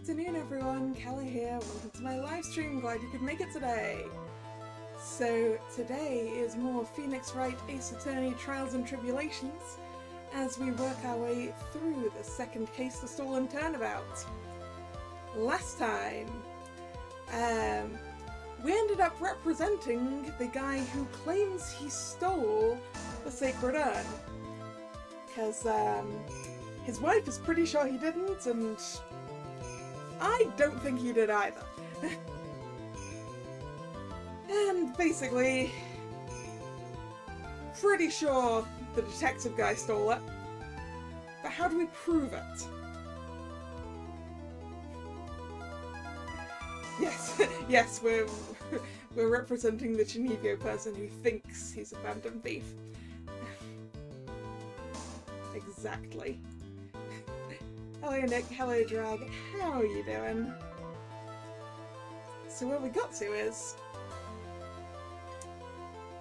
afternoon everyone, Kalla here, welcome to my live stream, glad you could make it today. So today is more Phoenix Wright Ace Attorney Trials and Tribulations as we work our way through the second case, the stolen turnabout. Last time, we ended up representing the guy who claims he stole the sacred urn. Because his wife is pretty sure he didn't, and I don't think he did either. And basically, pretty sure the detective guy stole it. But how do we prove it? Yes, we're representing the Chinevio person who thinks he's a phantom thief. Exactly. Hello Nick, hello Drag, how are you doing? So where we got to is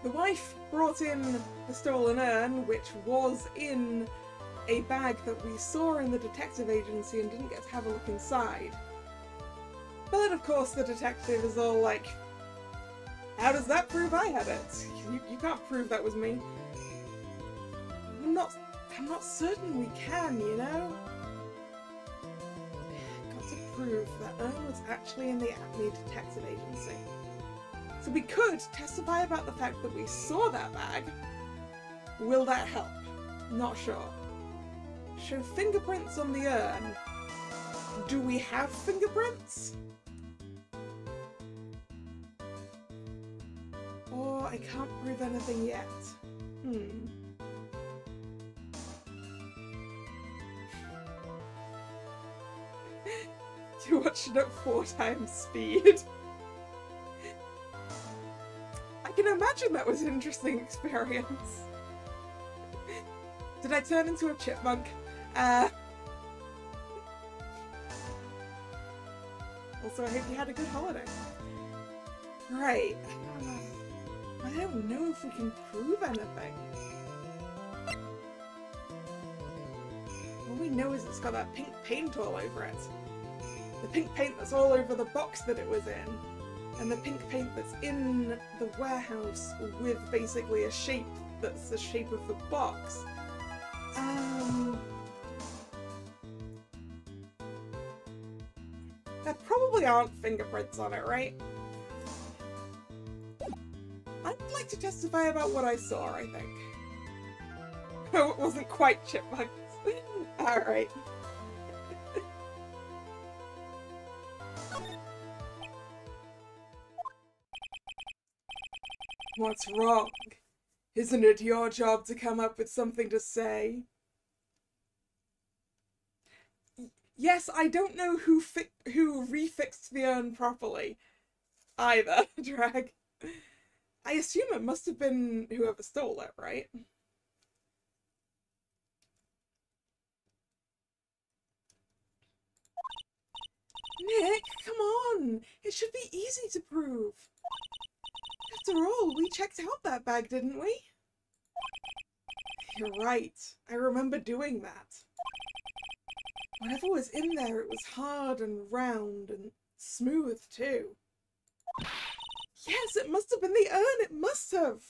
the wife brought in the stolen urn, which was in a bag that we saw in the detective agency and didn't get to have a look inside. But of course the detective is all like, how does that prove I had it? You can't prove that was me. I'm not certain we can, you know? Got to prove that urn was actually in the Acme Detective Agency. So we could testify about the fact that we saw that bag. Will that help? Not sure. Show fingerprints on the urn. Do we have fingerprints? Or I can't prove anything yet. You watched it at 4 times speed. I can imagine that was an interesting experience. Did I turn into a chipmunk? Also, I hope you had a good holiday. Right. I don't know if we can prove anything. All we know is it's got that pink paint all over it. The pink paint that's all over the box that it was in, and the pink paint that's in the warehouse with basically a shape that's the shape of the box. There probably aren't fingerprints on it, right? I'd like to testify about what I saw, I think. Oh, it wasn't quite chipmunks. Alright. What's wrong? Isn't it your job to come up with something to say? Yes, I don't know who refixed the urn properly. Either, Drag. I assume it must have been whoever stole it, right? Nick, come on! It should be easy to prove. After all, we checked out that bag, didn't we? You're right. I remember doing that. Whatever was in there, it was hard and round and smooth, too. Yes, it must have been the urn! It must have!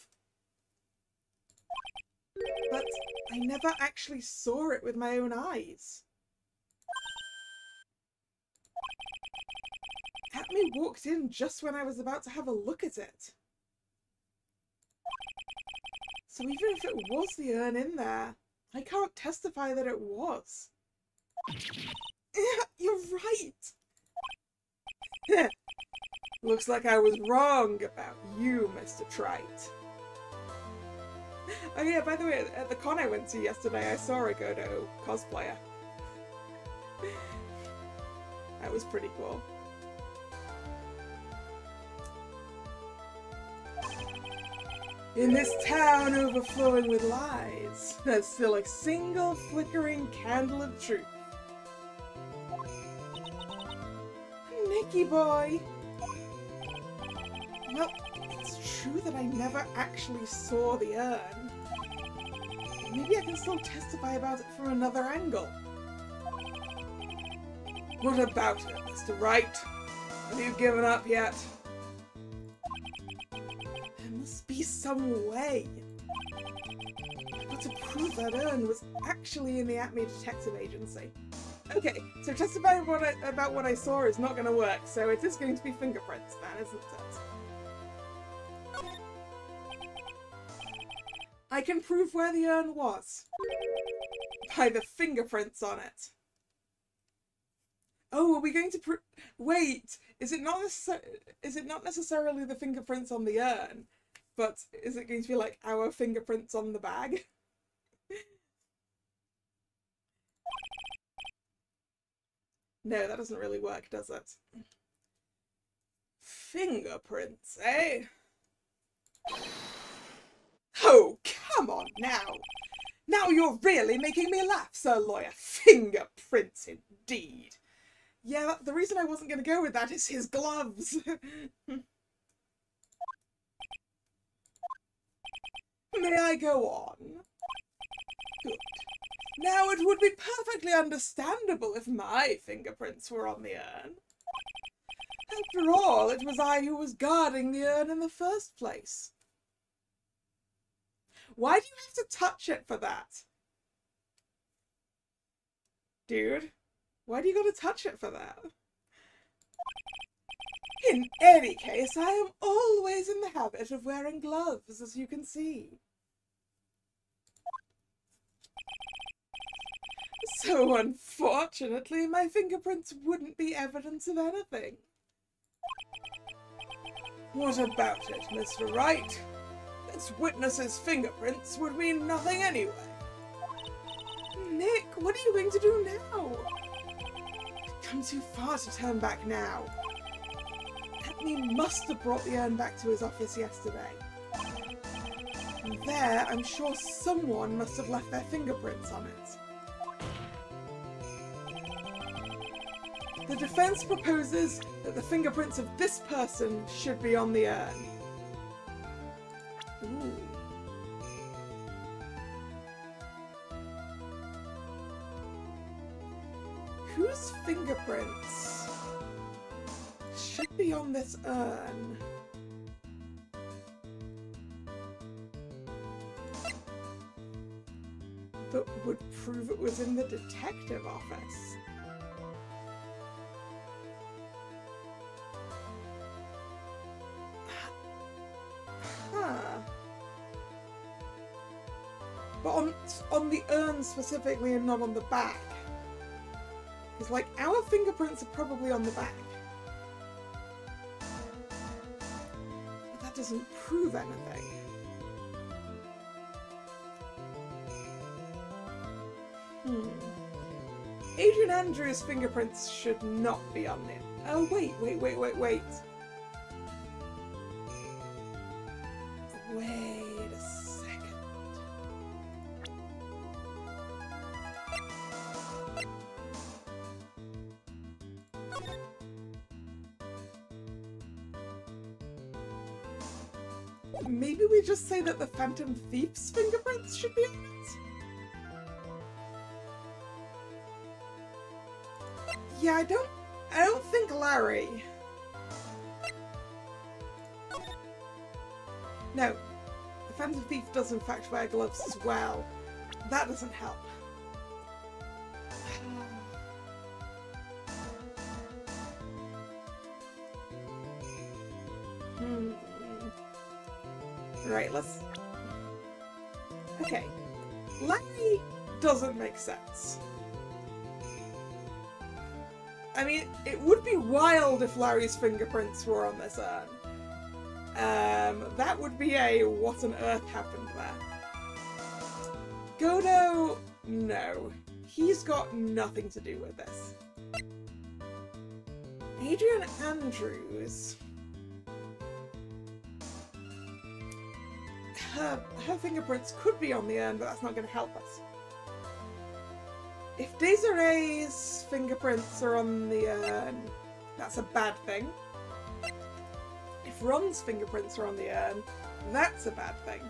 But I never actually saw it with my own eyes. Acme walked in just when I was about to have a look at it. So even if it was the urn in there, I can't testify that it was. Yeah, you're right! Looks like I was wrong about you, Mr. Trite. Oh yeah, by the way, at the con I went to yesterday, I saw a Godot cosplayer. That was pretty cool. In this town overflowing with lies, there's still a single flickering candle of truth. Nicky boy! Well, it's true that I never actually saw the urn. Maybe I can still testify about it from another angle. What about it, Mr. Wright? Have you given up yet? There must be some way. I've got to prove that urn was actually in the Acme Detective Agency. Okay, so testifying about what I saw is not going to work, so it is going to be fingerprints then, isn't it? I can prove where the urn was. By the fingerprints on it. Oh, are we going to wait, is it not necessarily the fingerprints on the urn, but is it going to be like our fingerprints on the bag? No, that doesn't really work, does it? Fingerprints, eh? Oh, come on now! Now you're really making me laugh, Sir Lawyer. Fingerprints, indeed. Yeah, the reason I wasn't going to go with that is his gloves. May I go on? Good. Now, it would be perfectly understandable if my fingerprints were on the urn. After all, it was I who was guarding the urn in the first place. Why do you have to touch it for that? Dude, why do you gotta touch it for that? In any case, I am always in the habit of wearing gloves, as you can see. So unfortunately, my fingerprints wouldn't be evidence of anything. What about it, Mr. Wright? This witness's fingerprints would mean nothing anyway. Nick, what are you going to do now? I've come too far to turn back now. Anthony must have brought the urn back to his office yesterday. And there, I'm sure someone must have left their fingerprints on it. The defense proposes that the fingerprints of this person should be on the urn. Ooh. Whose fingerprints should be on this urn? That would prove it was in the detective office. But on the urn specifically and not on the back. Because, like, our fingerprints are probably on the back. But that doesn't prove anything. Adrian Andrews' fingerprints should not be on it. Oh, wait. Wait a second. Maybe we just say that the Phantom Thief's fingerprints should be on it? Yeah, I don't think Larry. No, the Phantom Thief does in fact wear gloves as well. That doesn't help. Right, let's... Okay. Larry doesn't make sense. I mean, it would be wild if Larry's fingerprints were on this urn. That would be a what on earth happened there. Godo, no. He's got nothing to do with this. Adrian Andrews. Her fingerprints could be on the urn, but that's not going to help us. If Desiree's fingerprints are on the urn, that's a bad thing. If Ron's fingerprints are on the urn, that's a bad thing.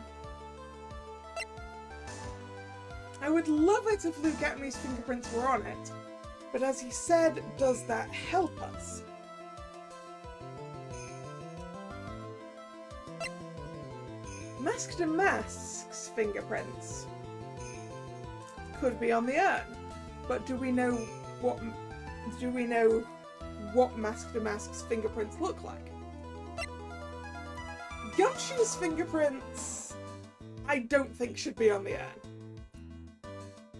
I would love it if Luke Atmey's fingerprints were on it, But as he said, does that help us? Masked to Mask's fingerprints could be on the urn, but do we know what Masked to Mask's fingerprints look like? Gumshoe's fingerprints, I don't think should be on the urn.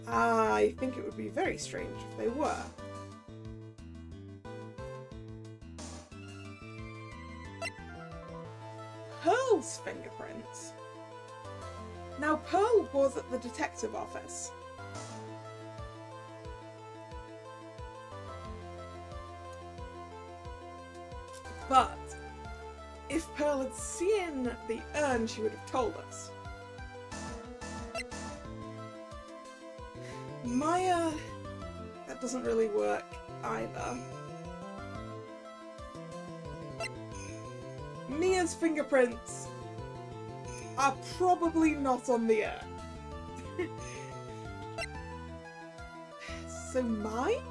I think it would be very strange if they were. Pearl's fingerprints. Now, Pearl was at the detective office. But if Pearl had seen the urn, she would have told us. Maya, that doesn't really work either. Mia's fingerprints are probably not on the urn. So mine?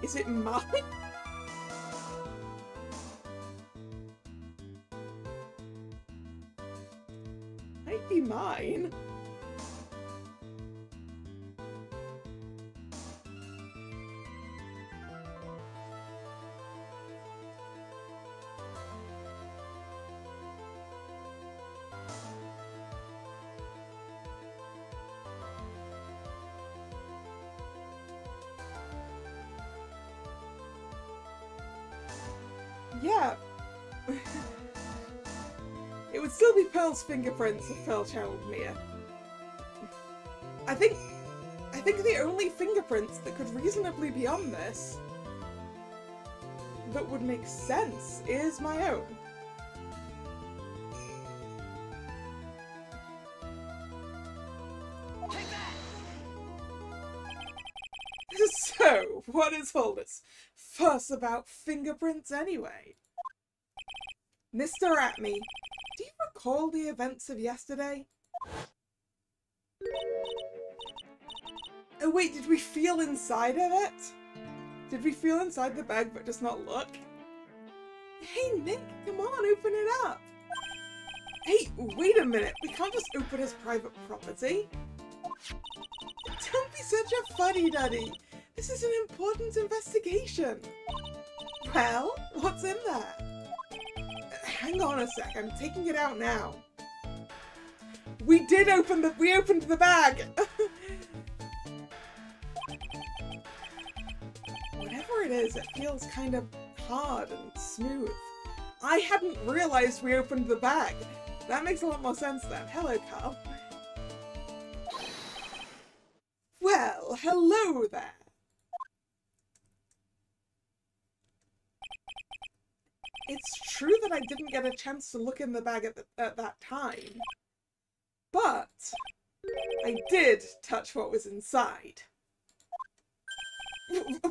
Is it mine? Might be mine. Yeah. It would still be Pearl's fingerprints if Pearl channeled Mia. I think the only fingerprints that could reasonably be on this that would make sense is my own. Take that! So, what is all this fuss about fingerprints anyway? Mr. Atme, do you recall the events of yesterday? Oh wait, did we feel inside of it? Did we feel inside the bag but just not look? Hey Nick, come on, open it up! Hey, wait a minute, we can't just open his private property. Don't be such a fuddy-duddy. This is an important investigation. Well, what's in there? Hang on a sec, I'm taking it out now. We opened the bag! Whatever it is, it feels kind of hard and smooth. I hadn't realized we opened the bag. That makes a lot more sense then. Hello, Carl. Well, hello there. It's true that I didn't get a chance to look in the bag at that time, but I did touch what was inside.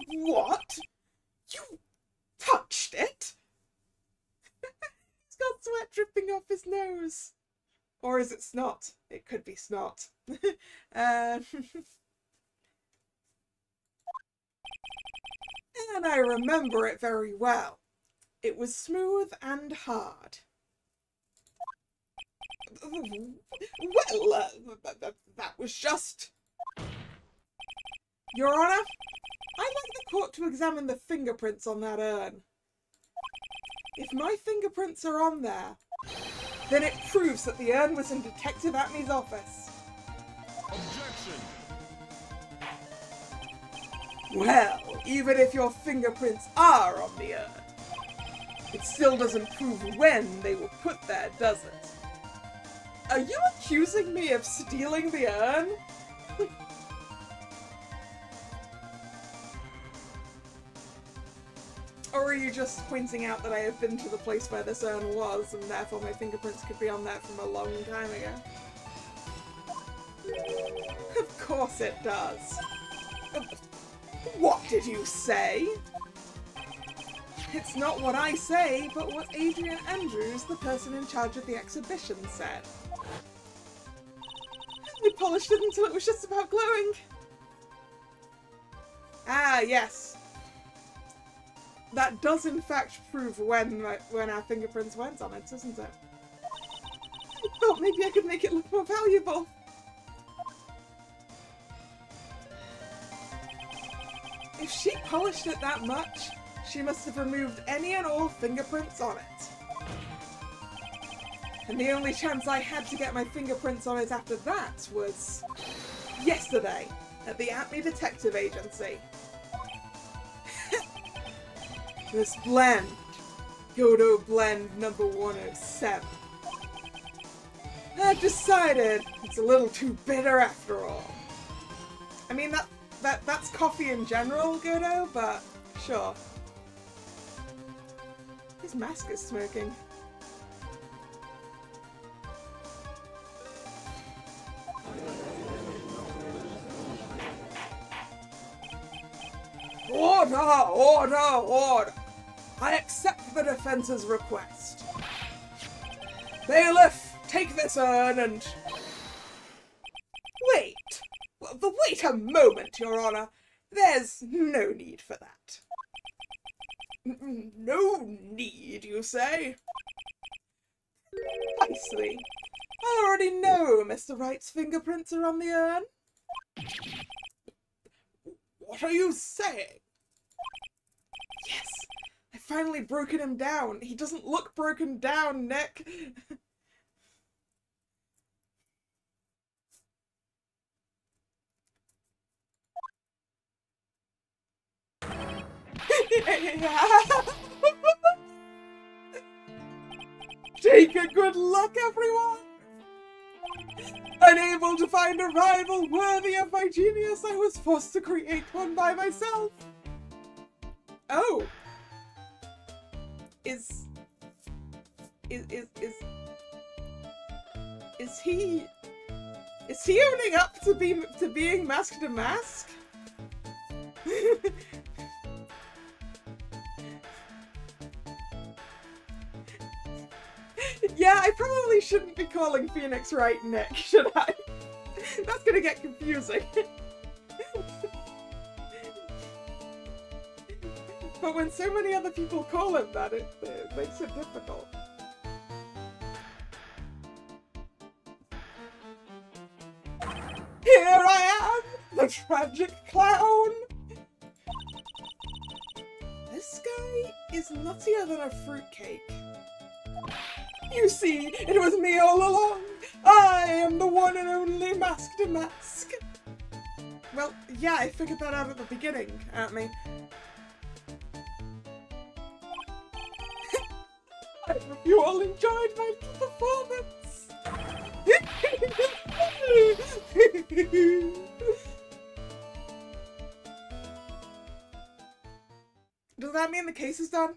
What? You touched it? He's got sweat dripping off his nose. Or is it snot? It could be snot. And I remember it very well. It was smooth and hard. Well, that was just... Your Honor, I'd like the court to examine the fingerprints on that urn. If my fingerprints are on there, then it proves that the urn was in Detective Atme's office. Objection! Well, even if your fingerprints are on the urn, it still doesn't prove when they were put there, does it? Are you accusing me of stealing the urn? Or are you just pointing out that I have been to the place where this urn was, and therefore my fingerprints could be on there from a long time ago? Of course it does. What did you say? It's not what I say, but what Adrian Andrews, the person in charge of the exhibition, said. We polished it until it was just about glowing. Ah, yes. That does in fact prove when our fingerprints went on it, doesn't it? I thought maybe I could make it look more valuable. If she polished it that much, she must have removed any and all fingerprints on it. And the only chance I had to get my fingerprints on it after that was yesterday at the Acme Detective Agency. This blend, Godo Blend number 107. I've decided it's a little too bitter after all. I mean, that's coffee in general, Godo, but sure. His mask is smoking. Order! Order! Order! I accept the defense's request. Bailiff, take this urn and... Wait! Wait a moment, Your Honor. There's no need for that. No need, you say? Precisely. I already know Mr. Wright's fingerprints are on the urn. What are you saying? Yes, I've finally broken him down. He doesn't look broken down, Nick. Take a good look, everyone! Unable to find a rival worthy of my genius, I was forced to create one by myself. Oh. Is he owning up to being Mask to Mask? Yeah, I probably shouldn't be calling Phoenix Wright Nick, should I? That's gonna get confusing. But when so many other people call him that, it makes it difficult. Here I am, the tragic clown! This guy is nuttier than a fruitcake. You see, it was me all along. I am the one and only Mask to Mask. Well, yeah, I figured that out at the beginning, Acme. I hope you all enjoyed my little performance. Does that mean the case is done?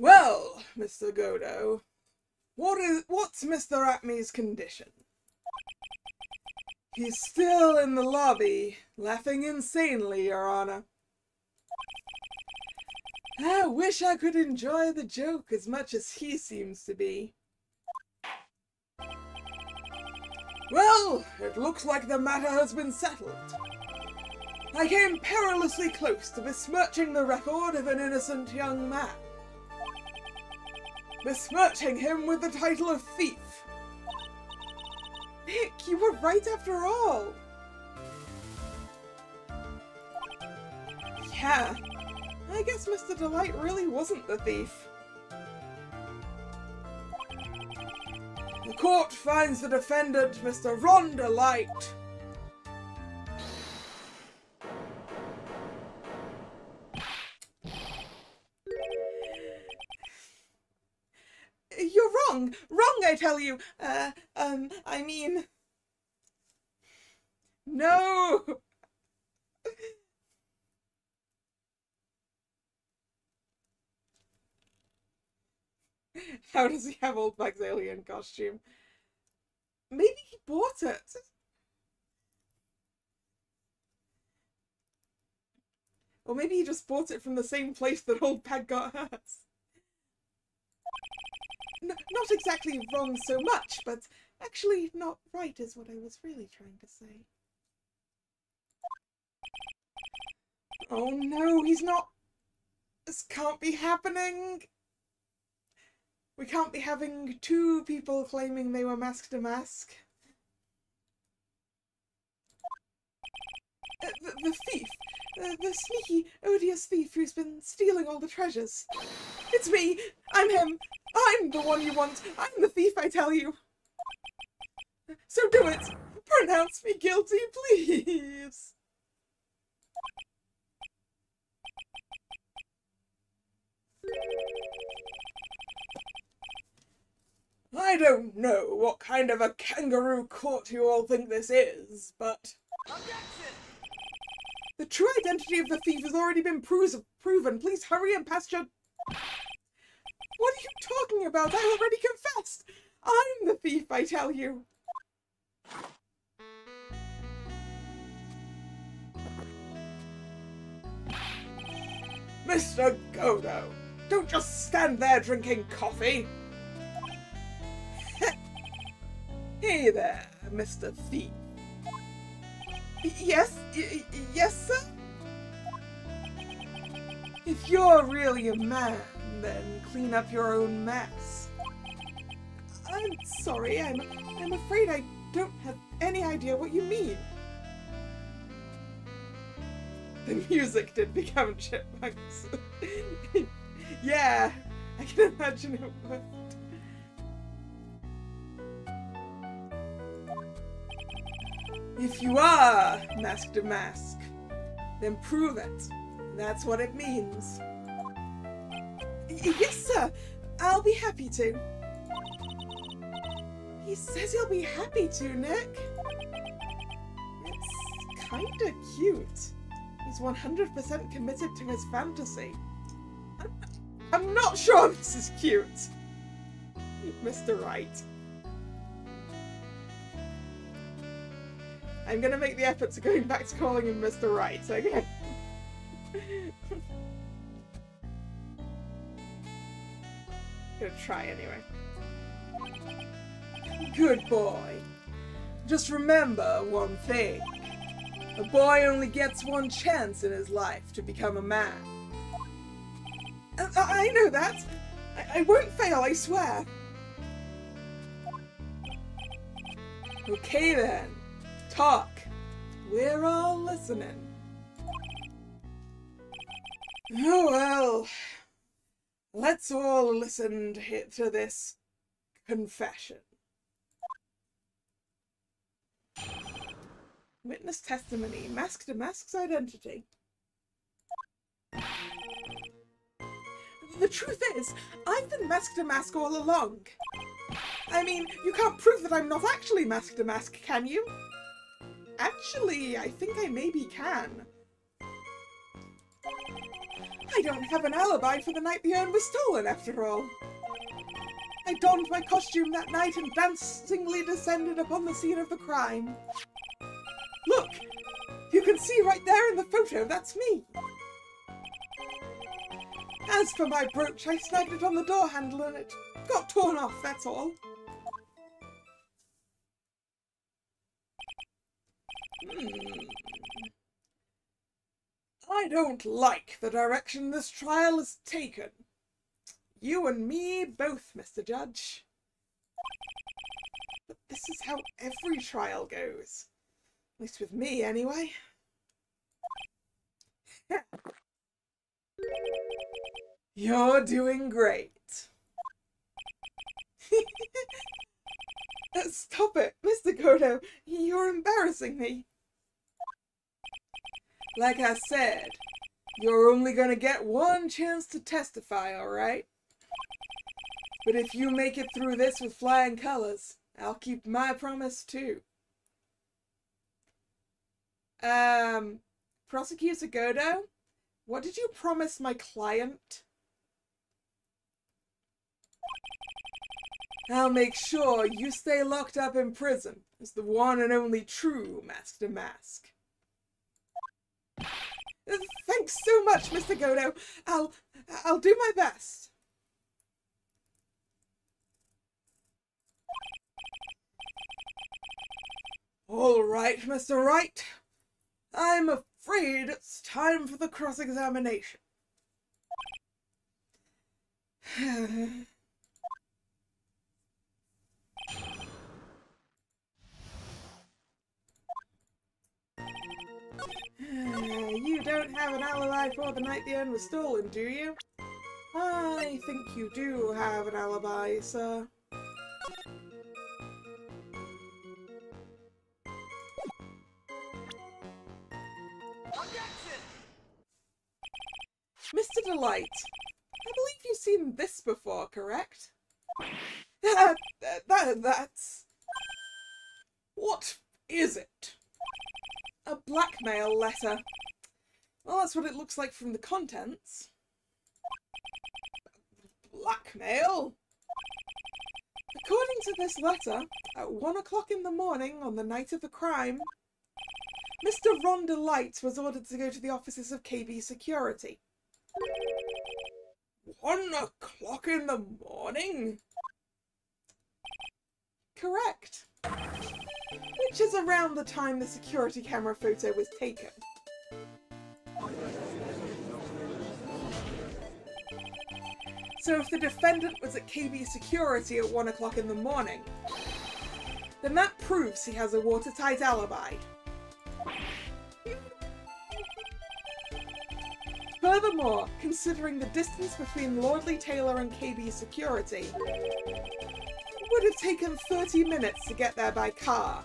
Well, Mr. Godo, what's Mr. Acme's condition? He's still in the lobby, laughing insanely, Your Honor. I wish I could enjoy the joke as much as he seems to be. Well, it looks like the matter has been settled. I came perilously close to besmirching the record of an innocent young man. Besmirching him with the title of thief. Nick, you were right after all. Yeah, I guess Mr. Delight really wasn't the thief. The court finds the defendant, Mr. Ron Delight. You're wrong! Wrong, I tell you! I mean... No! How does he have Old Bag's alien costume? Maybe he bought it! Or maybe he just bought it from the same place that Old Bag got hers. Not exactly wrong so much, but Actually, not right is what I was really trying to say. Oh no, he's not. This can't be happening. We can't be having two people claiming they were mask to mask. The thief. The sneaky, odious thief who's been stealing all the treasures. It's me! I'm him! I'm the one you want! I'm the thief, I tell you! So do it! Pronounce me guilty, please! I don't know what kind of a kangaroo court you all think this is, but... Objection! The true identity of the thief has already been proven. Please hurry and pass your... What are you talking about? I already confessed! I'm the thief, I tell you! Mr. Godo, don't just stand there drinking coffee! Hey there, Mr. Thief. Yes, sir? If you're really a man, then clean up your own mess. I'm sorry, I'm afraid I don't have any idea what you mean. The music did become chipmunks. Yeah, I can imagine it would. If you are mask to mask, then prove it. That's what it means. Yes, sir. I'll be happy to. He says he'll be happy to, Nick. It's kinda cute. He's 100% committed to his fantasy. I'm not sure this is cute. Mr. Right. I'm gonna make the effort to going back to calling him Mr. Right, okay? Gonna try anyway. Good boy. Just remember one thing. A boy only gets one chance in his life to become a man. I know that. I won't fail, I swear. Okay then. Talk. We're all listening. Oh well. Let's all listen to this confession. Witness testimony. Mask to mask's identity. The truth is, I've been mask to mask all along. I mean, you can't prove that I'm not actually mask to mask, can you? Actually, I think I maybe can. I don't have an alibi for the night the urn was stolen, after all. I donned my costume that night and dancingly descended upon the scene of the crime. Look! You can see right there in the photo, that's me! As for my brooch, I snagged it on the door handle and it got torn off, that's all. I don't like the direction this trial has taken. You and me both, Mr. Judge. But this is how every trial goes. At least with me, anyway. You're doing great. Stop it, Mr. Godo. You're embarrassing me. Like I said, you're only gonna get one chance to testify, alright? But if you make it through this with flying colors, I'll keep my promise too. Prosecutor Godo, what did you promise my client? I'll make sure you stay locked up in prison as the one and only true mask to mask. Thanks so much, Mr. Godo. I'll do my best. All right, Mr. Wright. I'm afraid it's time for the cross-examination. You don't have an alibi for the night the urn was stolen, do you? I think you do have an alibi, sir. Objection! Mr. Delight, I believe you've seen this before, correct? That's... What is it? A blackmail letter. Well, that's what it looks like from the contents. Blackmail? According to this letter, at 1 o'clock in the morning on the night of the crime, Mr. Ron Delight was ordered to go to the offices of KB Security. 1 o'clock in the morning? Correct. Which is around the time the security camera photo was taken. So if the defendant was at KB Security at 1 o'clock in the morning, then that proves he has a watertight alibi. Furthermore, considering the distance between Lordly Taylor and KB Security, it would have taken 30 minutes to get there by car.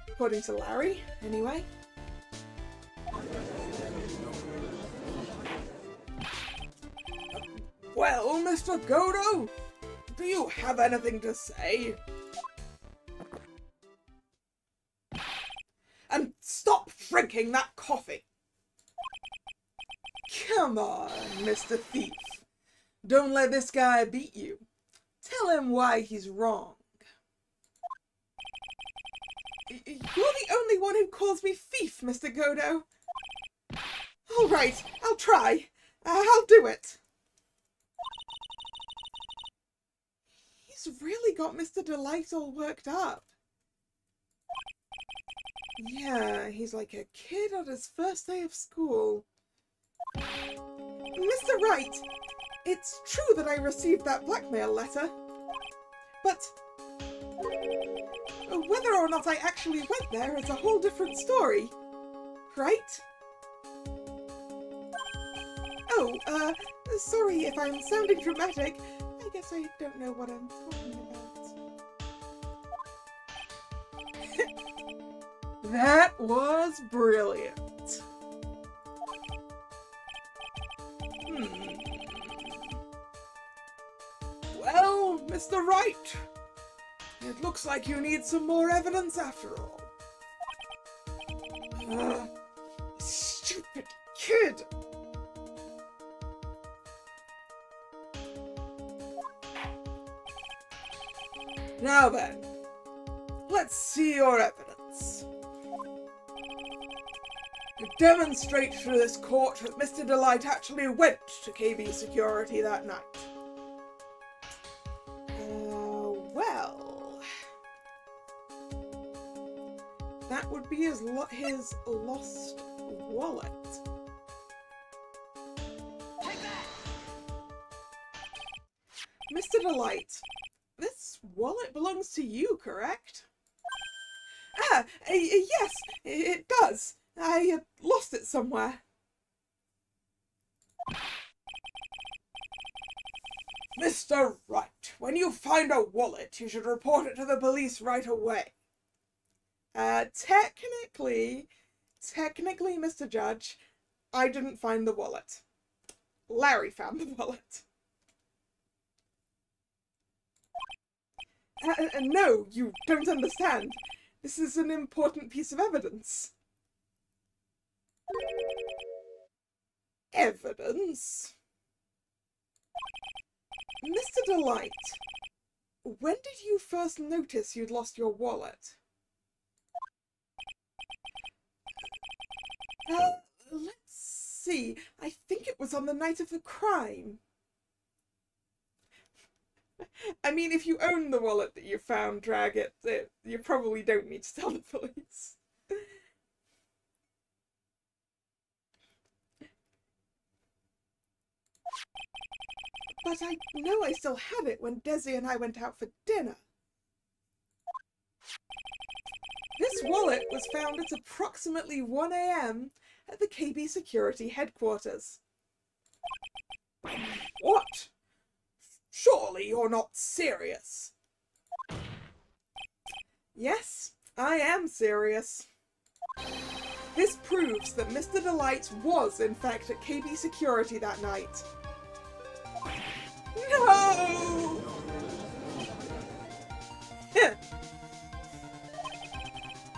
According to Larry, anyway. Well, Mr. Godo, do you have anything to say? And stop drinking that coffee! Come on, Mr. Thief. Don't let this guy beat you. Tell him why he's wrong. You're the only one who calls me thief, Mr. Godo. All right, I'll try. I'll do it. He's really got Mr. Delight all worked up. Yeah, he's like a kid on his first day of school. Mr. Wright, it's true that I received that blackmail letter, but whether or not I actually went there is a whole different story, right? Oh, sorry if I'm sounding dramatic. I guess I don't know what I'm talking about. That was brilliant. Well, Mr. Wright, it looks like you need some more evidence after all. Stupid kid! Now then, let's see your evidence. Demonstrate to this court that Mr. Delight actually went to KB Security that night. Well, that would be his lost wallet. Take that! Mr. Delight, this wallet belongs to you, correct? Yes, it does. I lost it somewhere. Mr. Wright, when you find a wallet, you should report it to the police right away. Technically, Mr. Judge, I didn't find the wallet. Larry found the wallet. No, you don't understand. This is an important piece of evidence. Evidence? Mr. Delight, when did you first notice you'd lost your wallet? Let's see. I think it was on the night of the crime. I mean, if you own the wallet that you found, Drag, you probably don't need to tell the police. But I know I still had it when Desi and I went out for dinner. This wallet was found at approximately 1 a.m. at the KB Security headquarters. What? Surely you're not serious. Yes, I am serious. This proves that Mr. Delight was, in fact, at KB Security that night. No!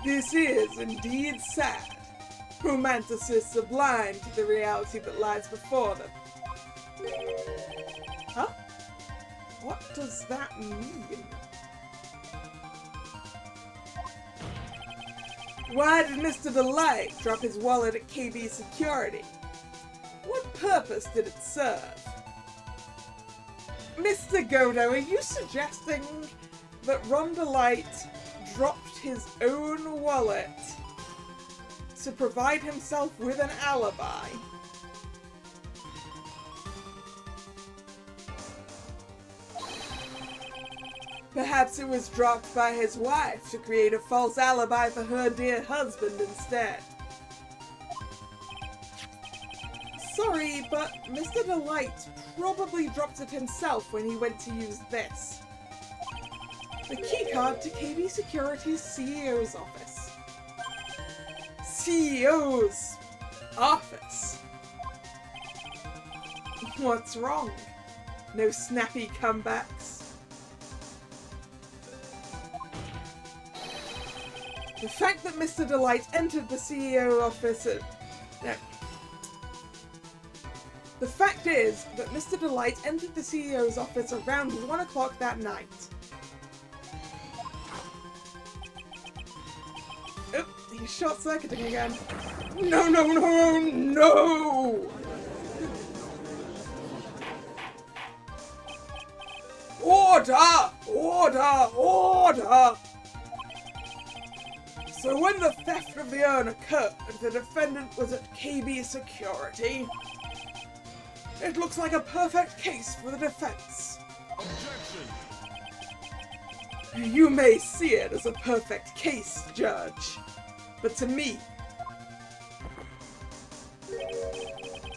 This is indeed sad. Romanticists are blind to the reality that lies before them. Huh? What does that mean? Why did Mr. Delight drop his wallet at KB Security? What purpose did it serve? Mr. Godo, are you suggesting that Ron Delight dropped his own wallet to provide himself with an alibi? Perhaps it was dropped by his wife to create a false alibi for her dear husband instead. Sorry, but Mr. Delight probably dropped it himself when he went to use this. The keycard to KB Security's CEO's office. CEO's office? What's wrong? No snappy comebacks? The fact that Mr. Delight entered the CEO office at... No. The fact is that Mr. Delight entered the CEO's office around 1 o'clock that night. Oh, he's short-circuiting again. No, no, no, no! Order! Order! Order! So when the theft of the urn occurred, the defendant was at KB Security. It looks like a perfect case for the defense. Objection! You may see it as a perfect case, Judge. But to me...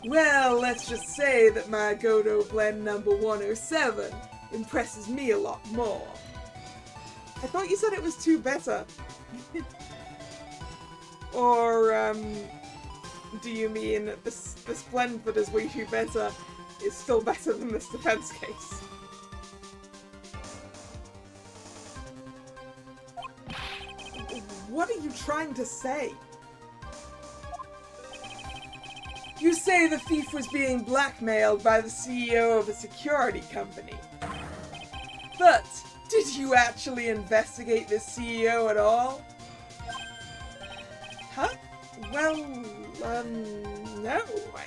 well, let's just say that my Godo blend number 107 impresses me a lot more. I thought you said it was 2 better. Or, do you mean this blend that is way too better is still better than this defense case? What are you trying to say? You say the thief was being blackmailed by the CEO of a security company. But did you actually investigate this CEO at all? Huh? Well, no, I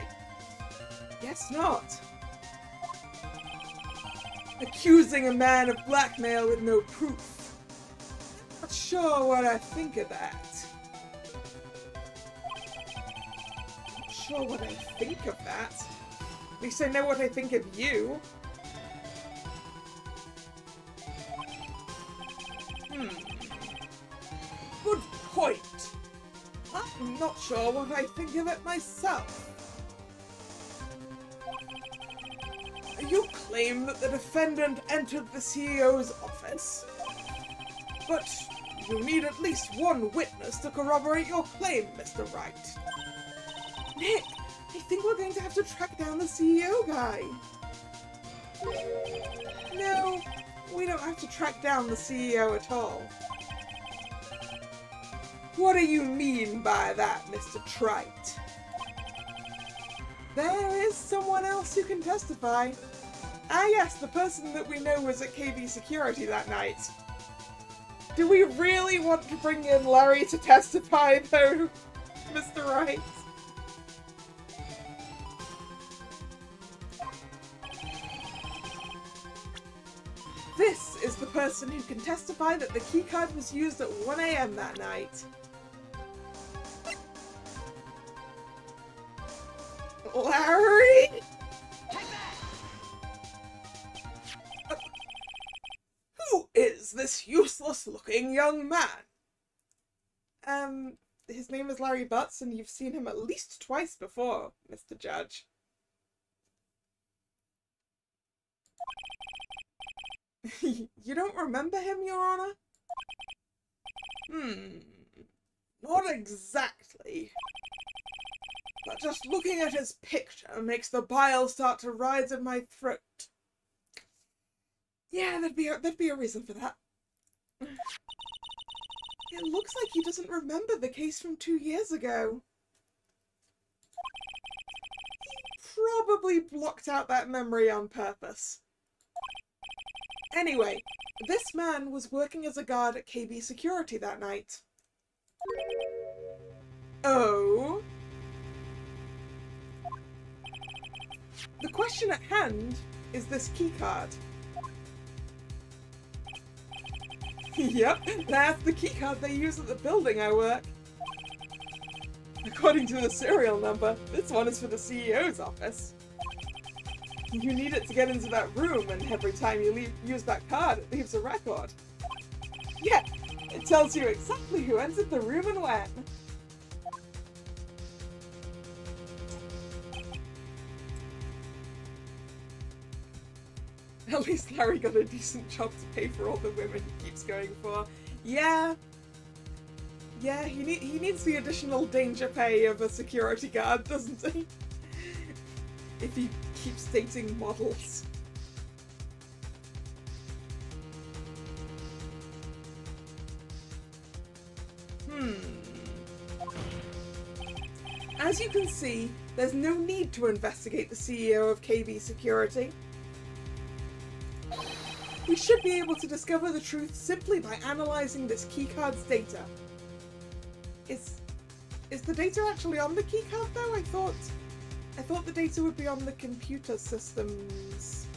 guess not. Accusing a man of blackmail with no proof. Not sure what I think of that. Not sure what I think of that. At least I know what I think of you. Good point. I'm not sure what I think of it myself. You claim that the defendant entered the CEO's office, but you need at least one witness to corroborate your claim, Mr. Wright. Nick, I think we're going to have to track down the CEO guy. No, we don't have to track down the CEO at all. What do you mean by that, Mr. Trite? There is someone else who can testify. Ah yes, the person that we know was at KB Security that night. Do we really want to bring in Larry to testify though, Mr. Wright? the person who can testify that the keycard was used at 1 AM that night. Larry? Who is this useless-looking young man? His name is Larry Butts, and you've seen him at least twice before, Mr. Judge. You don't remember him, Your Honor? Not exactly. But just looking at his picture makes the bile start to rise in my throat. Yeah, there'd be a reason for that. It looks like he doesn't remember the case from 2 years ago. He probably blocked out that memory on purpose. Anyway, this man was working as a guard at KB Security that night. Oh? The question at hand is this keycard. Yep, that's the keycard they use at the building I work. According to the serial number, this one is for the CEO's office. You need it to get into that room, and every time you use that card, it leaves a record. Yeah, it tells you exactly who entered the room and when. At least Larry got a decent job to pay for all the women he keeps going for. Yeah. Yeah, he needs the additional danger pay of a security guard, doesn't he? If he keeps dating models. As you can see, there's no need to investigate the CEO of KB Security. We should be able to discover the truth simply by analysing this keycard's data. Is the data actually on the keycard though? I thought the data would be on the computer systems.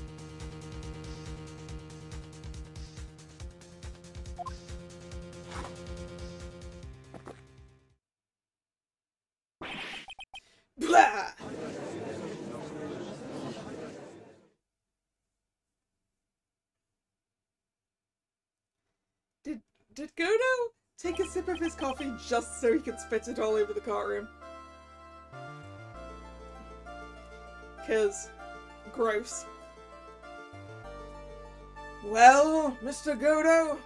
Blah! Did Godo take a sip of his coffee just so he could spit it all over the courtroom? 'Cause gross. Well, Mr. Godo,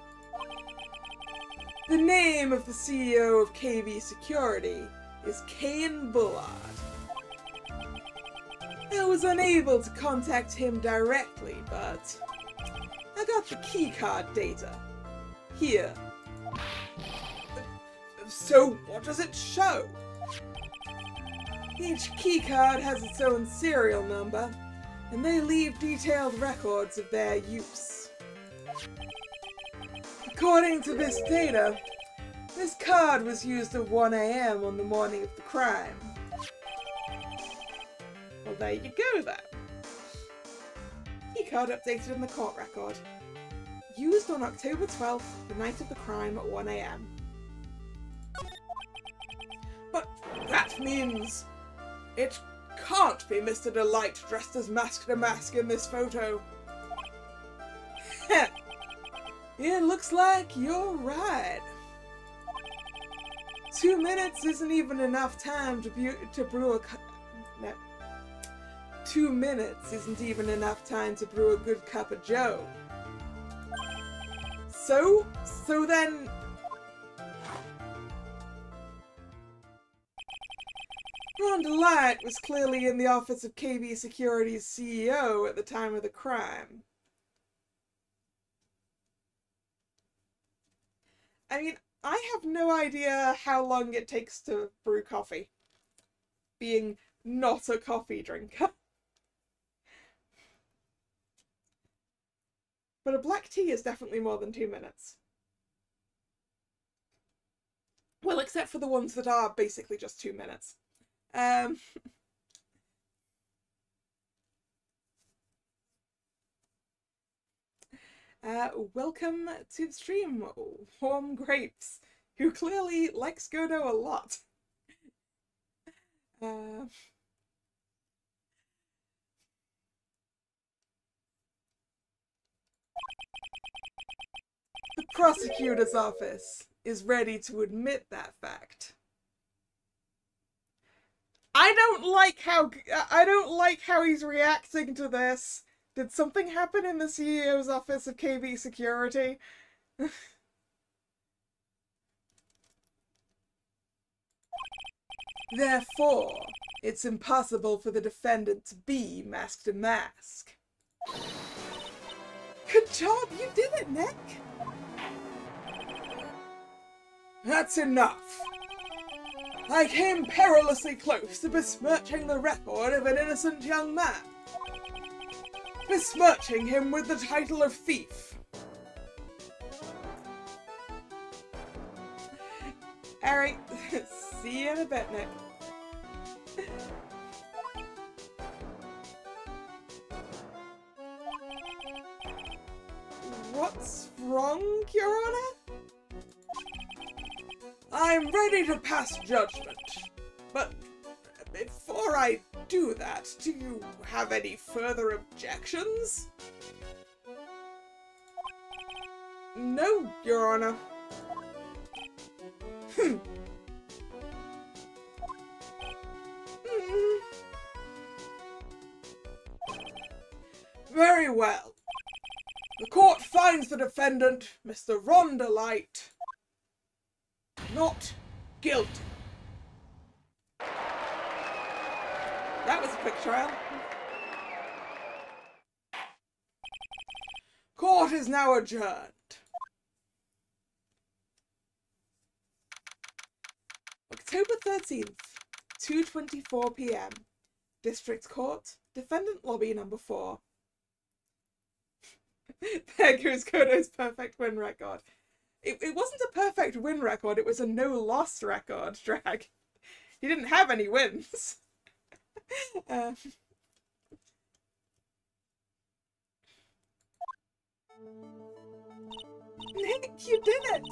the name of the CEO of KB Security is Kane Bullard. I was unable to contact him directly, but I got the keycard data. Here. So what does it show? Each keycard has its own serial number, and they leave detailed records of their use. According to this data, this card was used at 1 AM on the morning of the crime. Well, there you go then. Keycard updated in the court record. Used on October 12th, the night of the crime at 1 AM. But that means it can't be Mr. Delight dressed as Mask to Mask in this photo. Heh. It looks like you're right. 2 minutes isn't even enough time to brew a... No. 2 minutes isn't even enough time to brew a good cup of joe. So then... Ron Delight was clearly in the office of KB Security's CEO at the time of the crime. I mean, I have no idea how long it takes to brew coffee, being not a coffee drinker. But a black tea is definitely more than 2 minutes. Well, except for the ones that are basically just 2 minutes. Welcome to the stream, Warm Grapes, who clearly likes Godo a lot. The prosecutor's office is ready to admit that fact. I don't like how he's reacting to this. Did something happen in the CEO's office of KB Security? Therefore, it's impossible for the defendant to be mask to mask. Good job, you did it, Nick! That's enough! I came perilously close to besmirching the record of an innocent young man. Besmirching him with the title of thief. Alright, see you in a bit, Nick. What's wrong, Your Honor? I'm ready to pass judgment, but before I do that, do you have any further objections? No, Your Honor. Very well. The court finds the defendant, Mr. Rondelite, not guilty. That was a quick trial. Court is now adjourned. October 13th, 2:24 p.m. District Court, Defendant Lobby number 4. There goes Kodo's perfect win record. It wasn't a perfect win record, it was a no-loss record, Drag. He didn't have any wins. Nick, you did it!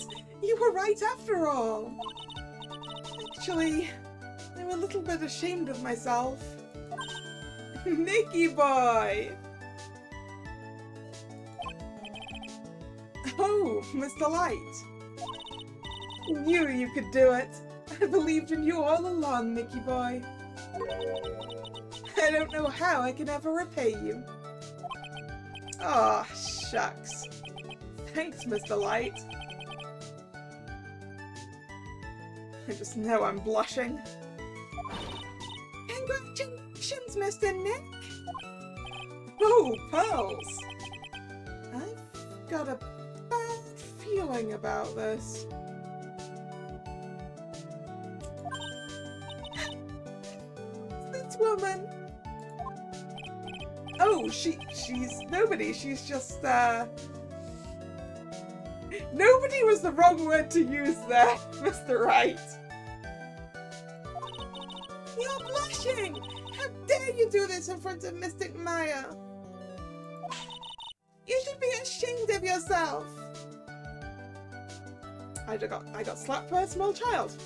You were right after all. Actually, I'm a little bit ashamed of myself. Nicky boy! Oh, Mr. Light. Knew you could do it. I believed in you all along, Nicky boy. I don't know how I can ever repay you. Aw, shucks. Thanks, Mr. Light. I just know I'm blushing. Congratulations, Mr. Nick! Oh, pearls! I've got a bad feeling about this. This woman! Oh, she's nobody, she's just, nobody was the wrong word to use there, Mr. Wright. You're blushing! How dare you do this in front of Mystic Maya? You should be ashamed of yourself. I got slapped by a small child.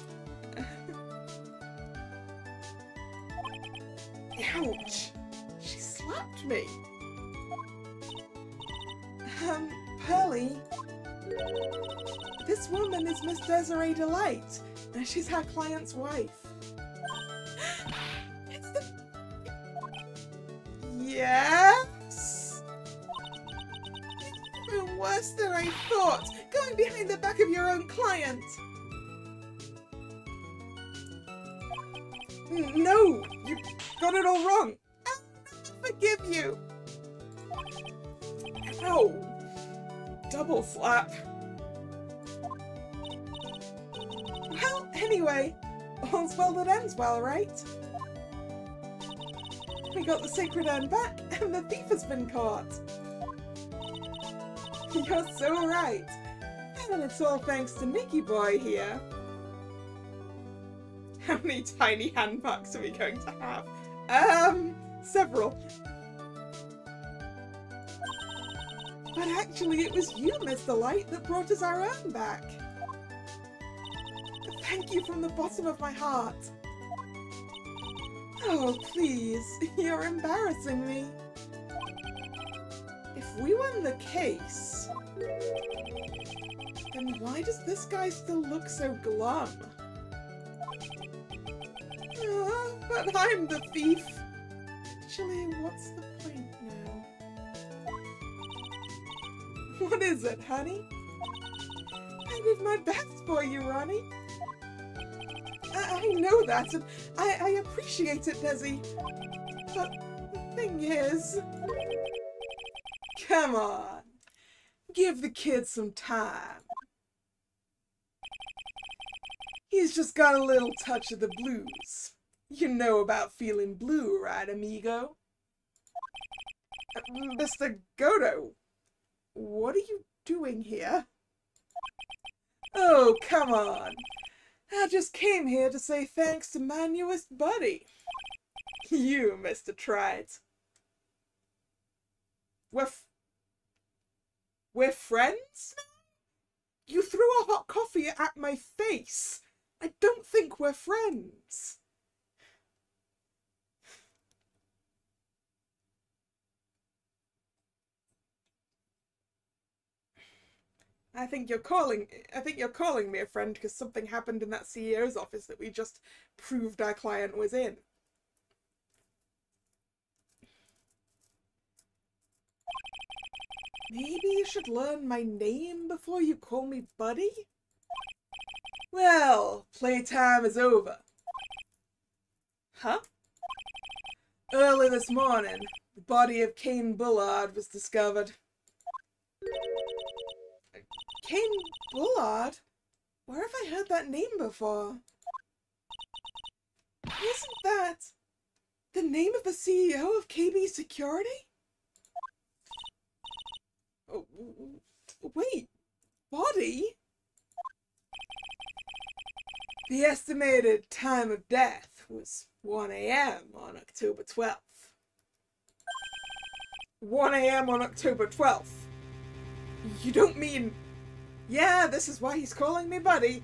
Ouch! She slapped me. Pearly. This woman is Miss Desiree Delight, and she's our client's wife. It's the... Yes? It's even worse than I thought, going behind the back of your own client. No, you got it all wrong. I'll never forgive you. Ow. Double slap. Well, anyway, all's well that ends well, right? We got the sacred urn back, and the thief has been caught. You're so right. And it's all thanks to Nicky Boy here. How many tiny handbags are we going to have? Several. But actually it was you, Mr. Light, that brought us our urn back. Thank you from the bottom of my heart. Oh, please, you're embarrassing me. If we won the case, then why does this guy still look so glum? But I'm the thief. Actually, what's the point now? What is it, honey? I did my best for you, Ronnie. I know that, and I appreciate it, Desi. But the thing is... Come on. Give the kid some time. He's just got a little touch of the blues. You know about feeling blue, right, amigo? Mr. Godo, what are you doing here? Oh, come on. I just came here to say thanks to my newest buddy. You, Mr. Trite. We're friends now? You threw a hot coffee at my face. I don't think we're friends. I think you're calling me a friend because something happened in that CEO's office that we just proved our client was in. Maybe you should learn my name before you call me buddy? Well, playtime is over. Huh? Early this morning, the body of Cain Bullard was discovered. Cain Bullard? Where have I heard that name before? Isn't that the name of the CEO of KB Security? Oh, wait, body? The estimated time of death was 1 a.m. on October 12th. 1 a.m. on October 12th. You don't mean... Yeah, this is why he's calling me buddy,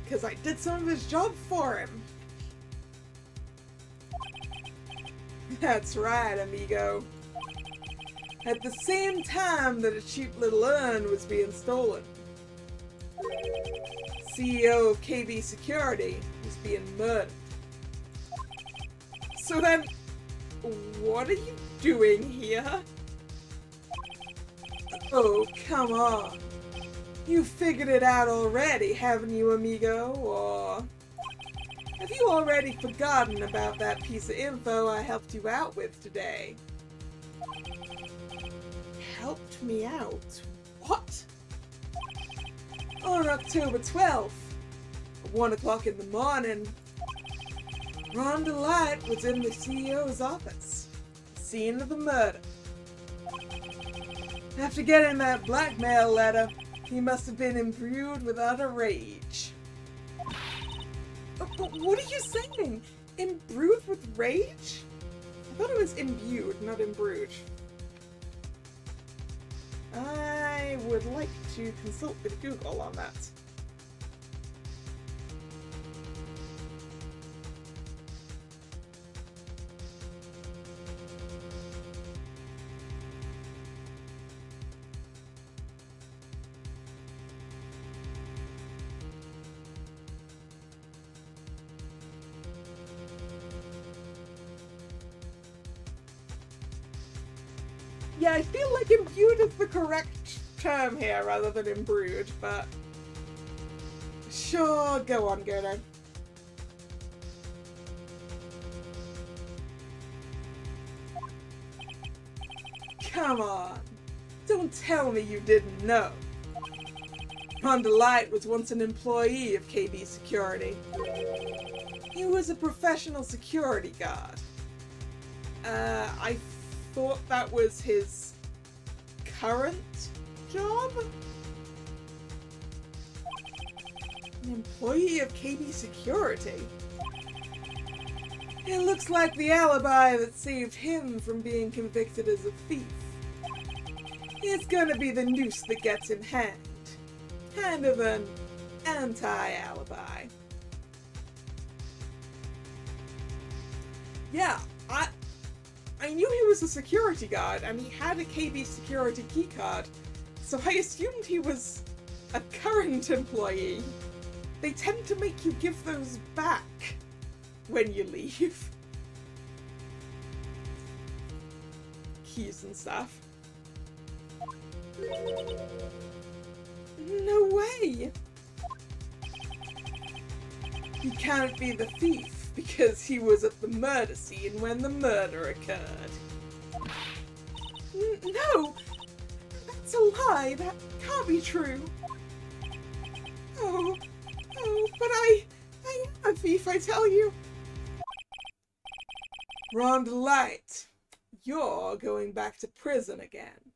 because I did some of his job for him. That's right, amigo. At the same time that a cheap little urn was being stolen, CEO of KB Security was being murdered. So then, what are you doing here? Oh, come on. You figured it out already, haven't you, amigo? Or have you already forgotten about that piece of info I helped you out with today? Helped me out? What? On October 12th, at 1 o'clock in the morning, Rhonda Light was in the CEO's office, scene of the murder. After getting that blackmail letter, he must have been imbued with utter rage. What are you saying? Imbued with rage? I thought it was imbued, not imbrued. I would like to consult with Google on that. Yeah, I feel like imbued is the correct term here rather than imbrued, but sure, go on, Godo. Come on, don't tell me you didn't know. Rhonda Light was once an employee of KB Security. He was a professional security guard. I thought that was his current job? An employee of KB Security? It looks like the alibi that saved him from being convicted as a thief. It's gonna be the noose that gets him hanged. Kind of an anti-alibi. Yeah, I knew he was a security guard, and he had a KB security keycard, so I assumed he was a current employee. They tend to make you give those back when you leave. Keys and stuff. No way! He can't be the thief because he was at the murder scene when the murder occurred. No! That's a lie! That can't be true! Oh, but I am a thief, I tell you! Ron Light, you're going back to prison again.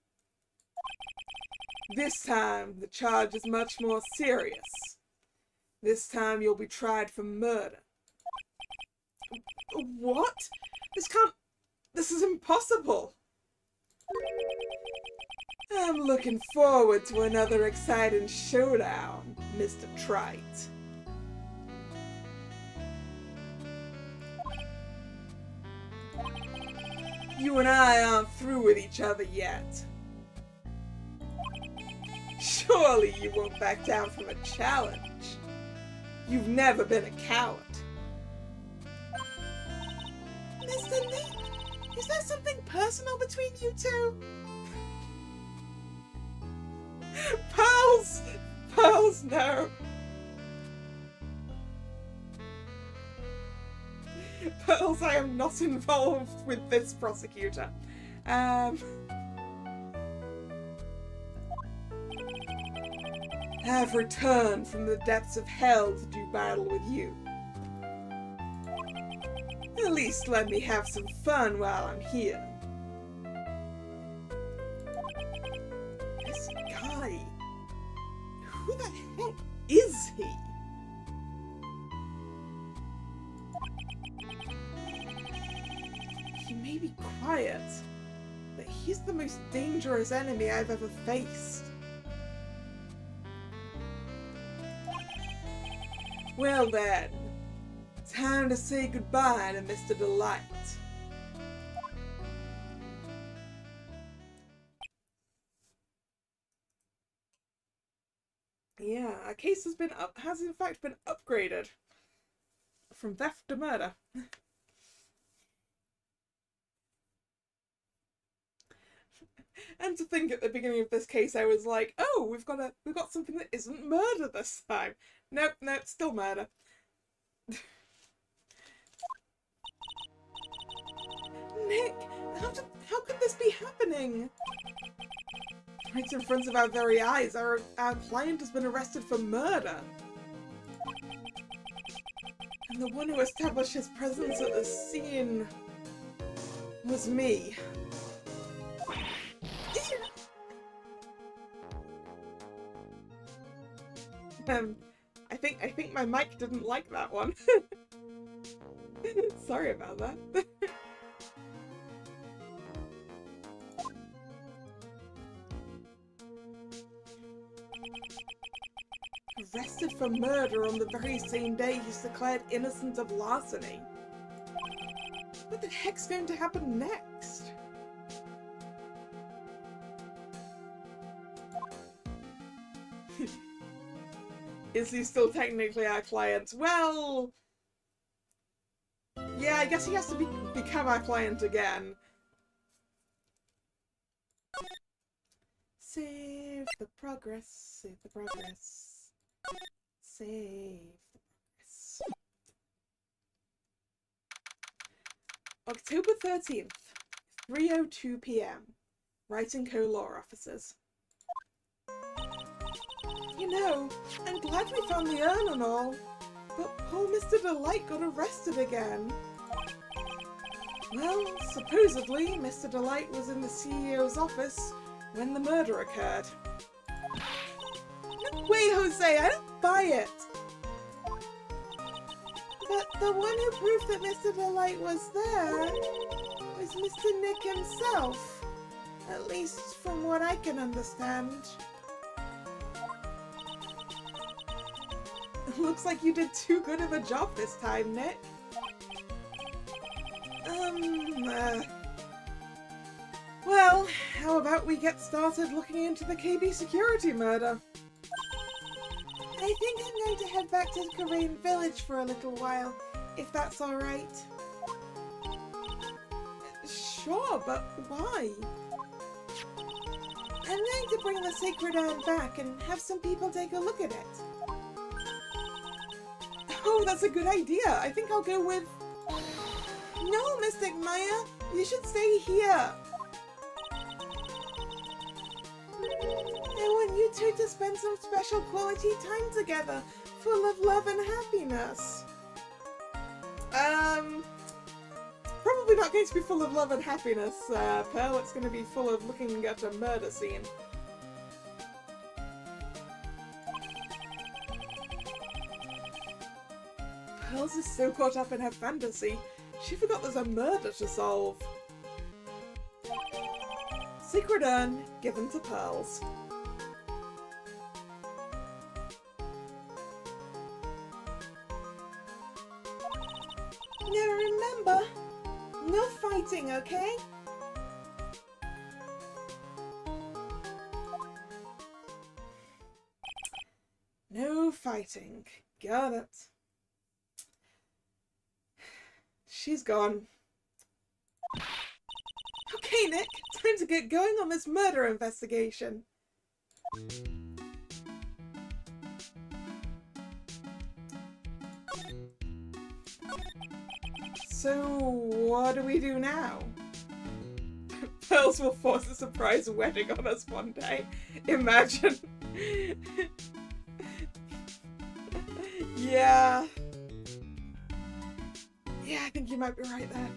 This time, the charge is much more serious. This time, you'll be tried for murder. What? This is impossible! I'm looking forward to another exciting showdown, Mr. Trite. You and I aren't through with each other yet. Surely you won't back down from a challenge. You've never been a coward. Mr. Nick, is there something personal between you two? Pearls! Pearls, no! Pearls, I am not involved with this prosecutor. Have returned from the depths of hell to do battle with you. At least let me have some fun while I'm here. This guy... Who the heck is he? He may be quiet, but he's the most dangerous enemy I've ever faced. Well then, time to say goodbye to Mr. Delight. Yeah, our case has in fact been upgraded from theft to murder. And to think at the beginning of this case, I was like, oh, we've got something that isn't murder this time. Nope, still murder. Nick, how could this be happening? Right in front of our very eyes, our client has been arrested for murder. And the one who established his presence at the scene was me. I think my mic didn't like that one. Sorry about that. Arrested for murder on the very same day he's declared innocent of larceny. What the heck's going to happen next? Is he still technically our client? Well... yeah, I guess he has to become our client again. Save the progress. Save the progress. Save the progress. October 13th, 3:02 p.m. Writing Co-Law Officers. You know, I'm glad we found the urn and all, but poor Mr. Delight got arrested again. Well, supposedly, Mr. Delight was in the CEO's office when the murder occurred. No way, Jose, I don't buy it! But the one who proved that Mr. Delight was there was Mr. Nick himself. At least from what I can understand. Looks like you did too good of a job this time, Nick. Well, how about we get started looking into the KB security murder? I think I'm going to head back to Korean Village for a little while, if that's alright. Sure, but why? I'm going to bring the sacred urn back and have some people take a look at it. Oh, that's a good idea. I think I'll go with... No, Mystic Maya, you should stay here. I want you two to spend some special quality time together, full of love and happiness. Probably not going to be full of love and happiness, Pearl. It's going to be full of looking at a murder scene. Pearls is so caught up in her fantasy, she forgot there's a murder to solve. Secret urn given to Pearls. Now remember, no fighting, okay? No fighting. Got it. She's gone. Okay, Nick, time to get going on this murder investigation. So, what do we do now? Pearls will force a surprise wedding on us one day. Imagine. Yeah. Yeah, I think you might be right there.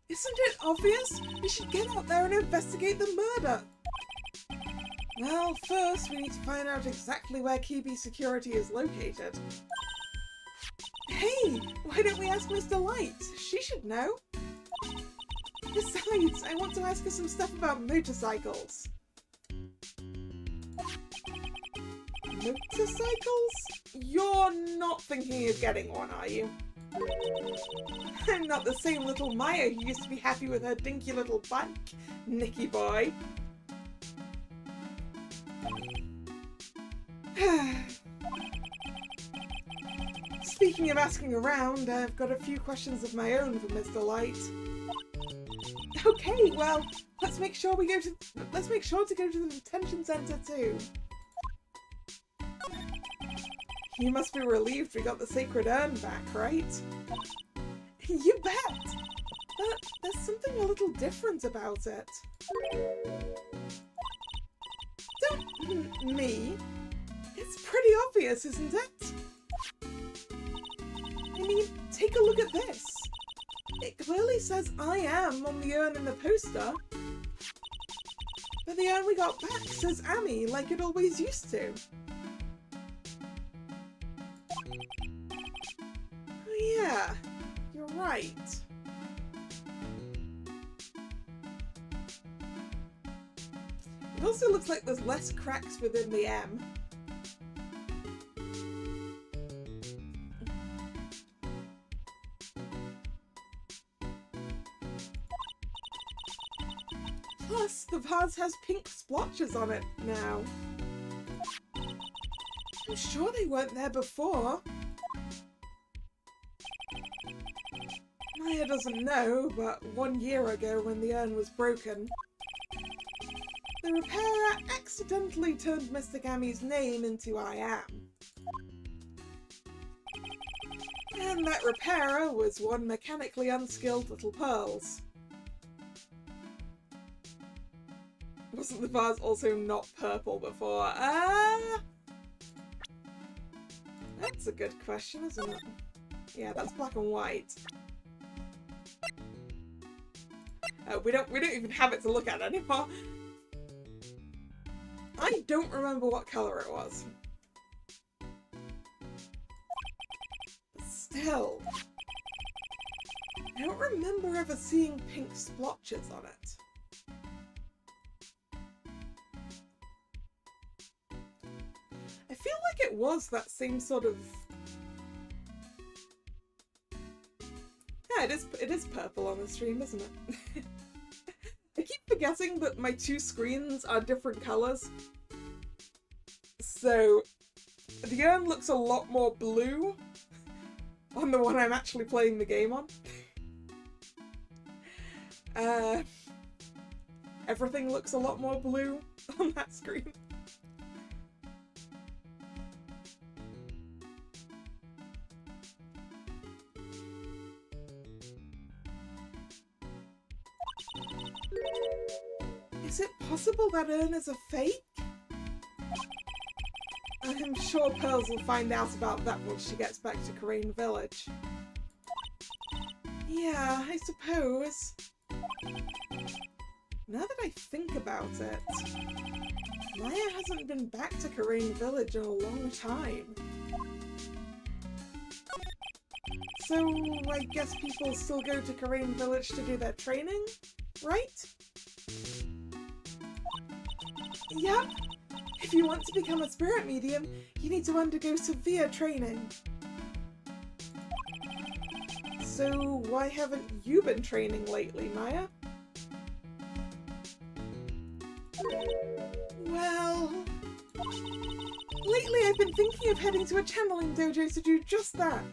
Isn't it obvious? We should get out there and investigate the murder. Well, first we need to find out exactly where KB Security is located. Hey, why don't we ask Mr. Light? She should know. Besides, I want to ask her some stuff about motorcycles. Motorcycles? You're not thinking of getting one, are you? I'm not the same little Maya who used to be happy with her dinky little bike, Nicky boy. Speaking of asking around, I've got a few questions of my own for Mr. Light. Okay, well, let's make sure to go to the detention center too. You must be relieved we got the sacred urn back, right? You bet! But there's something a little different about it. Don't me. It's pretty obvious, isn't it? I mean, take a look at this. It clearly says I am on the urn in the poster. But the urn we got back says Amy, like it always used to. Oh yeah, you're right. It also looks like there's less cracks within the M. Plus, the vase has pink splotches on it now. I'm sure they weren't there before. Maya doesn't know, but 1 year ago when the urn was broken, the repairer accidentally turned Mr. Gammy's name into I am. And that repairer was one mechanically unskilled little Pearls. Wasn't the vase also not purple before? That's a good question, isn't it? Yeah, that's black and white. We don't even have it to look at anymore. I don't remember what colour it was. But still. I don't remember ever seeing pink splotches on it. I feel like it was that same sort of... Yeah, it is purple on the stream, isn't it? I keep forgetting that my two screens are different colours. So, the urn looks a lot more blue on the one I'm actually playing the game on. Everything looks a lot more blue on that screen. Is it possible that urn is a fake? I'm sure Pearls will find out about that once she gets back to Karain Village. Yeah, I suppose. Now that I think about it, Maya hasn't been back to Karain Village in a long time. So I guess people still go to Karain Village to do their training, right? Yep. If you want to become a spirit medium, you need to undergo severe training. So why haven't you been training lately, Maya? Well... lately I've been thinking of heading to a channeling dojo to do just that.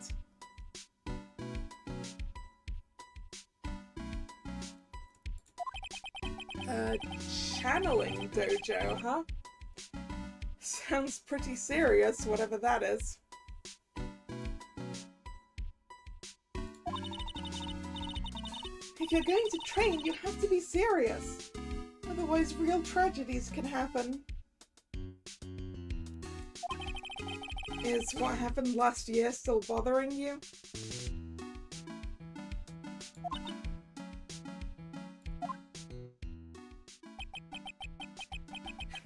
Channeling dojo, huh? Sounds pretty serious, whatever that is. If you're going to train, you have to be serious. Otherwise, real tragedies can happen. Is what happened last year still bothering you?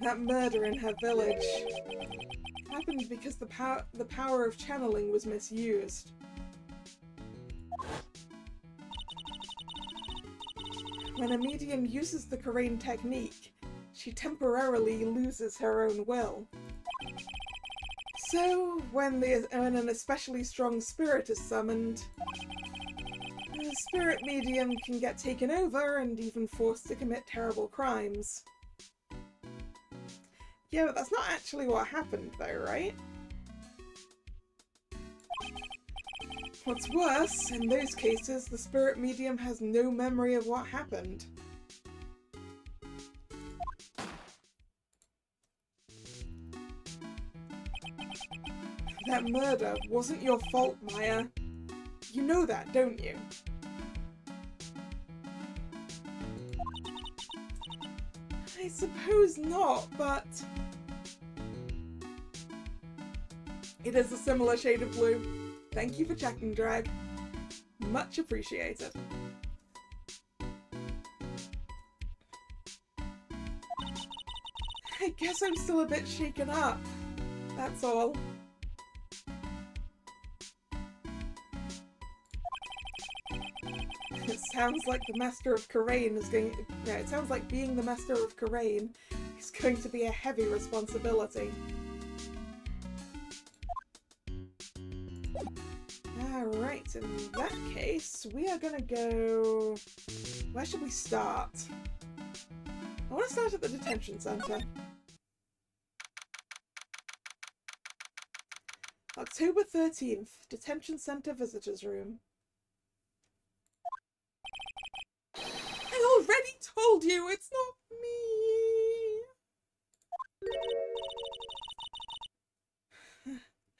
That murder in her village happened because the power of channeling was misused. When a medium uses the Karain technique, she temporarily loses her own will. So, when an especially strong spirit is summoned, the spirit medium can get taken over and even forced to commit terrible crimes. Yeah, but that's not actually what happened though, right? What's worse, in those cases, the spirit medium has no memory of what happened. That murder wasn't your fault, Maya. You know that, don't you? I suppose not, but... it is a similar shade of blue. Thank you for checking, Drag. Much appreciated. I guess I'm still a bit shaken up. That's all. It sounds like the Master of Karain is going... yeah, it sounds like being the Master of Karain is going to be a heavy responsibility. Alright, in that case, we are gonna go... where should we start? I want to start at the detention center. October 13th, detention center visitors room. I already told you it's not me!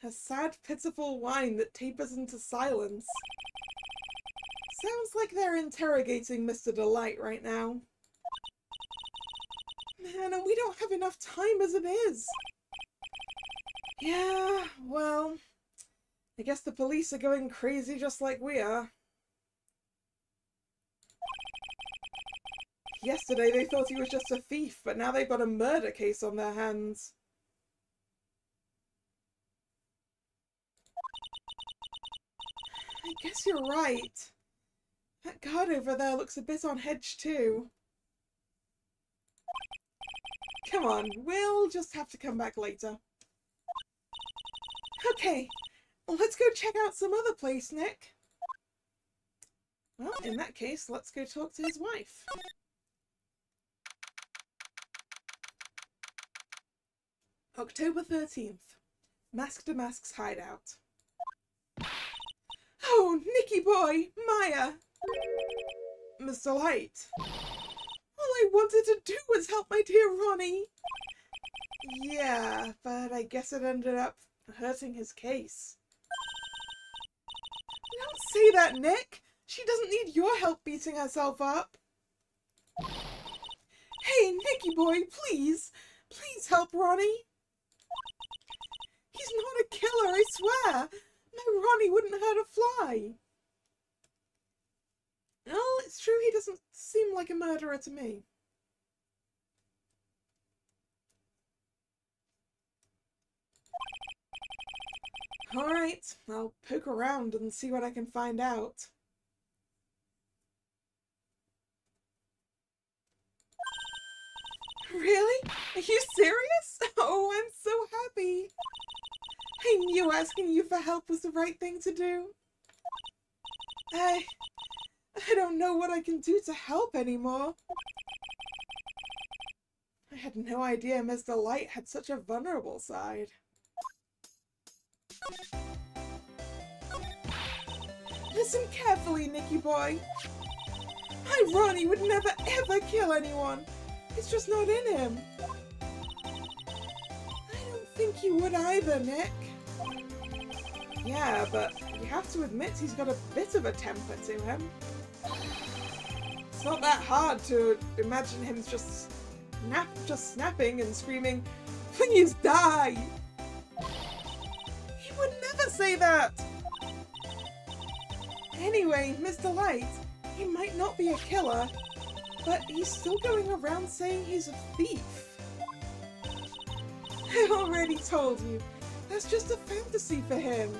A sad, pitiful whine that tapers into silence. Sounds like they're interrogating Mr. Delight right now. Man, and we don't have enough time as it is. Yeah, well, I guess the police are going crazy just like we are. Yesterday they thought he was just a thief, but now they've got a murder case on their hands. I guess you're right. That guard over there looks a bit on edge too. Come on, we'll just have to come back later. Okay, let's go check out some other place, Nick. Well, in that case, let's go talk to his wife. October 13th. Mask to Mask's hideout. Oh, Nicky boy! Maya! Mr. Light. All I wanted to do was help my dear Ronnie. Yeah, but I guess it ended up hurting his case. Don't say that, Nick! She doesn't need your help beating herself up. Hey, Nicky boy, please! Please help Ronnie! He's not a killer, I swear! My Ronnie wouldn't hurt a fly! Well, it's true he doesn't seem like a murderer to me. Alright, I'll poke around and see what I can find out. Really? Are you serious? Oh, I'm so happy! I knew asking you for help was the right thing to do. I don't know what I can do to help anymore. I had no idea Mr. Light had such a vulnerable side. Listen carefully, Nicky boy. My Ronnie would never ever kill anyone. It's just not in him. I don't think he would either, Nick. Yeah, but you have to admit he's got a bit of a temper to him. It's not that hard to imagine him just snapping and screaming, "Please die!" He would never say that! Anyway, Mr. Light, he might not be a killer, but he's still going around saying he's a thief. I already told you, that's just a fantasy for him.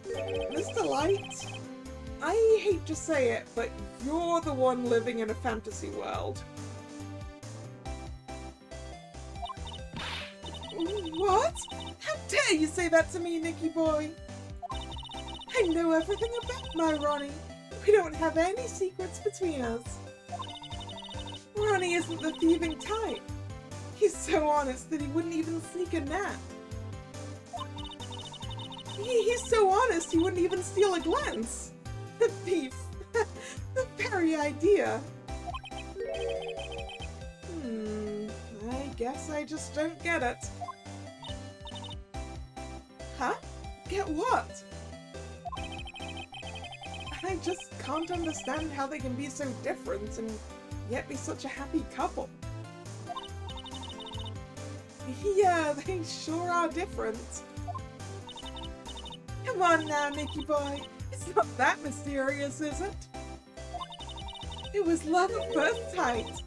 Mr. Light, I hate to say it, but you're the one living in a fantasy world. What? How dare you say that to me, Nicky boy? I know everything about my Ronnie. We don't have any secrets between us. Ronnie isn't the thieving type. He's so honest that he wouldn't even sneak a nap. He's so honest he wouldn't even steal a glance. The thief. The very idea. I guess I just don't get it. Huh? Get what? I just can't understand how they can be so different and yet be such a happy couple. Yeah, they sure are different. Come on now, Nicky boy. It's not that mysterious, is it? It was love at first sight.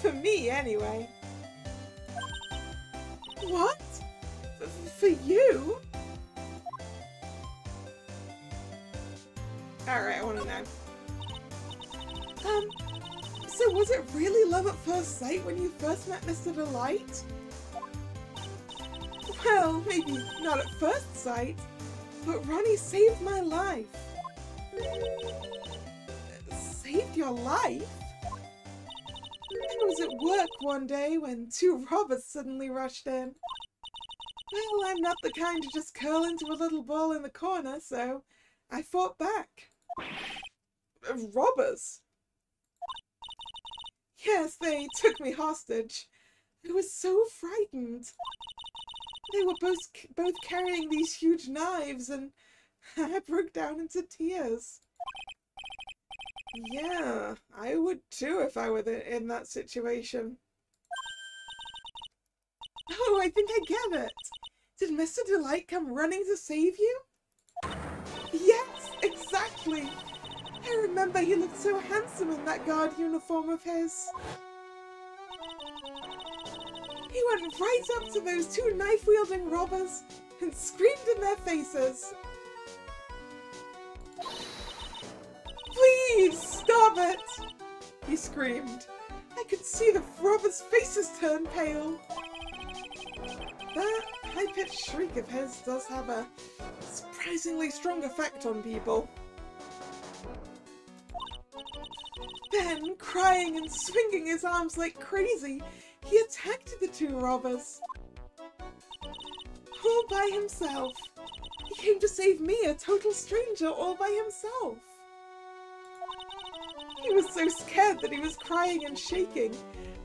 For me, anyway. What? For you? Alright, I want to know. So was it really love at first sight when you first met Mr. Delight? Well, maybe not at first sight, but Ronnie saved my life. Saved your life? I was at work one day when two robbers suddenly rushed in. Well, I'm not the kind to just curl into a little ball in the corner, so I fought back. Robbers? Yes, they took me hostage. I was so frightened. They were both carrying these huge knives, and I broke down into tears. Yeah, I would too if I were in that situation. Oh, I think I get it. Did Mr. Delight come running to save you? Yes, exactly. I remember he looked so handsome in that guard uniform of his. He went right up to those two knife-wielding robbers and screamed in their faces. Stop it! He screamed. I could see the robbers' faces turn pale. That high-pitched shriek of his does have a surprisingly strong effect on people. Then, crying and swinging his arms like crazy, he attacked the two robbers. All by himself. He came to save me, a total stranger, all by himself. He was so scared that he was crying and shaking,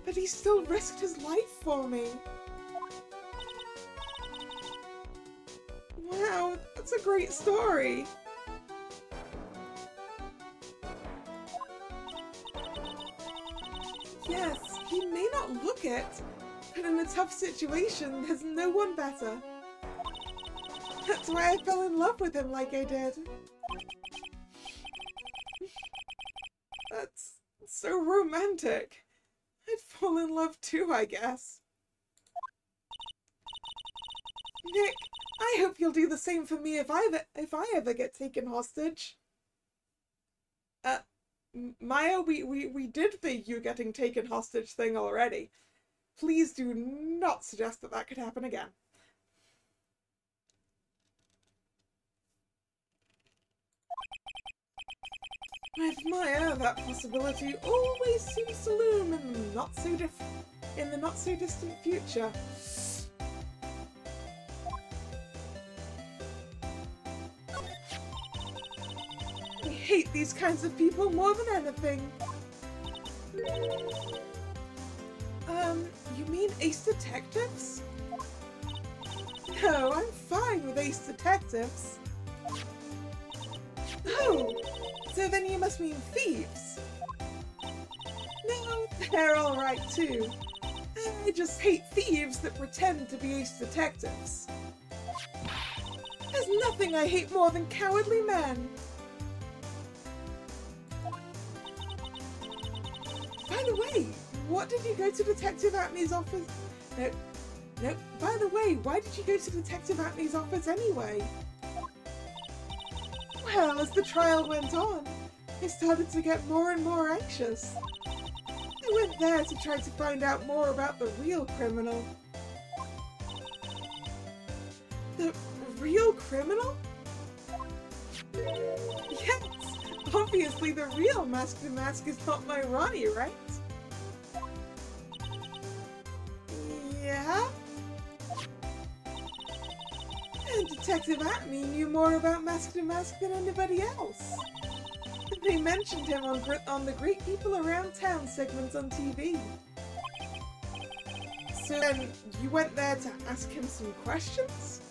but he still risked his life for me. Wow, that's a great story. Yes, he may not look it, but in a tough situation, there's no one better. That's why I fell in love with him like I did. That's so romantic. I'd fall in love too, I guess. Nick, I hope you'll do the same for me if I ever get taken hostage. Maya, we did the you getting taken hostage thing already. Please do not suggest that that could happen again. With Maya, that possibility always seems to loom in the not so distant future. I hate these kinds of people more than anything. You mean ace detectives? No, I'm fine with ace detectives. Oh, so then you must mean thieves. No, they're alright too. I just hate thieves that pretend to be ace detectives. There's nothing I hate more than cowardly men. By the way, what did you go to Detective Atney's office? No, by the way, why did you go to Detective Atney's office anyway? Well, as the trial went on, I started to get more and more anxious. I went there to try to find out more about the real criminal. The real criminal? Yes, obviously the real Mask to Mask is not my Ronnie, right? Yeah? And Detective Atney knew more about Mask to Mask than anybody else. They mentioned him on the Great People Around Town segments on TV. So then, you went there to ask him some questions?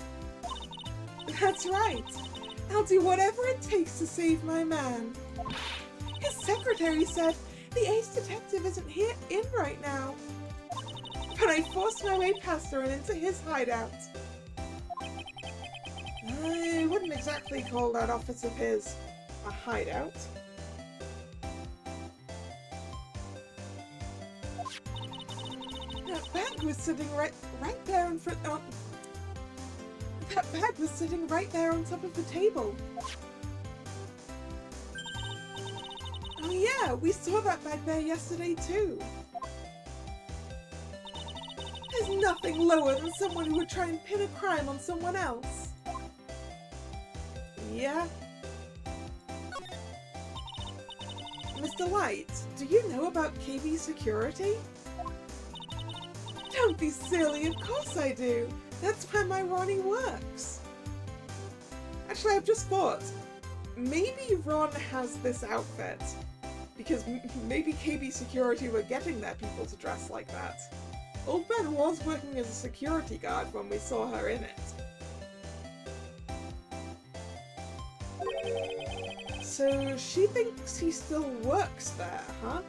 That's right. I'll do whatever it takes to save my man. His secretary said the ace detective isn't in right now. But I forced my way past her and into his hideout. I wouldn't exactly call that office of his a hideout. That bag was sitting right there in front. That bag was sitting right there on top of the table. Oh yeah, we saw that bag there yesterday too. There's nothing lower than someone who would try and pin a crime on someone else. Yeah? Mr. Light, do you know about KB Security? Don't be silly, of course I do. That's where my Ronnie works. Actually, I've just thought, maybe Ron has this outfit, because maybe KB Security were getting their people to dress like that. Old Ben was working as a security guard when we saw her in it. So she thinks he still works there, huh?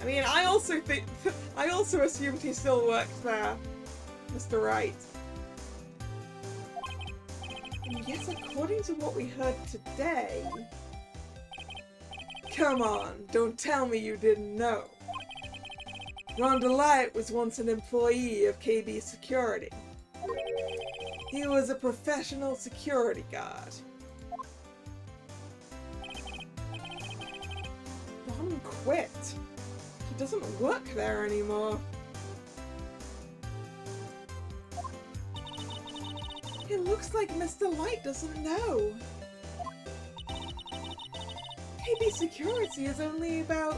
I mean, I also assumed he still worked there, Mr. Wright. And yes, according to what we heard today... Come on, don't tell me you didn't know. Ron DeLight was once an employee of KB Security. He was a professional security guard. Tom quit. He doesn't work there anymore. It looks like Mr. Light doesn't know. KB Security is only about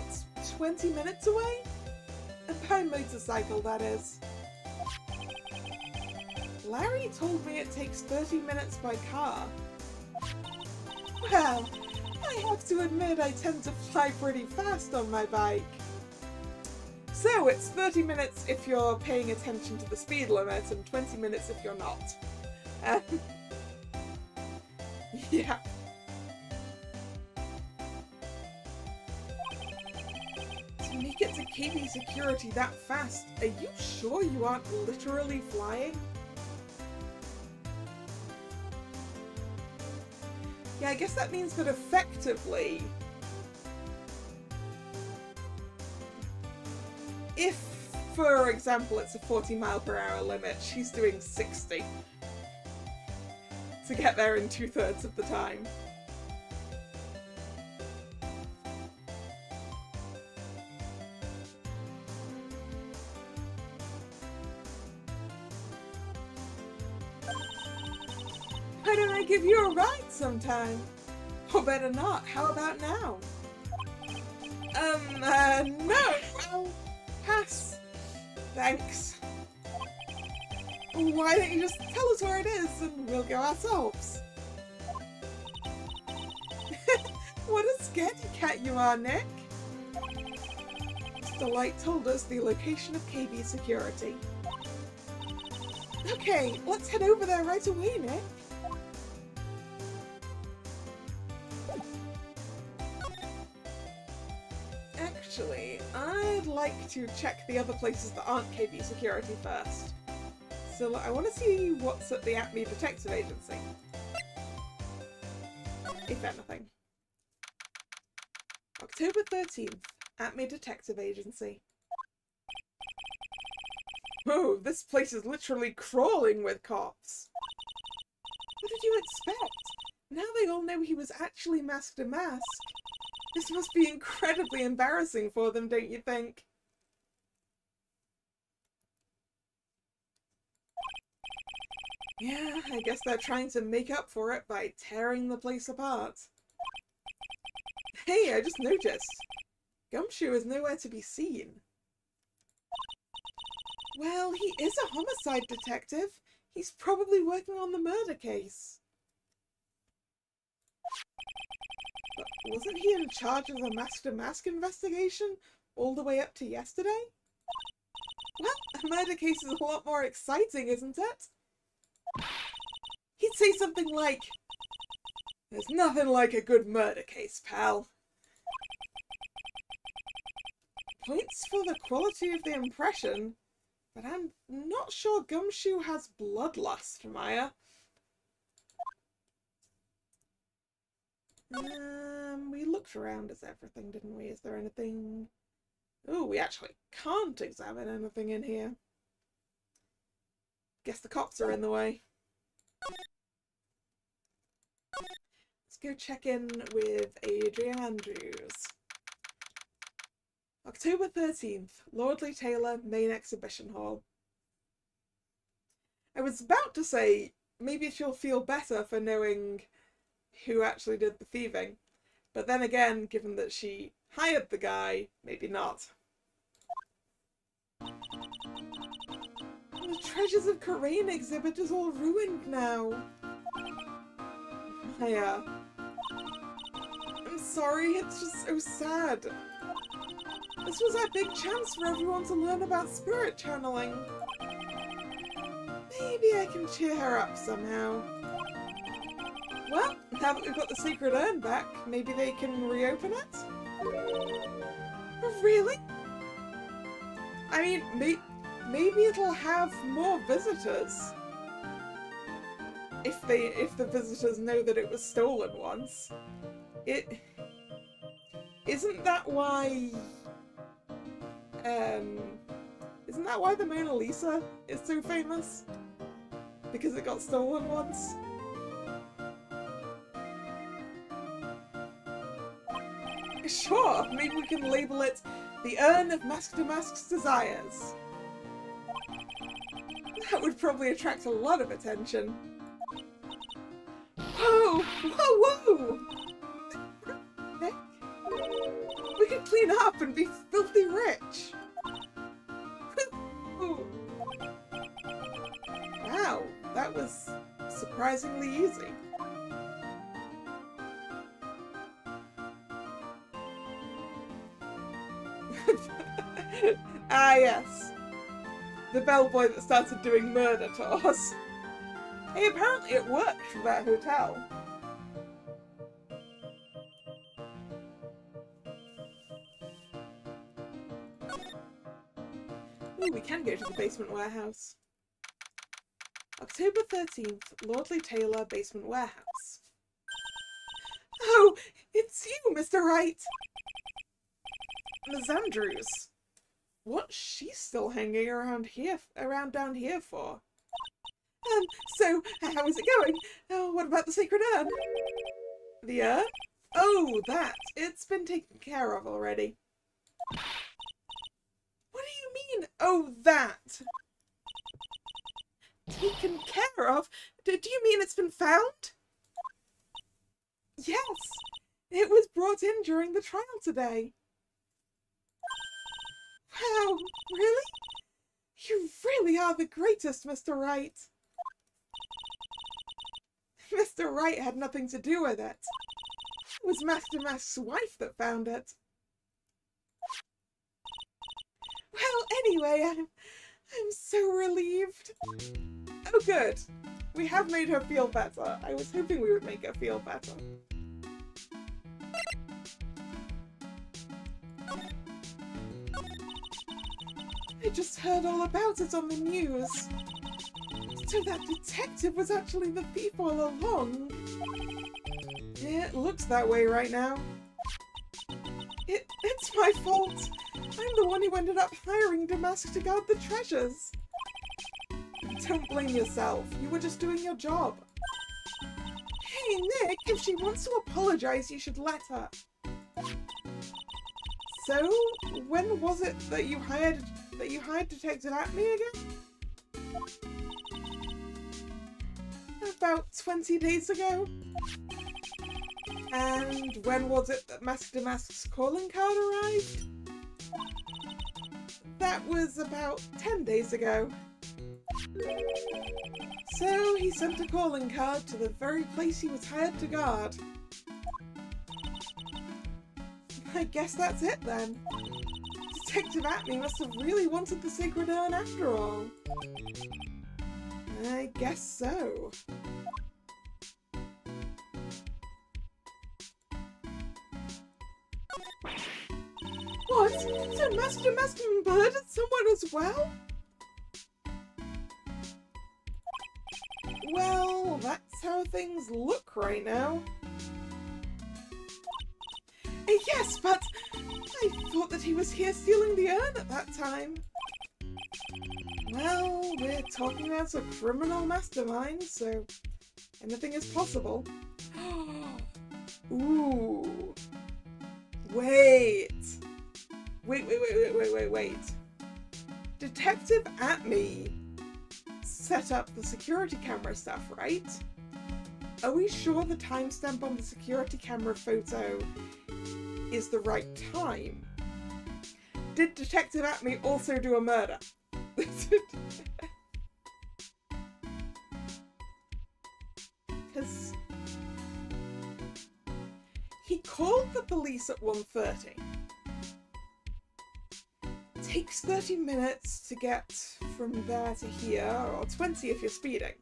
20 minutes away? By motorcycle, that is. Larry told me it takes 30 minutes by car. Well, I have to admit I tend to fly pretty fast on my bike. So it's 30 minutes if you're paying attention to the speed limit and 20 minutes if you're not. Yeah. To make it to KB Security that fast, are you sure you aren't literally flying? Yeah, I guess that means that effectively, if, for example, it's a 40-mile-per-hour limit, she's doing 60 to get there in 2/3 of the time. Why don't I give you a ride sometime? Or better not, how about now? No, I'll pass. Thanks. Why don't you just tell us where it is and we'll go ourselves? What a scaredy cat you are, Nick. Mr. Light told us the location of KB Security. Okay, let's head over there right away, Nick. Actually, I'd like to check the other places that aren't KB Security first. So I want to see what's at the Acme Detective Agency. If anything. October 13th, Acme Detective Agency. Oh, this place is literally crawling with cops. What did you expect? Now they all know he was actually masked a mask. This must be incredibly embarrassing for them, don't you think? Yeah, I guess they're trying to make up for it by tearing the place apart. Hey, I just noticed. Gumshoe is nowhere to be seen. Well, he is a homicide detective. He's probably working on the murder case. But wasn't he in charge of the mask investigation all the way up to yesterday? Well, a murder case is a lot more exciting, isn't it? He'd say something like, "There's nothing like a good murder case, pal." Points for the quality of the impression, but I'm not sure Gumshoe has bloodlust, Maya. We looked around as everything, didn't we? Is there anything? Oh, we actually can't examine anything in here. Guess the cops are in the way. Let's go check in with Adrian Andrews. October 13th, Lordley Taylor, Main Exhibition Hall. I was about to say, maybe she'll feel better for knowing who actually did the thieving. But then again, given that she hired the guy, maybe not. The Treasures of Corrine exhibit is all ruined now. Maya. I'm sorry, it's just so sad. This was our big chance for everyone to learn about spirit channeling. Maybe I can cheer her up somehow. Well, now that we've got the secret urn back, maybe they can reopen it? Really? I mean, maybe it'll have more visitors. If the visitors know that it was stolen once. Isn't that why the Mona Lisa is so famous? Because it got stolen once? Sure, maybe we can label it the Urn of Mask to Mask's Desires. That would probably attract a lot of attention. Whoa! Whoa, whoa! Nick? We could clean up and be filthy rich! Wow, that was surprisingly easy. Ah yes, the bellboy that started doing murder tours. Hey, apparently it worked for that hotel. Ooh, we can go to the basement warehouse. October 13th, Lordly Taylor, basement warehouse. Oh, it's you, Mr. Wright! Ms. Andrews. What's she still hanging around down here for? So, how is it going? Oh, what about the sacred urn? The urn? Oh, that. It's been taken care of already. What do you mean, oh, that? Taken care of? Do you mean it's been found? Yes, it was brought in during the trial today. Wow, really? You really are the greatest, Mr. Wright. Mr. Wright had nothing to do with it. It was Master Mask's wife that found it. Well, anyway, I'm so relieved. Oh, good. We have made her feel better. I was hoping we would make her feel better. I just heard all about it on the news. So that detective was actually the thief all along. It looks that way right now. It's my fault. I'm the one who ended up hiring Damask to guard the treasures. Don't blame yourself. You were just doing your job. Hey, Nick, if she wants to apologize, you should let her. So, when was it that you hired Detective Atme again? About 20 days ago. And when was it that Mask Damask's calling card arrived? That was about 10 days ago. So he sent a calling card to the very place he was hired to guard. I guess that's it then. Detective Atme must have really wanted the sacred urn after all. I guess so. What? So Master murdered someone as well? Well, that's how things look right now. Yes, but I thought that he was here stealing the urn at that time. Well, we're talking about a criminal mastermind, so anything is possible. Ooh. Wait. Wait. Detective Atme set up the security camera stuff, right? Are we sure the timestamp on the security camera photo is the right time? Did Detective Atme also do a murder? Because he called the police at 1:30. Takes 30 minutes to get from there to here, or 20 if you're speeding.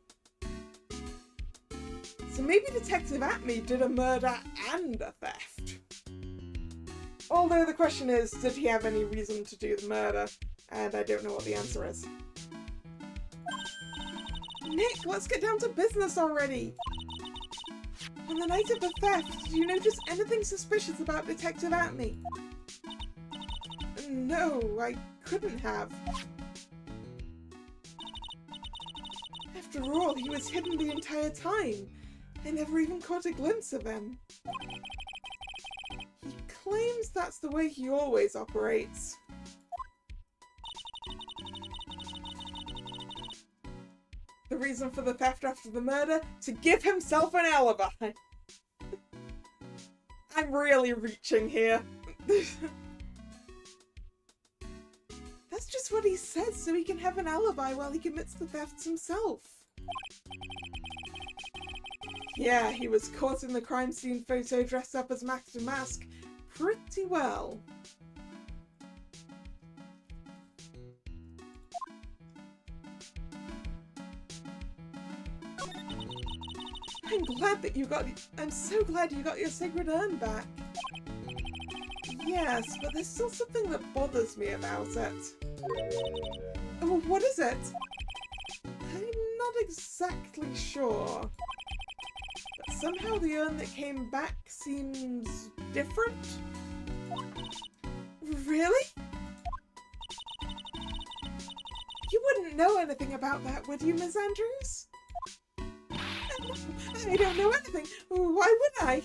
So maybe Detective Atme did a murder and a theft. Although the question is, did he have any reason to do the murder? And I don't know what the answer is. Nick, let's get down to business already! On the night of the theft, did you notice anything suspicious about Detective Atme? No, I couldn't have. After all, he was hidden the entire time. I never even caught a glimpse of him. He claims that's the way he always operates. The reason for the theft after the murder? To give himself an alibi. I'm really reaching here. That's just what he says, so he can have an alibi while he commits the thefts himself. Yeah, he was caught in the crime scene photo dressed up as Master Mask pretty well. I'm so glad you got your sacred urn back. Yes, but there's still something that bothers me about it. Oh, what is it? I'm not exactly sure. But somehow the urn that came back seems different? Really? You wouldn't know anything about that, would you, Miss Andrews? I don't know anything. Why would I?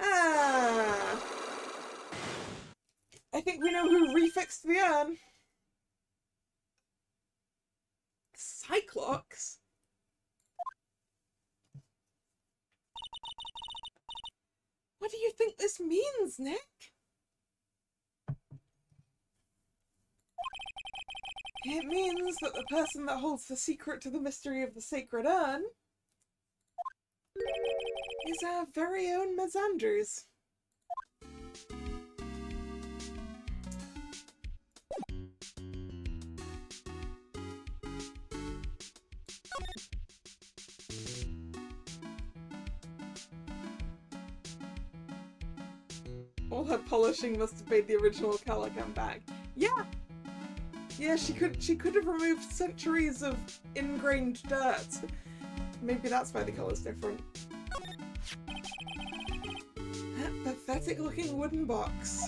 Ah. I think we know who refixed the urn. Cyclops? What do you think this means, Nick? It means that the person that holds the secret to the mystery of the sacred urn is our very own Miss Andrews. All her polishing must have made the original colour come back. Yeah! Yeah, she could have removed centuries of ingrained dirt. Maybe that's why the colour's different. That pathetic looking wooden box.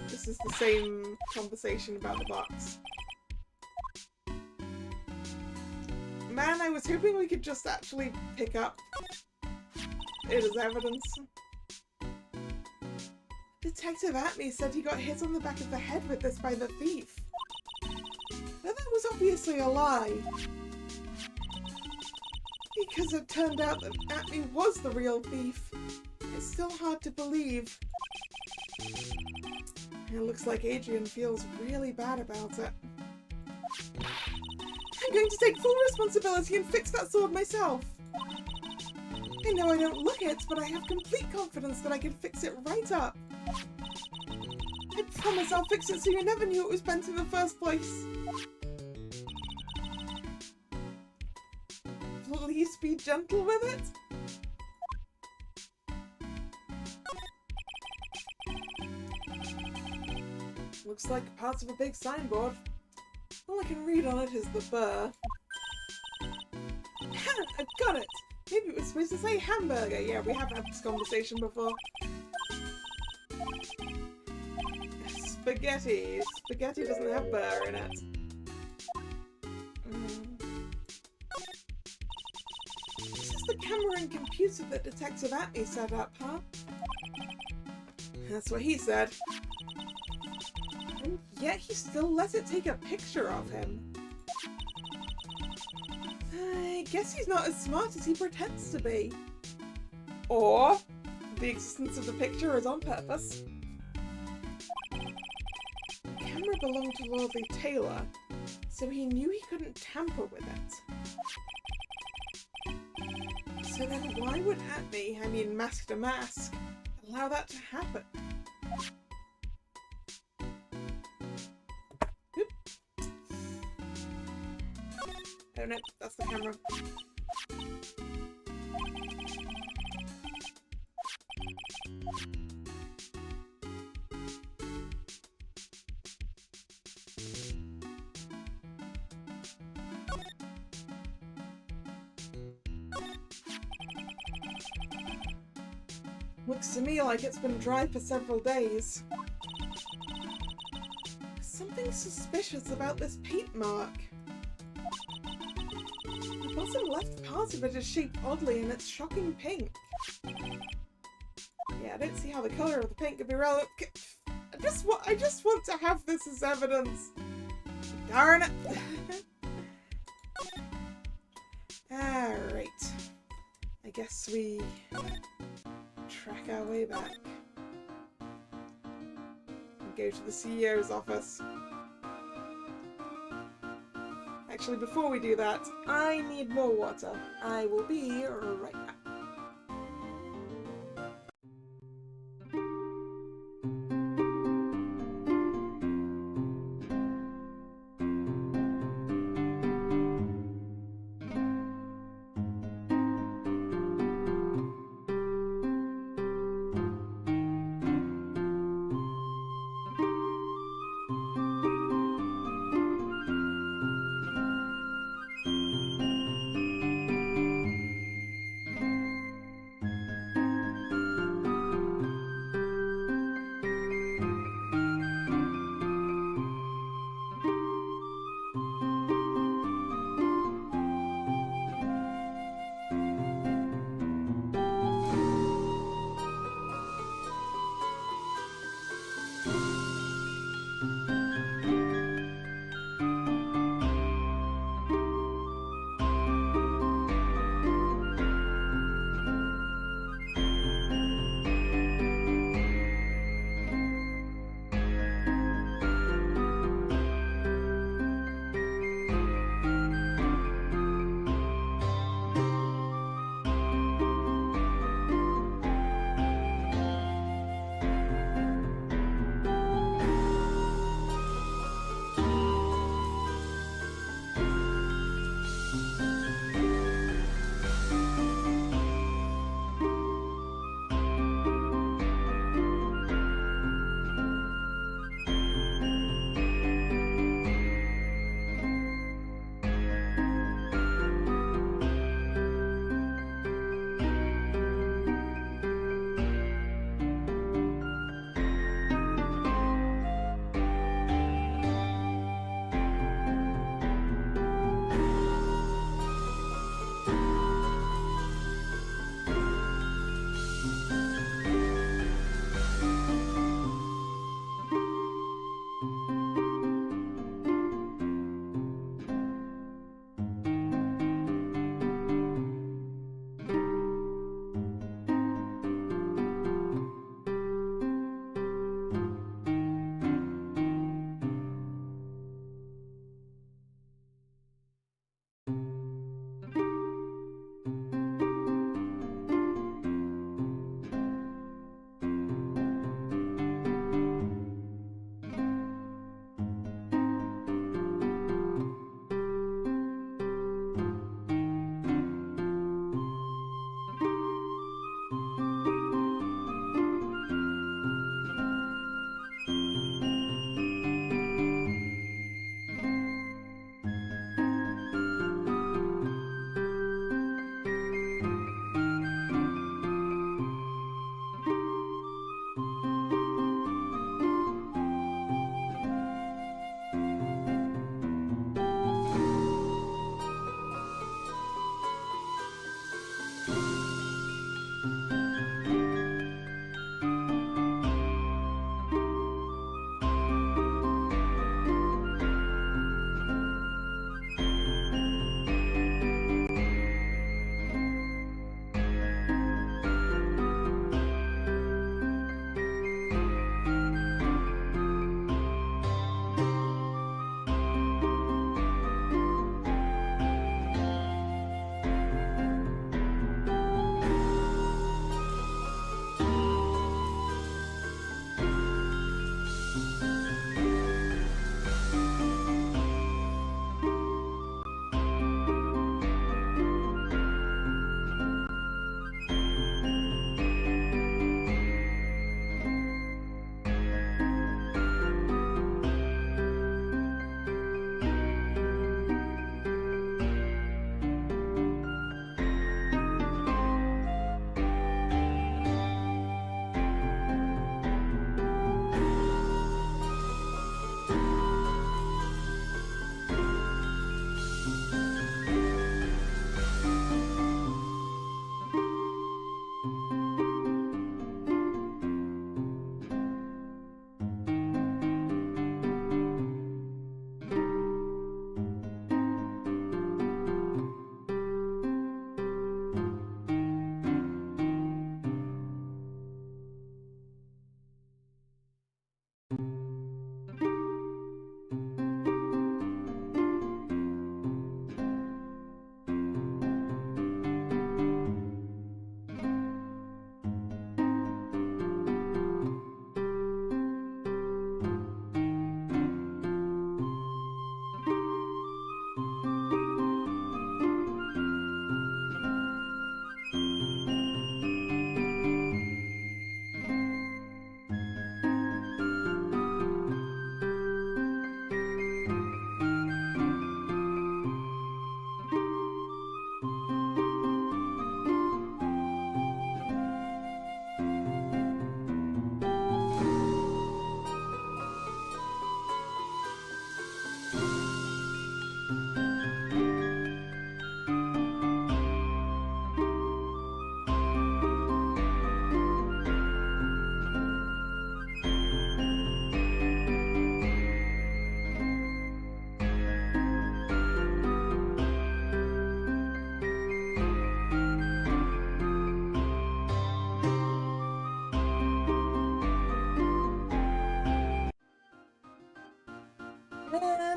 This is the same conversation about the box. Man, I was hoping we could just actually pick up it as evidence. Detective Atney said he got hit on the back of the head with this by the thief. But that was obviously a lie. Because it turned out that Atney was the real thief. It's still hard to believe. It looks like Adrian feels really bad about it. I'm going to take full responsibility and fix that sword myself. I know I don't look it, but I have complete confidence that I can fix it right up. I promise I'll fix it so you never knew it was bent in the first place. Please be gentle with it. Looks like parts of a big signboard. All I can read on it is the burr. Ha! I've got it! Maybe it was supposed to say hamburger. Yeah, we have had this conversation before. Spaghetti. Spaghetti doesn't have burr in it. This is the camera and computer that Detective Atney set up, huh? That's what he said. And yet he still let it take a picture of him. I guess he's not as smart as he pretends to be. Or the existence of the picture is on purpose. The camera belonged to Lordly Taylor, so he knew he couldn't tamper with it. So then why would Atney, I mean Master Mask, allow that to happen? Oop. Oh no, that's the camera. Looks to me like it's been dry for several days. There's something suspicious about this paint mark. The bottom left part of it is shaped oddly and it's shocking pink. Yeah, I don't see how the colour of the paint could be relevant. I just want to have this as evidence. Darn it! Alright. I guess we track our way back. And go to the CEO's office. Actually, before we do that, I need more water. I will be right back.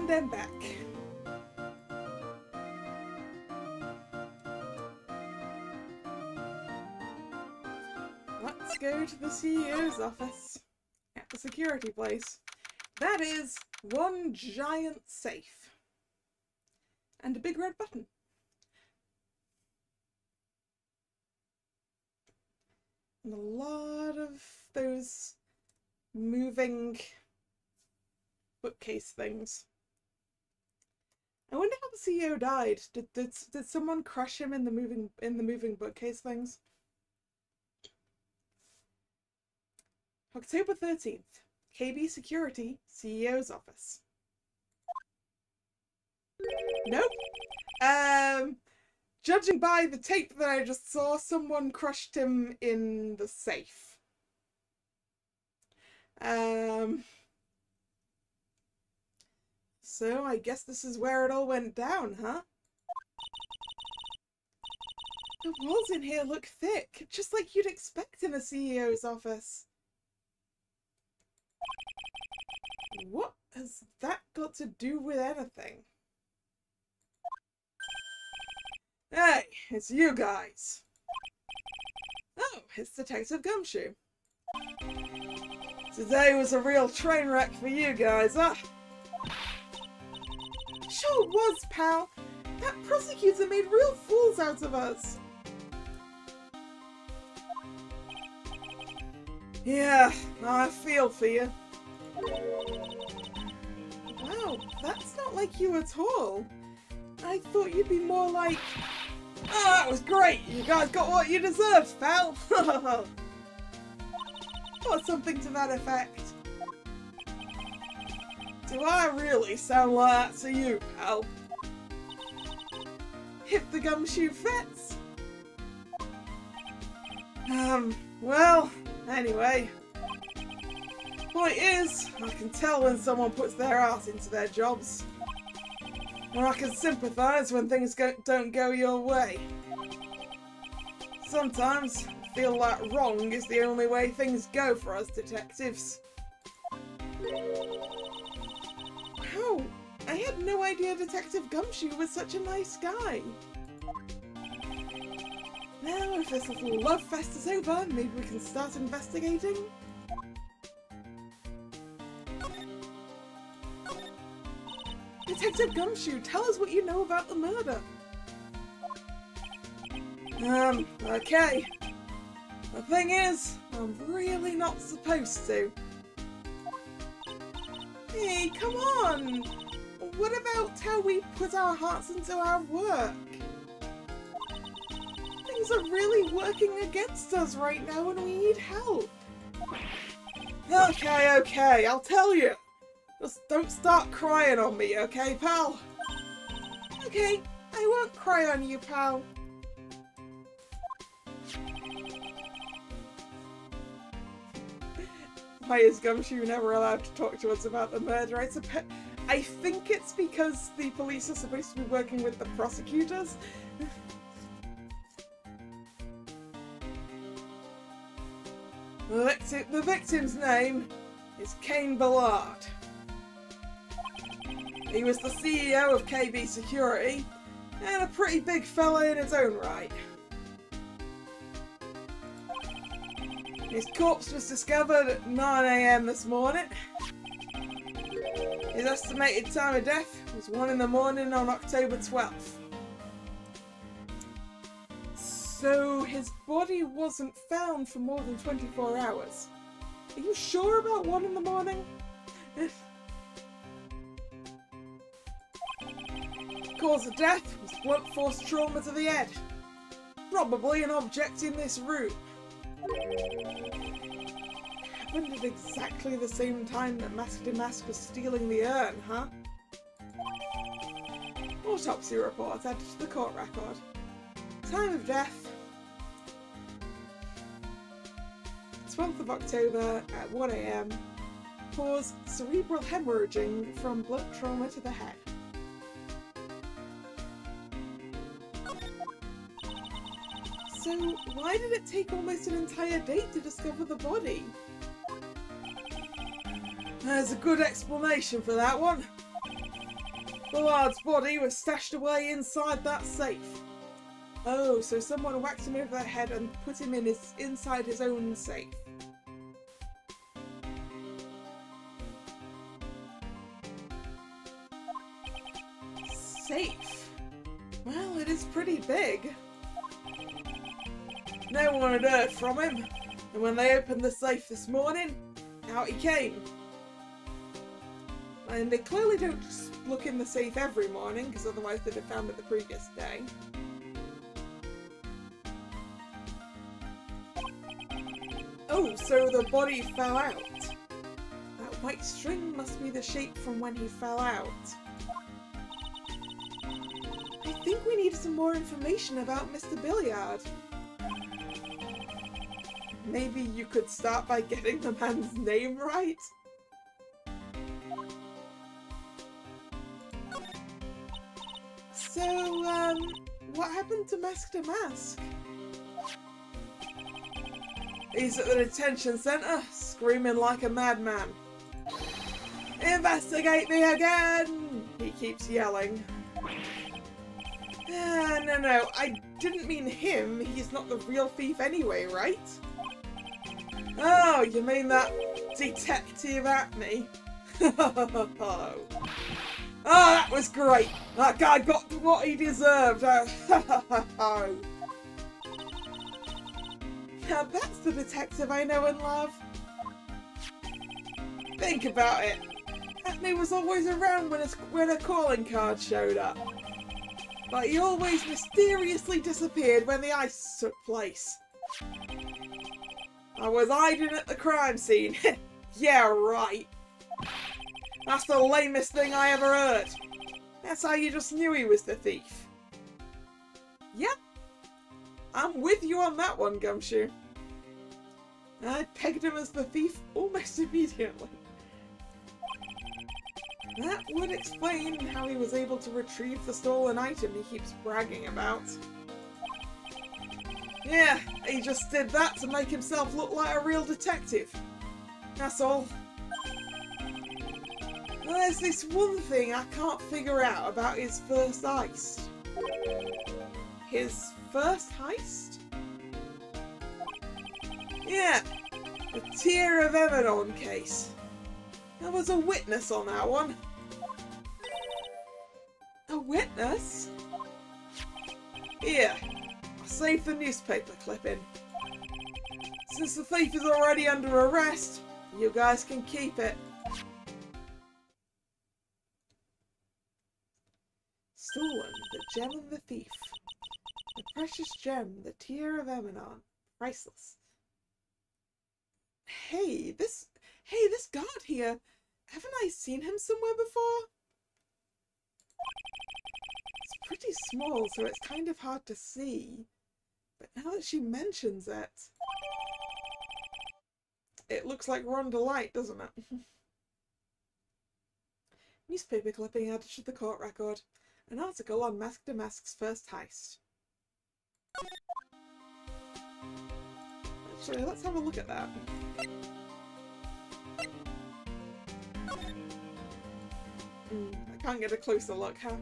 And I'm back. Let's go to the CEO's office at the security place. That is one giant safe. And a big red button. And a lot of those moving bookcase things. I wonder how the CEO died. Did someone crush him in the moving bookcase things? October 13th. KB Security, CEO's office. Nope. Judging by the tape that I just saw, someone crushed him in the safe. So I guess this is where it all went down, huh? The walls in here look thick, just like you'd expect in a CEO's office. What has that got to do with anything? Hey, it's you guys. Oh, it's Detective Gumshoe. Today was a real train wreck for you guys, huh? Sure was, pal. That prosecutor made real fools out of us. Yeah, I feel for you. Wow, that's not like you at all. I thought you'd be more like... Oh, that was great! You guys got what you deserved, pal! Or something to that effect. Do I really sound like that to you, pal? If the gumshoe fits. Well, anyway. Point is, I can tell when someone puts their heart into their jobs. Or I can sympathise when things don't go your way. Sometimes I feel like wrong is the only way things go for us detectives. Wow, I had no idea Detective Gumshoe was such a nice guy. Now, if this little love fest is over, maybe we can start investigating? Detective Gumshoe, tell us what you know about the murder. Okay. The thing is, I'm really not supposed to. Hey, come on! What about how we put our hearts into our work? Things are really working against us right now and we need help. Okay, I'll tell you. Just don't start crying on me, okay, pal? Okay, I won't cry on you, pal. Why is Gumshoe never allowed to talk to us about the murder? I think it's because the police are supposed to be working with the prosecutors. The victim's name is Kane Ballard. He was the CEO of KB Security, and a pretty big fella in his own right. His corpse was discovered at 9 AM this morning. His estimated time of death was 1 in the morning on October 12th. So his body wasn't found for more than 24 hours. Are you sure about 1 in the morning? Cause of death was blunt force trauma to the head. Probably an object in this room. Happened at exactly the same time that Mask to Mask was stealing the urn, huh? Autopsy report added to the court record. Time of death: 12th of October at 1 AM. Cause: cerebral hemorrhaging from blunt trauma to the head. So, why did it take almost an entire day to discover the body? There's a good explanation for that one. Bullard's body was stashed away inside that safe. Oh, so someone whacked him over the head and put him inside his own safe. Safe? Well, it is pretty big. No one had heard from him, and when they opened the safe this morning, out he came. And they clearly don't just look in the safe every morning, because otherwise they'd have found it the previous day. Oh, so the body fell out. That white string must be the shape from when he fell out. I think we need some more information about Mr. Billiard. Maybe you could start by getting the man's name right? So, what happened to Mask to Mask? He's at the detention centre, screaming like a madman. Investigate me again! He keeps yelling. No, I didn't mean him. He's not the real thief anyway, right? Oh, you mean that detective at me? Oh, that was great. That guy got what he deserved. Now that's the detective I know and love. Think about it. Acme was always around when a calling card showed up. But he always mysteriously disappeared when the ice took place. I was hiding at the crime scene. Yeah, right. That's the lamest thing I ever heard. That's how you just knew he was the thief. Yep. I'm with you on that one, Gumshoe. I pegged him as the thief almost immediately. That would explain how he was able to retrieve the stolen item he keeps bragging about. Yeah, he just did that to make himself look like a real detective. That's all. There's this one thing I can't figure out about his first heist. His first heist? Yeah, the Tear of Emanon case. There was a witness on that one. A witness? Here, I saved the newspaper clipping. Since the thief is already under arrest, you guys can keep it. Stolen, the gem and the thief. The precious gem, the Tear of Emanon. Priceless. Hey, this guard here. Haven't I seen him somewhere before? It's pretty small, so it's kind of hard to see. But now that she mentions it, it looks like Rhonda Light, doesn't it? Newspaper clipping added to the court record. An article on Mask to Mask's first heist. Actually, let's have a look at that. I can't get a closer look, huh?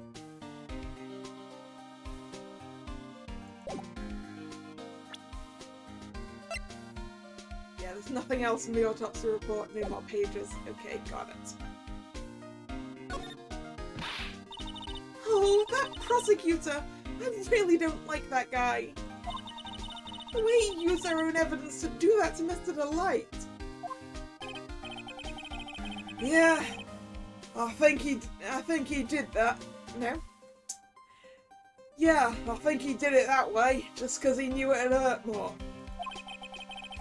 Yeah, there's nothing else in the autopsy report. No more pages. Okay, got it. Oh, that prosecutor! I really don't like that guy. The way he used their own evidence to do that to Mr. Delight. Yeah, I think he did that. No? Yeah, I think he did it that way, just because he knew it'd hurt more.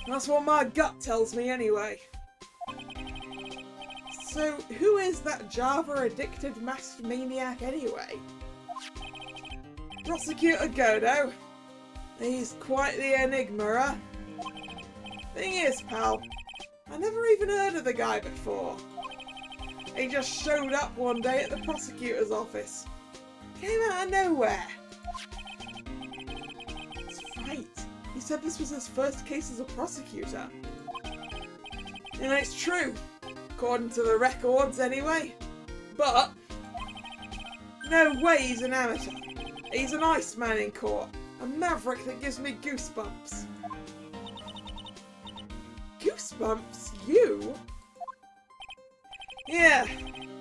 That's what my gut tells me anyway. So, who is that Java-addicted masked maniac anyway? Prosecutor Godo. He's quite the enigma, huh? Thing is, pal, I never even heard of the guy before. He just showed up one day at the prosecutor's office. Came out of nowhere. That's right. He said this was his first case as a prosecutor. And it's true. According to the records, anyway. But No way he's an amateur. He's an Iceman in court. A maverick that gives me goosebumps. Goosebumps? You? Yeah,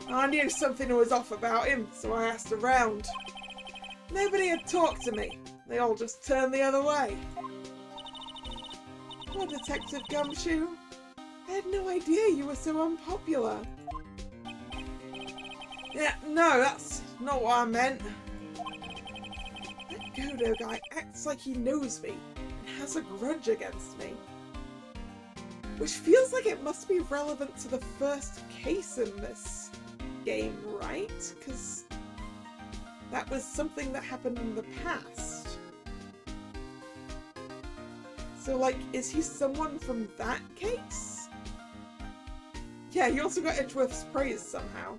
I knew something was off about him, so I asked around. Nobody had talked to me. They all just turned the other way. Well, Detective Gumshoe, I had no idea you were so unpopular. Yeah, no, that's not what I meant. That Godo guy acts like he knows me and has a grudge against me. Which feels like it must be relevant to the first case in this game, right? Because that was something that happened in the past. So, like, is he someone from that case? Yeah, he also got Edgeworth's praise somehow.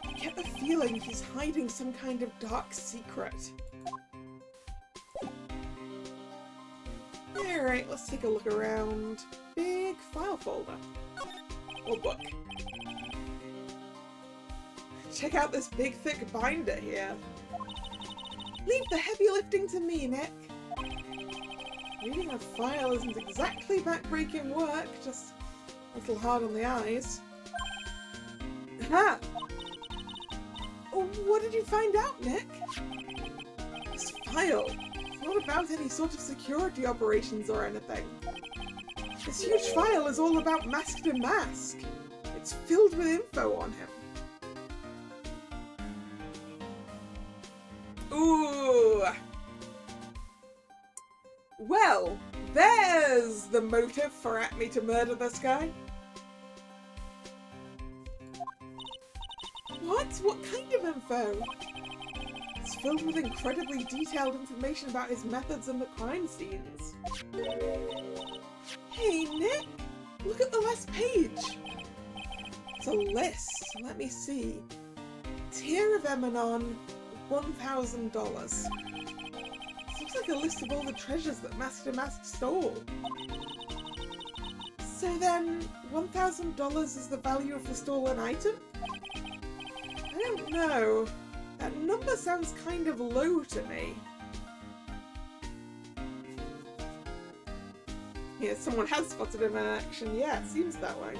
I get the feeling he's hiding some kind of dark secret. Alright, let's take a look around. Big file folder. Or book. Check out this big thick binder here. Leave the heavy lifting to me, Nick. Reading a file isn't exactly backbreaking work, just a little hard on the eyes. Aha! Oh, what did you find out, Nick? This file. It's not about any sort of security operations or anything. This huge file is all about Mask to Mask. It's filled with info on him. Ooh. Well, there's the motive for Acme to murder this guy. What? What kind of info? It's filled with incredibly detailed information about his methods and the crime scenes. Hey, Nick! Look at the last page! It's a list. Let me see. Tier of Emanon, $1,000. Looks like a list of all the treasures that Mask to Mask stole. So then, $1,000 is the value of the stolen item? I don't know. That number sounds kind of low to me. Yeah, someone has spotted him in action. Yeah, it seems that way.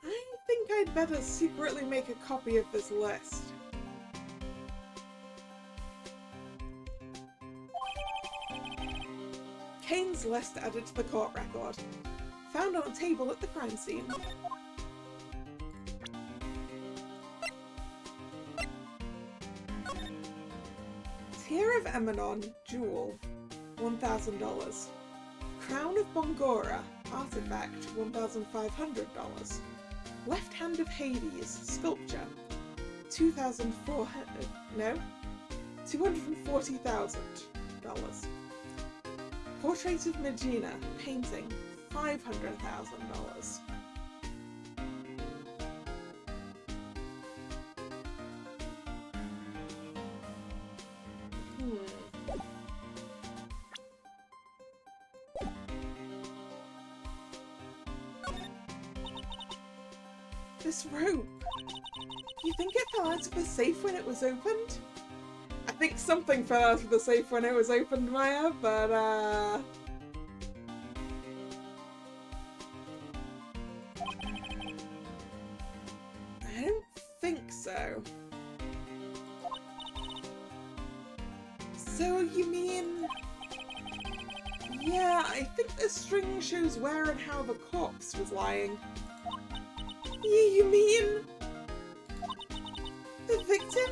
I think I'd better secretly make a copy of this list. Kane's list added to the court record. Found on a table at the crime scene. Tear of Emanon, jewel, $1,000. Crown of Bongora, artifact, $1,500. Left Hand of Hades, sculpture, $240,000. Portrait of Medina, painting, $500,000. This rope. You think it fell out of the safe when it was opened? I think something fell out of the safe when it was opened, Maya, but I don't think so. So you mean... Yeah, I think the string shows where and how the corpse was lying. You mean... the victim?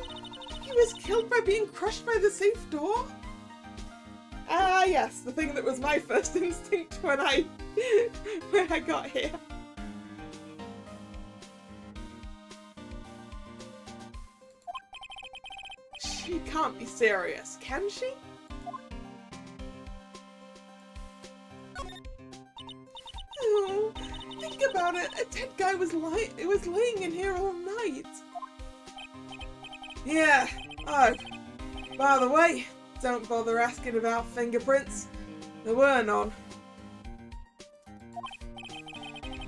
He was killed by being crushed by the safe door? Ah yes, the thing that was my first instinct when I got here. She can't be serious, can she? Oh, think about it. A dead guy was laying in here all night. Yeah. Oh, By the way, don't bother asking about fingerprints. There were none.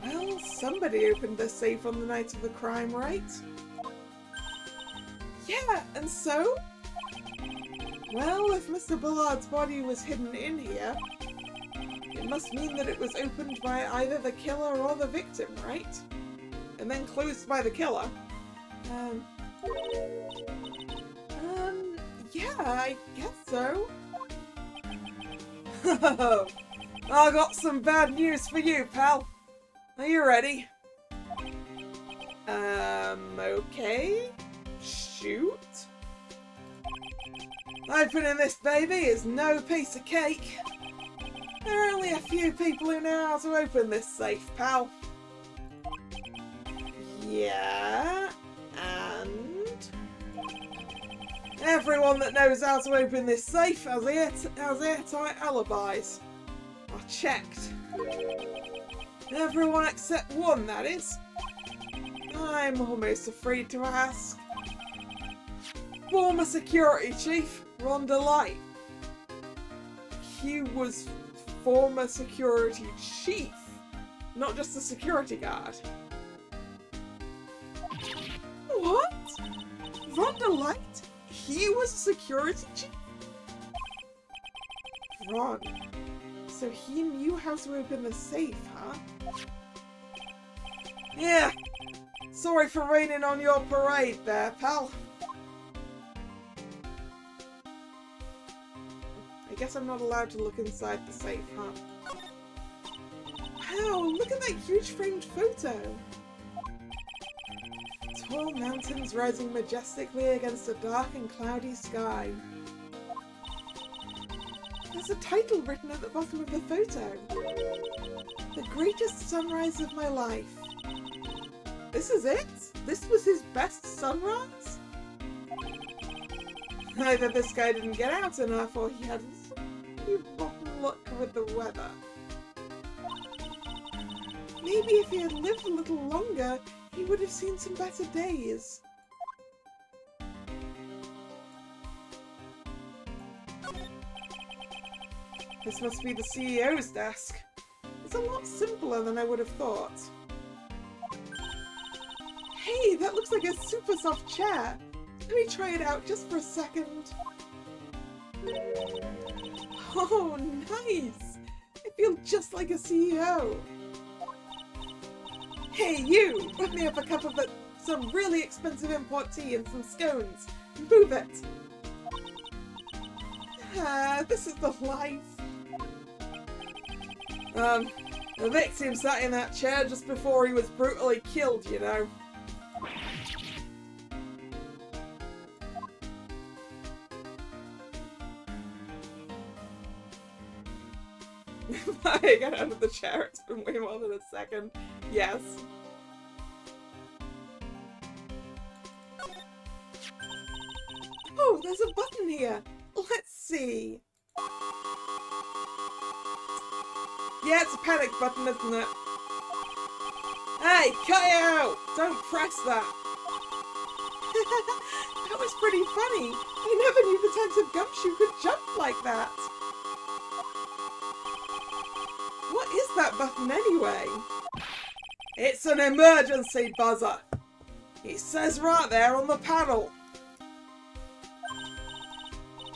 Well, somebody opened the safe on the night of the crime, right? Yeah, and so? Well, if Mr. Bullard's body was hidden in here, it must mean that it was opened by either the killer or the victim, right? And then closed by the killer. Yeah, I guess so. I got some bad news for you, pal. Are you ready? Okay. Shoot. Opening this baby is no piece of cake. There are only a few people who know how to open this safe, pal. Yeah, and everyone that knows how to open this safe has airtight alibis. I checked. Everyone except one, that is. I'm almost afraid to ask. Former security chief, Rhonda Light. He was former security chief, not just a security guard. What? Rhonda Light? He was a security chief? Ron. So he knew how to open the safe, huh? Yeah. Sorry for raining on your parade there, pal. I guess I'm not allowed to look inside the safe, huh? Wow, look at that huge framed photo! Tall mountains rising majestically against a dark and cloudy sky. There's a title written at the bottom of the photo. The greatest sunrise of my life. This is it? This was his best sunrise? Either this guy didn't get out enough or he had rotten luck with the weather. Maybe if he had lived a little longer, he would have seen some better days. This must be the CEO's desk. It's a lot simpler than I would have thought. Hey, that looks like a super soft chair. Let me try it out just for a second. Oh, nice! I feel just like a CEO. Hey, you! Whip me up a cup of some really expensive import tea and some scones. Move it! This is the life. The victim sat in that chair just before he was brutally killed, you know. I got out of the chair, it's been way more than a second. Yes. Oh, there's a button here. Let's see. Yeah, it's a panic button, isn't it? Hey, cut it out! Don't press that! That was pretty funny. I never knew Detective Gumshoe could jump like that. What is that button anyway? It's an emergency buzzer. It says right there on the panel.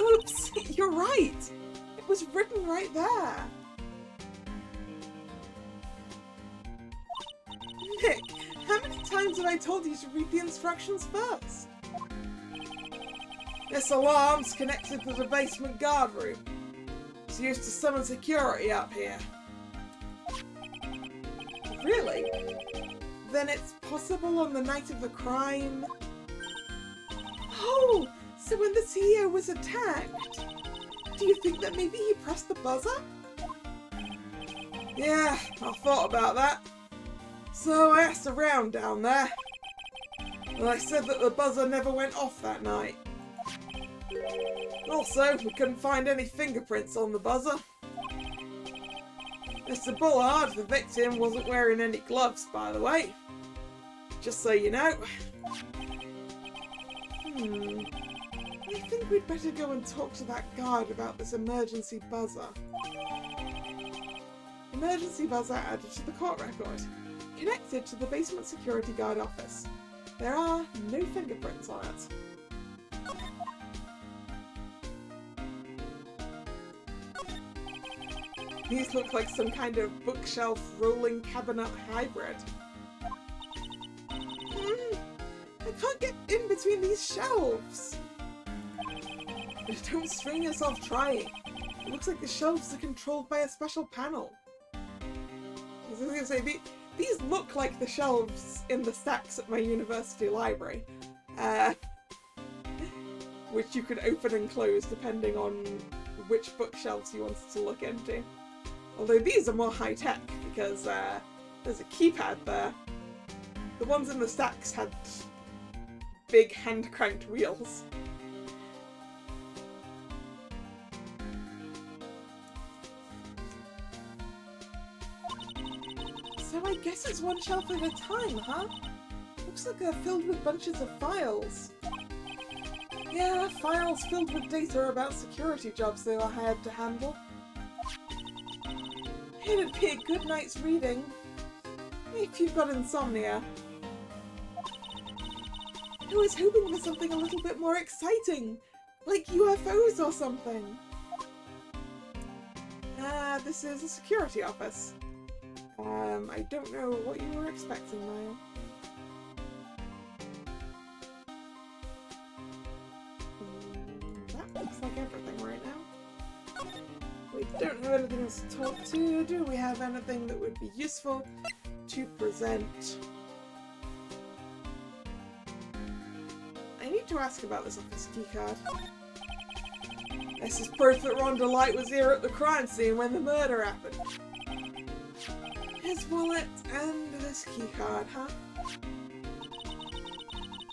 Oops, you're right. It was written right there. Nick, how many times have I told you to read the instructions first? This alarm's connected to the basement guard room. It's used to summon security up here. Really? Then it's possible on the night of the crime? Oh, so when the CEO was attacked, do you think that maybe he pressed the buzzer? Yeah, I thought about that. So I asked around down there, and I said that the buzzer never went off that night. Also, we couldn't find any fingerprints on the buzzer. Mr. Bullard, the victim, wasn't wearing any gloves, by the way. Just so you know. I think we'd better go and talk to that guard about this emergency buzzer. Emergency buzzer added to the court record. Connected to the basement security guard office. There are no fingerprints on it. These look like some kind of bookshelf rolling cabinet hybrid. I can't get in between these shelves! Don't strain yourself trying. It looks like the shelves are controlled by a special panel. I was going to say, these look like the shelves in the stacks at my university library. Which you could open and close depending on which bookshelves you wanted to look into. Although these are more high-tech, because there's a keypad there. The ones in the stacks had big hand-cranked wheels. So I guess it's one shelf at a time, huh? Looks like they're filled with bunches of files. Yeah, files filled with data about security jobs they were hired to handle. It'd be a good night's reading, if you've got insomnia. I was hoping for something a little bit more exciting, like UFOs or something. This is a security office. I don't know what you were expecting, Maya. That looks like everything right now. We don't have anything else to talk to. Do we have anything that would be useful to present? I need to ask about this office keycard. This is proof that Rhonda Light was here at the crime scene when the murder happened. His wallet and this keycard, huh?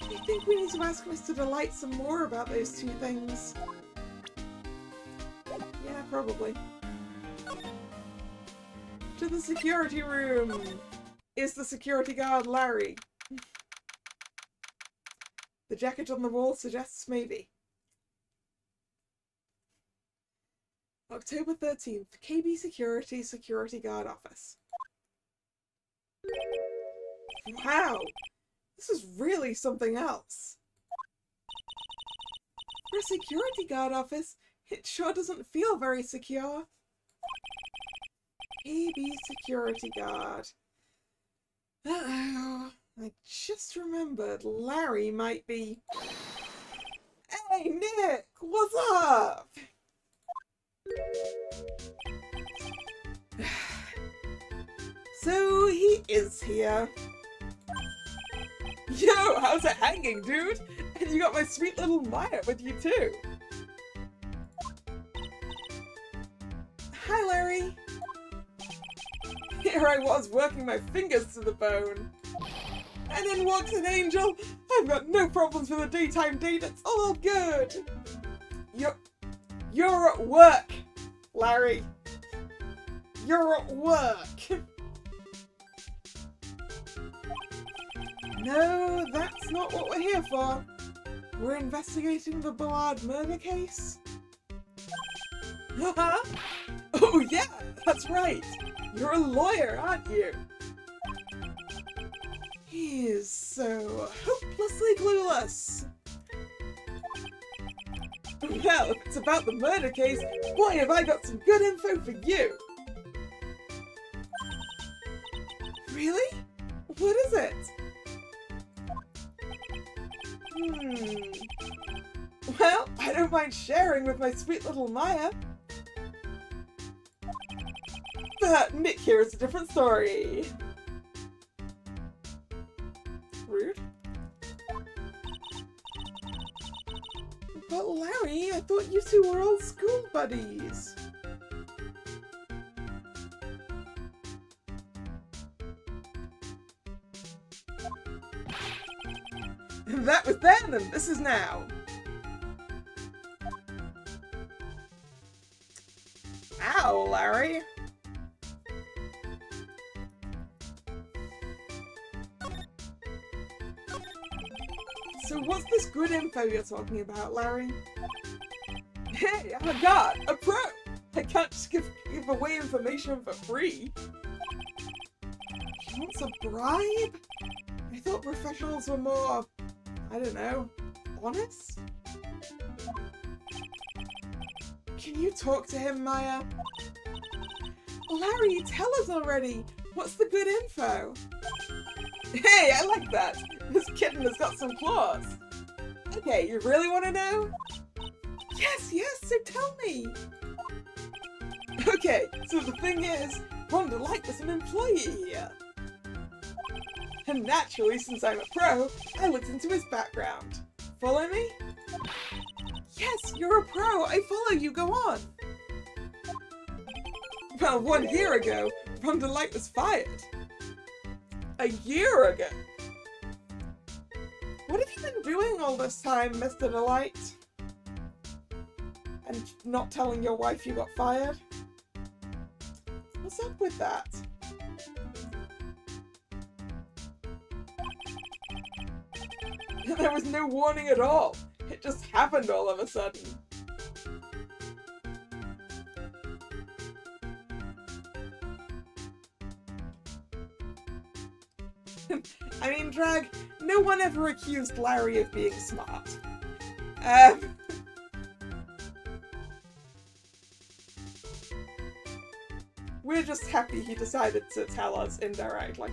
I think we need to ask Mr. Delight some more about those two things. Yeah, probably. To the security room! Is the security guard Larry? The jacket on the wall suggests maybe. October 13th, KB Security Security Guard Office. Wow! This is really something else. For a security guard office, it sure doesn't feel very secure. KB Security Guard. Uh-oh. I just remembered Larry might be... Hey, Nick! What's up? So, he is here. Yo, how's it hanging, dude? And you got my sweet little Maya with you, too. Hi, Larry. Here I was, working my fingers to the bone. And in walks an angel. I've got no problems with a daytime date. It's all good. You're at work, Larry. You're at work. No, that's not what we're here for. We're investigating the Ballard murder case. Oh yeah, that's right. You're a lawyer, aren't you? He is so hopelessly clueless. Well, if it's about the murder case, boy have I got some good info for you. Really? What is it? Well, I don't mind sharing with my sweet little Maya. But Nick here is a different story. Rude. But Larry, I thought you two were old school buddies. And that was then, and this is now. Ow, Larry. So what's this good info you're talking about, Larry? Hey, I'm a god, a pro! I can't just give away information for free. He wants a bribe? I thought professionals were more, I don't know, honest? Can you talk to him, Maya? Larry, tell us already! What's the good info? Hey, I like that! This kitten has got some claws! Okay, you really want to know? Yes, so tell me! Okay, so the thing is, Rhonda Light was an employee here. And naturally, since I'm a pro, I looked into his background. Follow me? Yes, you're a pro! I follow you, go on! Well, 1 year ago, Rhonda Light was fired. A year ago? What have you been doing all this time, Mr. Delight? And not telling your wife you got fired? What's up with that? There was no warning at all. It just happened all of a sudden. I mean, Drag, no one ever accused Larry of being smart. We're just happy he decided to tell us indirectly.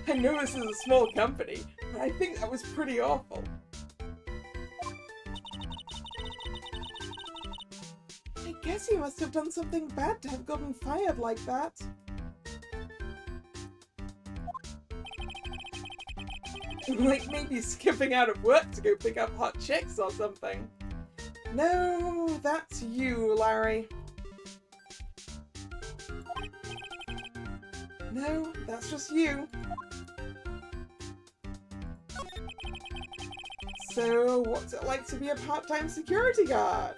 I know this is a small company, but I think that was pretty awful. I guess he must have done something bad to have gotten fired like that. Like maybe skipping out of work to go pick up hot chicks or something. No, that's you, Larry. No, that's just you. So, what's it like to be a part-time security guard?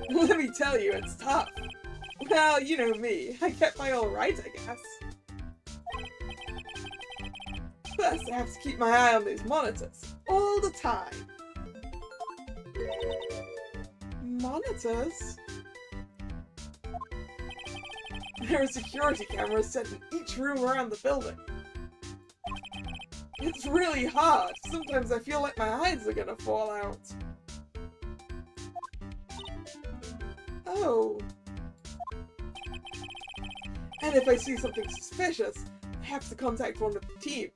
Let me tell you, it's tough. Well, you know me. I get by all right, I guess. First, I have to keep my eye on those monitors all the time. Monitors? There are security cameras set in each room around the building. It's really hard. Sometimes I feel like my eyes are gonna fall out. Oh. And if I see something suspicious, I have to contact one of the teams.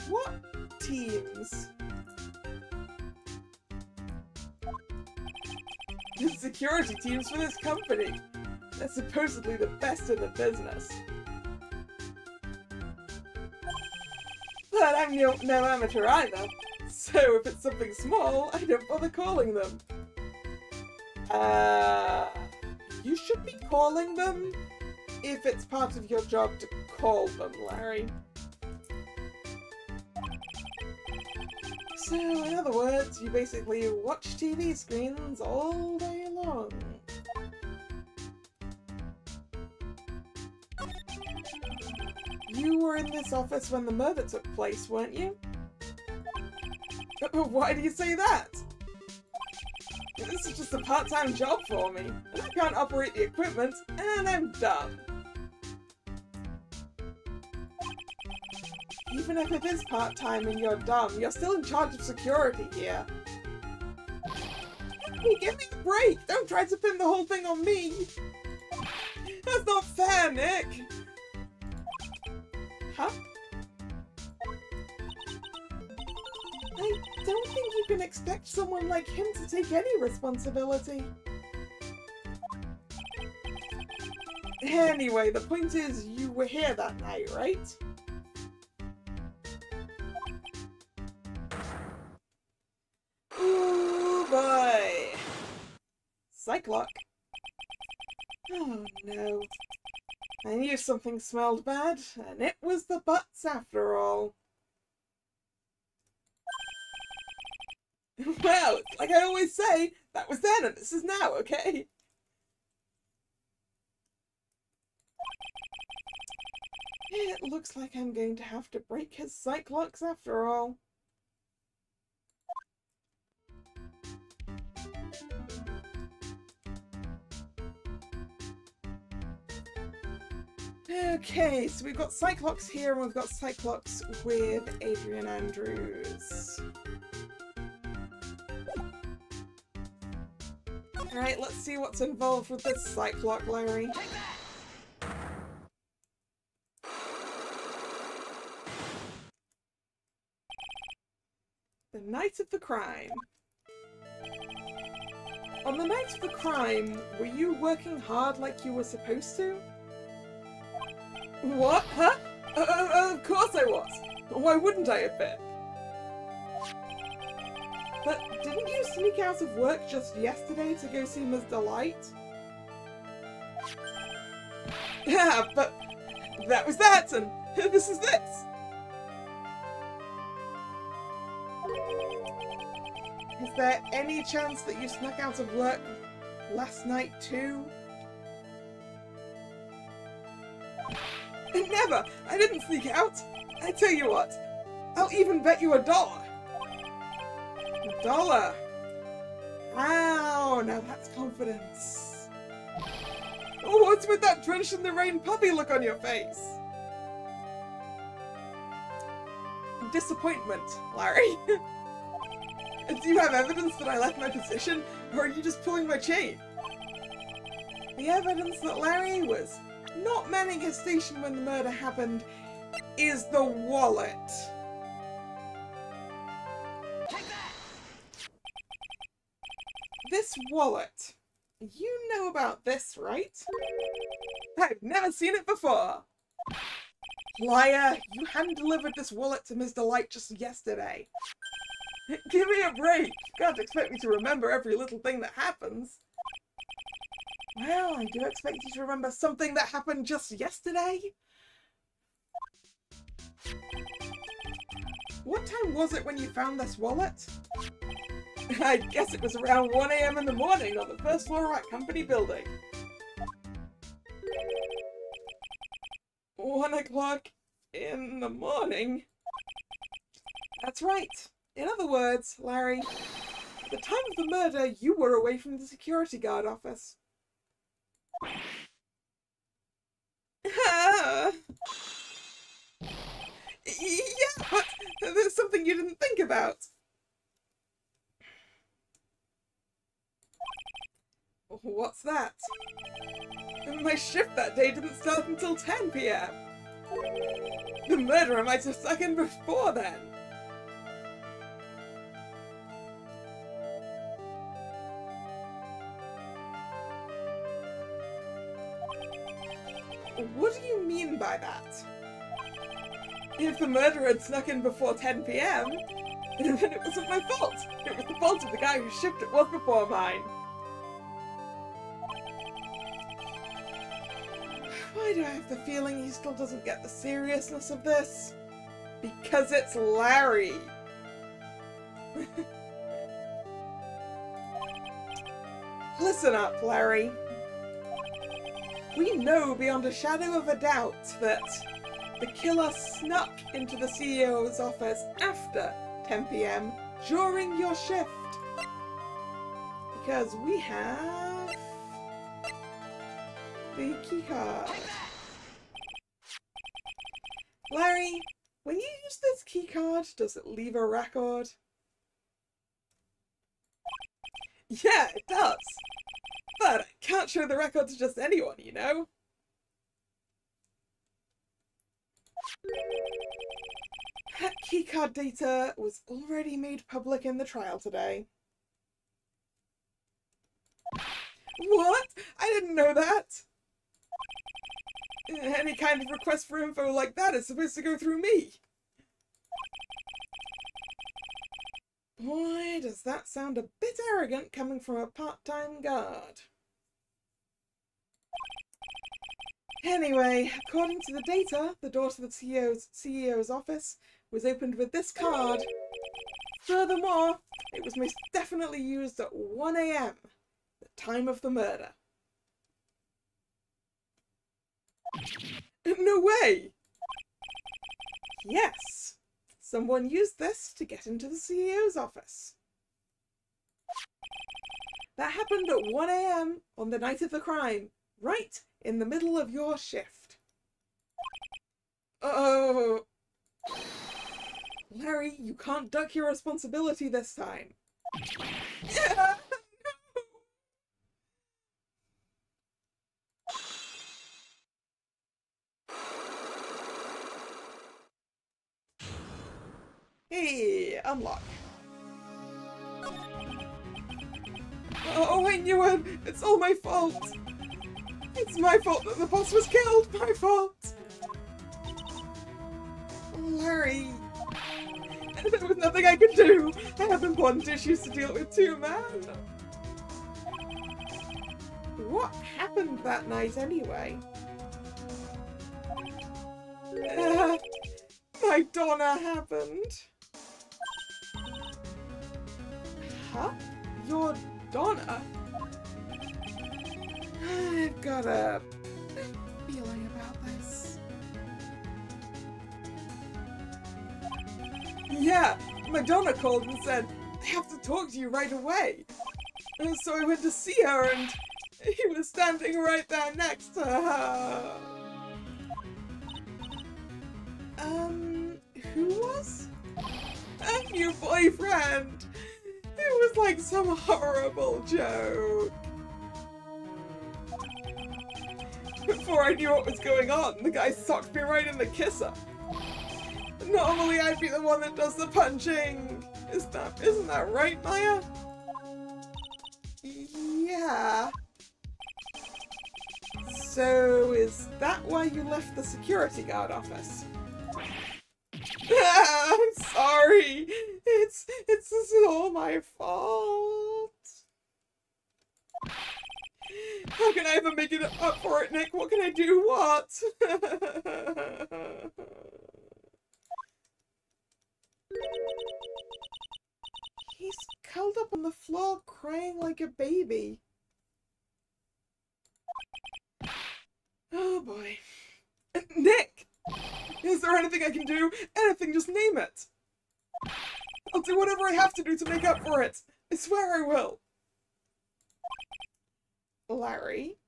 What teams? The security teams for this company. They're supposedly the best in the business. But I'm no amateur either, so if it's something small, I don't bother calling them. You should be calling them if it's part of your job to call them, Larry. So, in other words, you basically watch TV screens all day long. You were in this office when the murder took place, weren't you? Why do you say that? This is just a part-time job for me, and I can't operate the equipment, and I'm done. Even if it is part-time and you're dumb, you're still in charge of security here. Hey, give me a break! Don't try to pin the whole thing on me! That's not fair, Nick! Huh? I don't think you can expect someone like him to take any responsibility. Anyway, the point is, you were here that night, right? Ooh, boy! Psych-lock. Oh no. I knew something smelled bad, and it was the butts after all. Well, like I always say, that was then and this is now, okay? It looks like I'm going to have to break his psych locks after all. Okay, so we've got Cyclops here and we've got Cyclops with Adrian Andrews. Alright, let's see what's involved with this Cyclops, Larry. The night of the crime. On the night of the crime, were you working hard like you were supposed to? What? Huh? Of course I was. Why wouldn't I have been? But didn't you sneak out of work just yesterday to go see Ms. Delight? Yeah, but that was that, and this is this. Is there any chance that you snuck out of work last night too? Never! I didn't sneak out! I tell you what, I'll even bet you $1. $1? Wow, now that's confidence. Oh, what's with that drenched in the rain puppy look on your face? Disappointment, Larry. Do you have evidence that I left my position, or are you just pulling my chain? The evidence that Larry was not manning his station when the murder happened is the wallet. Take that! This wallet. You know about this, right? I've never seen it before. Liar, you hand-delivered this wallet to Ms. Delight just yesterday. Give me a break. You can't expect me to remember every little thing that happens. Well, I do expect you to remember something that happened just yesterday. What time was it when you found this wallet? I guess it was around 1 AM in the morning on the first floor of our company building. 1 o'clock in the morning? That's right. In other words, Larry, at the time of the murder, you were away from the security guard office. Yeah, but there's something you didn't think about. What's that? My shift that day didn't start until 10 PM. The murderer might have stuck in before then. What do you mean by that? If the murderer had snuck in before 10 PM, then it wasn't my fault. It was the fault of the guy whose shift it was before mine. Why do I have the feeling he still doesn't get the seriousness of this? Because it's Larry. Listen up, Larry. We know beyond a shadow of a doubt that the killer snuck into the CEO's office after 10 PM during your shift. Because we have the keycard. Larry, when you use this keycard, does it leave a record? Yeah, it does. But I can't show the record to just anyone, you know? That keycard data was already made public in the trial today. What? I didn't know that! Any kind of request for info like that is supposed to go through me. Boy, does that sound a bit arrogant coming from a part-time guard. Anyway, according to the data, the door to the CEO's office was opened with this card. Furthermore, it was most definitely used at 1 AM, the time of the murder. No way! Yes. Someone used this to get into the CEO's office. That happened at 1 a.m. on the night of the crime, right in the middle of your shift. Oh. Larry, you can't duck your responsibility this time. Yeah. Hey, unlock. Oh, I knew it! It's all my fault! It's my fault that the boss was killed! My fault! Larry... There was nothing I could do! I have important issues to deal with too, man! What happened that night anyway? My Donna happened! Huh? Your Donna? I've got a feeling about this. Yeah, Madonna called and said, I have to talk to you right away. And so I went to see her and he was standing right there next to her. Who was? A new boyfriend. It was like some horrible joke. Before I knew what was going on, the guy socked me right in the kisser. Normally I'd be the one that does the punching. Isn't that right, Maya? Yeah. So is that why you left the security guard office? I'm sorry. It's all my fault. How can I ever make it up for it, Nick? What can I do? What? He's curled up on the floor crying like a baby. Oh boy. Nick! Is there anything I can do? Anything, just name it! I'll do whatever I have to do to make up for it! I swear I will! Larry?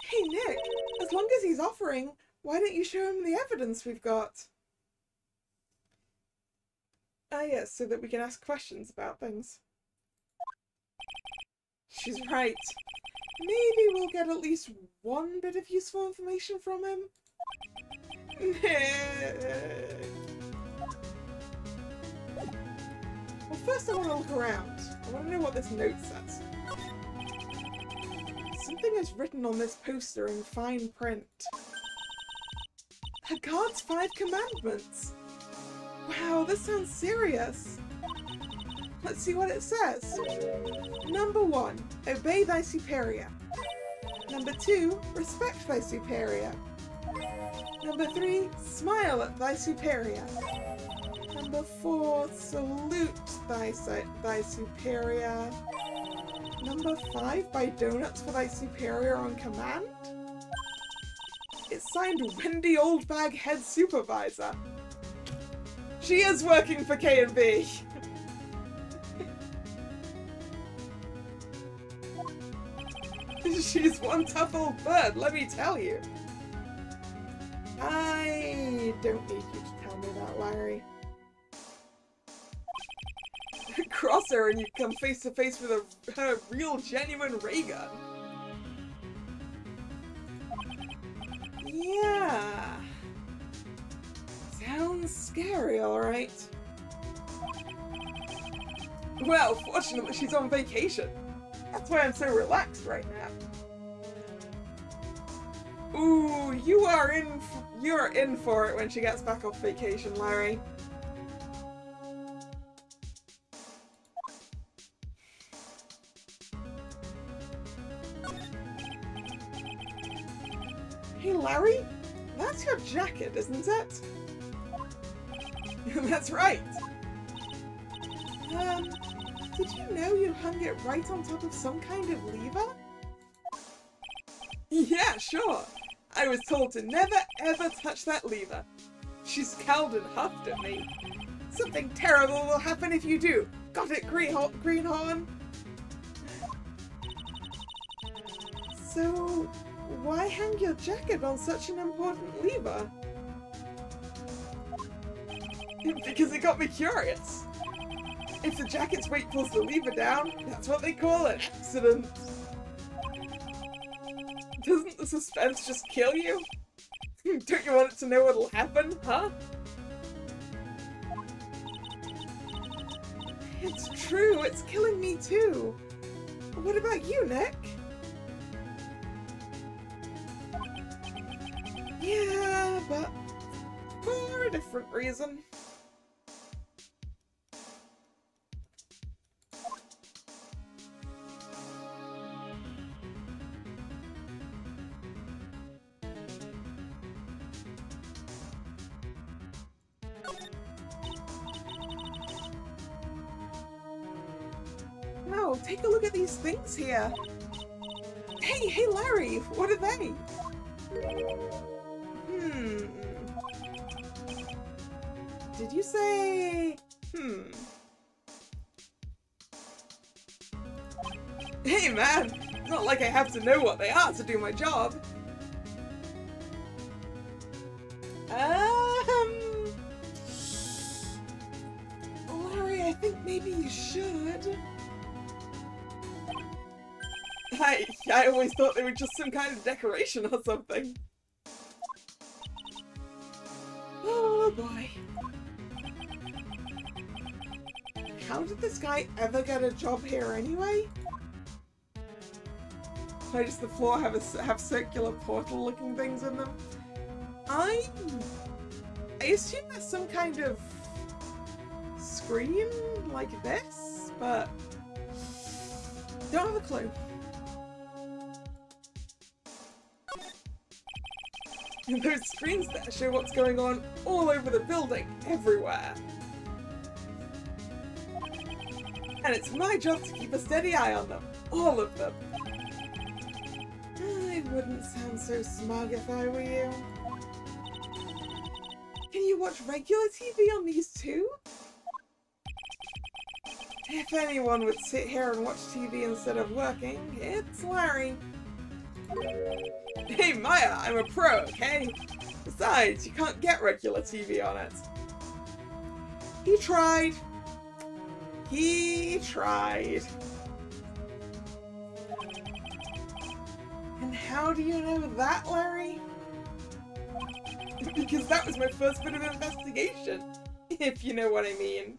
Hey Nick, as long as he's offering, why don't you show him the evidence we've got? Ah yes, so that we can ask questions about things. She's right. Maybe we'll get at least one bit of useful information from him. Well, first I want to look around. I want to know what this note says. Something is written on this poster in fine print. A God's 5 commandments! Wow, this sounds serious. Let's see what it says. Number 1, obey thy superior. Number 2, respect thy superior. Number 3, smile at thy superior. Number 4, salute thy superior. Number 5, buy donuts for thy superior on command. It's signed Wendy Oldbag, Head Supervisor. She is working for K&B. She's one tough old bird, let me tell you. I don't need you to tell me that, Larry. Cross her and you come face to face with a real, genuine ray gun. Yeah. Sounds scary, alright. Well, fortunately she's on vacation. That's why I'm so relaxed right now. Ooh, you're in for it when she gets back off vacation, Larry. Hey, Larry? That's your jacket, isn't it? That's right. Did you know you hung it right on top of some kind of lever? Yeah, sure. I was told to never ever touch that lever. She scowled and huffed at me. Something terrible will happen if you do. Got it, Greenhorn? So, why hang your jacket on such an important lever? Because it got me curious. If the jacket's weight pulls the lever down, that's what they call an accident. Doesn't the suspense just kill you? Don't you want it to know what'll happen, huh? It's true, it's killing me too. What about you, Nick? Yeah, but for a different reason. Oh, take a look at these things here. Hey, Larry, what are they? Did you say... Hey, man, it's not like I have to know what they are to do my job. Larry, I think maybe you should. I always thought they were just some kind of decoration or something. Oh boy. How did this guy ever get a job here anyway? Why does the floor have circular portal looking things in them? I assume there's some kind of screen like this, but don't have a clue. And those screens there show what's going on all over the building, everywhere. And it's my job to keep a steady eye on them, all of them. I wouldn't sound so smug if I were you. Can you watch regular TV on these too? If anyone would sit here and watch TV instead of working, it's Larry. Hey Maya, I'm a pro, okay? Besides, you can't get regular TV on it. He tried. He tried. And how do you know that, Larry? Because that was my first bit of investigation, if you know what I mean.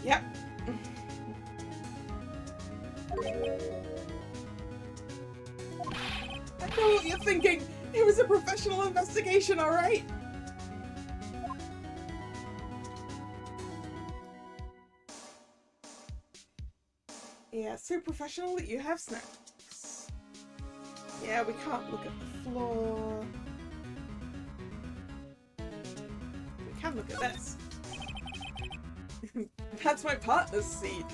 Yep. I know what you're thinking. It was a professional investigation, alright? Yeah, so professional that you have snaps. Yeah, we can't look at the floor. We can look at this. That's my partner's seat.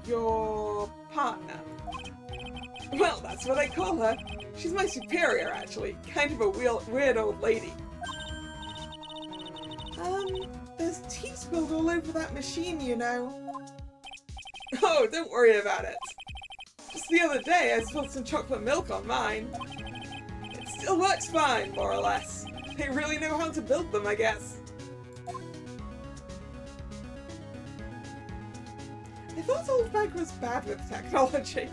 Your partner. Well, that's what I call her. She's my superior, actually. Kind of a weird old lady. There's tea spilled all over that machine, you know. Oh, don't worry about it. Just the other day, I spilled some chocolate milk on mine. It still works fine, more or less. They really know how to build them, I guess. I thought Old Bag was bad with technology.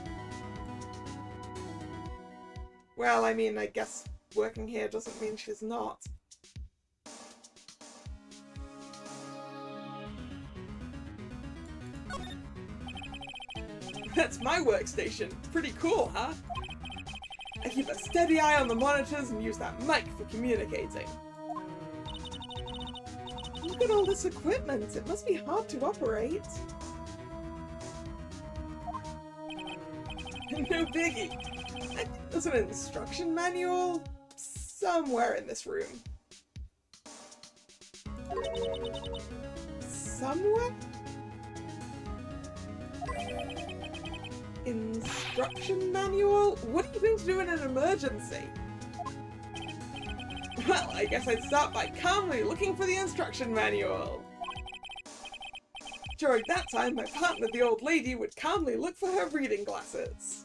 Well, I mean, I guess working here doesn't mean she's not. That's my workstation. Pretty cool, huh? I keep a steady eye on the monitors and use that mic for communicating. Look at all this equipment. It must be hard to operate. No biggie. I think there's an instruction manual somewhere in this room. Somewhere? Instruction instruction manual? What are you going to do in an emergency? Well, I guess I'd start by calmly looking for the instruction manual. During that time, my partner, the old lady, would calmly look for her reading glasses.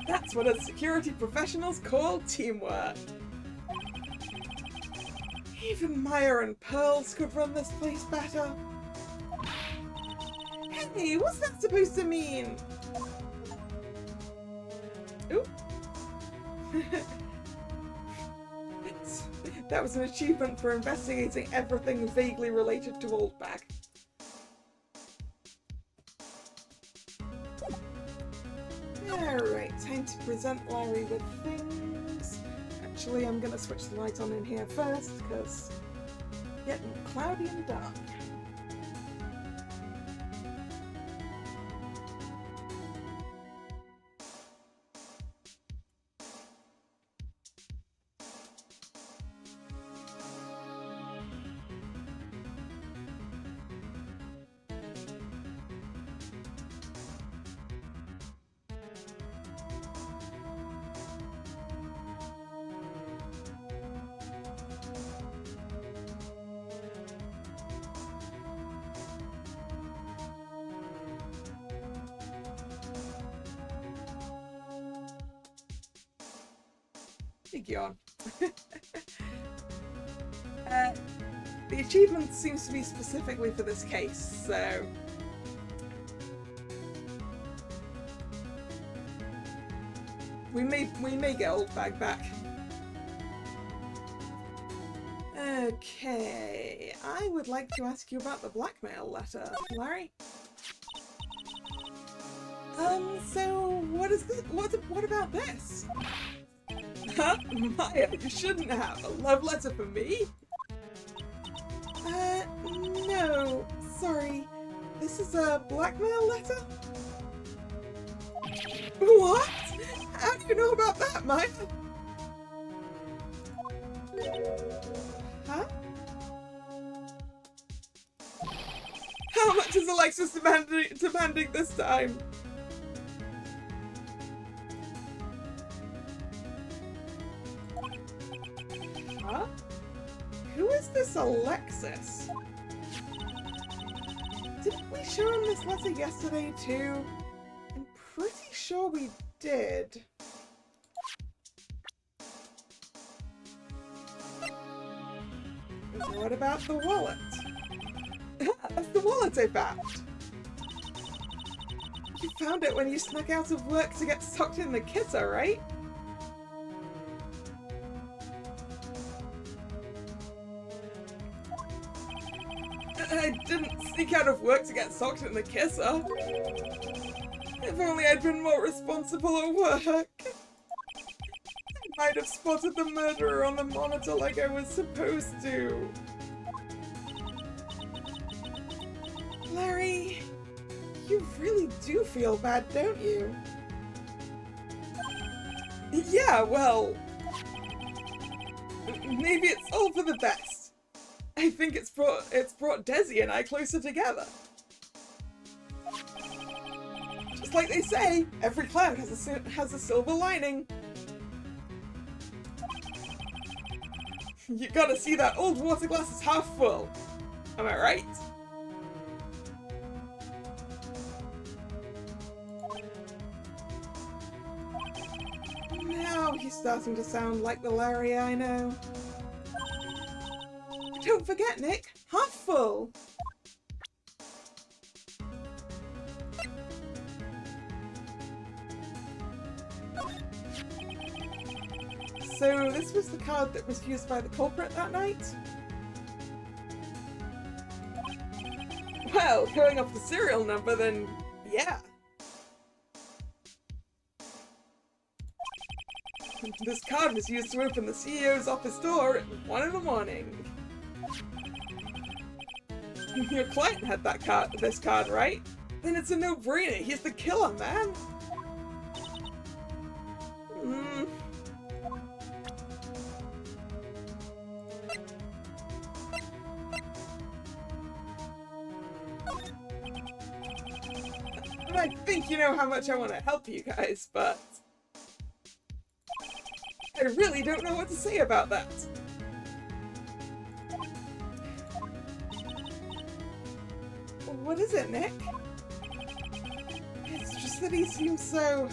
That's what us security professionals call teamwork. Even Maya and Pearls could run this place better. Hey, what's that supposed to mean? Ooh. That was an achievement for investigating everything vaguely related to Old Bag. Alright, time to present Larry with things. Actually, I'm gonna switch the light on in here first, because it's getting cloudy and dark. Big yawn. The achievement seems to be specifically for this case, so... We may get Old Bag back. Okay, I would like to ask you about the blackmail letter, Larry. So what about this? Huh? Maya, you shouldn't have. A love letter for me? No. Sorry. This is a blackmail letter? What? How do you know about that, Maya? Huh? How much is Alexis demanding this time? Huh? Who is this Alexis? Didn't we show him this letter yesterday too? I'm pretty sure we did. What about the wallet? That's the wallet I found. You found it when you snuck out of work to get sucked in the kitter, right? I didn't sneak out of work to get socked in the kisser. If only I'd been more responsible at work. I might have spotted the murderer on the monitor like I was supposed to. Larry, you really do feel bad, don't you? Yeah, well... maybe it's all for the best. I think it's brought Desi and I closer together. Just like they say, every cloud has a silver lining. You gotta see that old water glass is half full. Am I right? Now he's starting to sound like the Larry I know. Don't forget, Nick, half full. So this was the card that was used by the culprit that night? Well, going off the serial number, then yeah. This card was used to open the CEO's office door at 1 in the morning. Your client had this card, right? Then it's a no-brainer. He's the killer, man. And I think you know how much I want to help you guys, but I really don't know what to say about that. What is it, Nick? It's just that he seems so,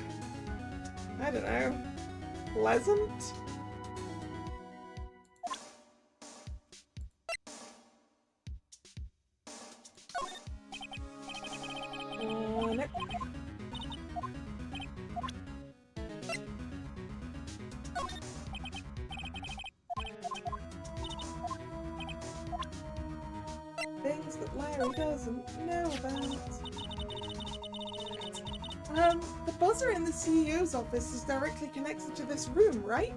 I don't know, pleasant? Nope. Things that Larry doesn't know about. The buzzer in the CEO's office is directly connected to this room, right?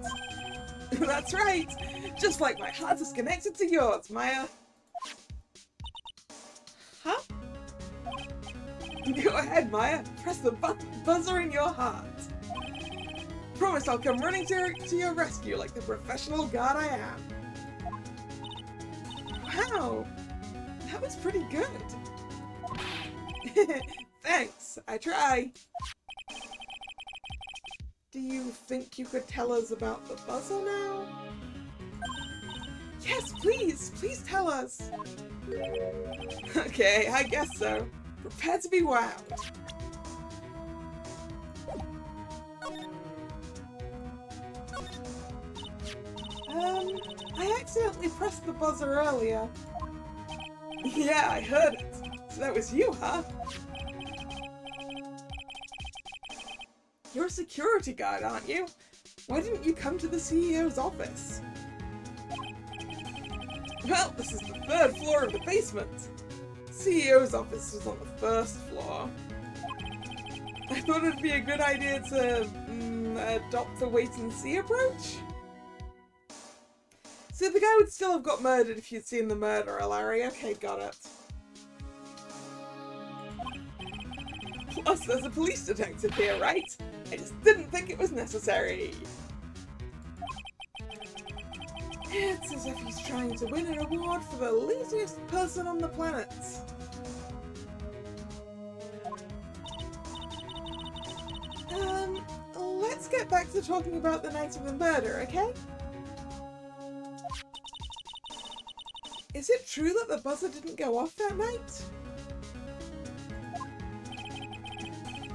That's right! Just like my heart is connected to yours, Maya. Huh? Go ahead, Maya. Press the buzzer in your heart. Promise I'll come running to your rescue like the professional god I am. Wow! That was pretty good. Thanks, I try. Do you think you could tell us about the buzzer now? Yes, please! Please tell us! Okay, I guess so. Prepare to be wowed. I accidentally pressed the buzzer earlier. Yeah, I heard it. So that was you, huh? You're a security guard, aren't you? Why didn't you come to the CEO's office? Well, this is the 3rd floor of the basement. CEO's office was on the 1st floor. I thought it'd be a good idea to adopt the wait-and-see approach. So the guy would still have got murdered if you'd seen the murderer, Larry. Okay, got it. Plus, there's a police detective here, right? I just didn't think it was necessary. It's as if he's trying to win an award for the laziest person on the planet. Let's get back to talking about the night of the murder, okay? Is it true that the buzzer didn't go off that night?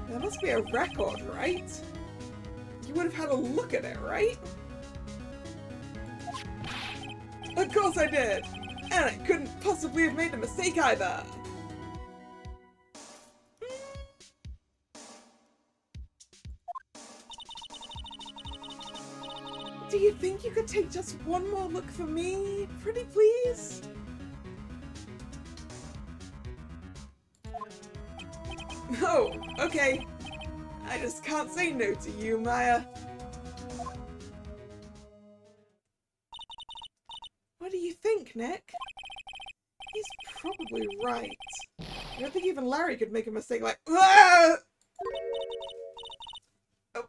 There must be a record, right? You would have had a look at it, right? Of course I did! And I couldn't possibly have made a mistake either! Do you think you could take just one more look for me? Pretty please? Oh, okay. I just can't say no to you, Maya. What do you think, Nick? He's probably right. I don't think even Larry could make a mistake like... Ah! Oh,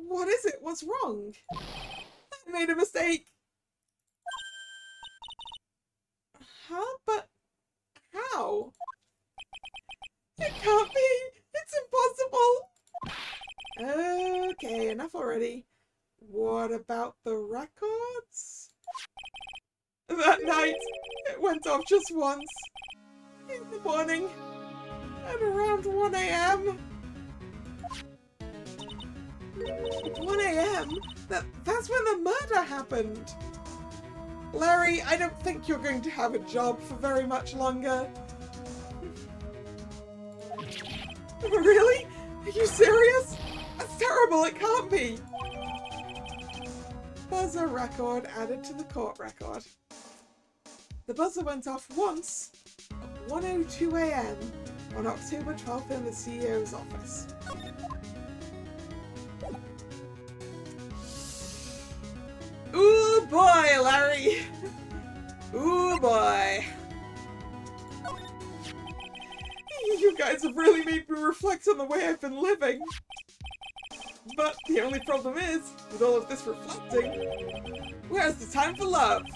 what is it? What's wrong? I made a mistake. Huh? But how? It can't be! It's impossible! Okay, enough already. What about the records? That night, it went off just once. In the morning, at around 1 AM. 1 AM? That's when the murder happened! Larry, I don't think you're going to have a job for very much longer. Really? Are you serious? That's terrible, it can't be! Buzzer record added to the court record. The buzzer went off once at 1:02 AM on October 12th in the CEO's office. Ooh boy, Larry! Ooh boy! You guys have really made me reflect on the way I've been living. But the only problem is, with all of this reflecting, where's the time for love?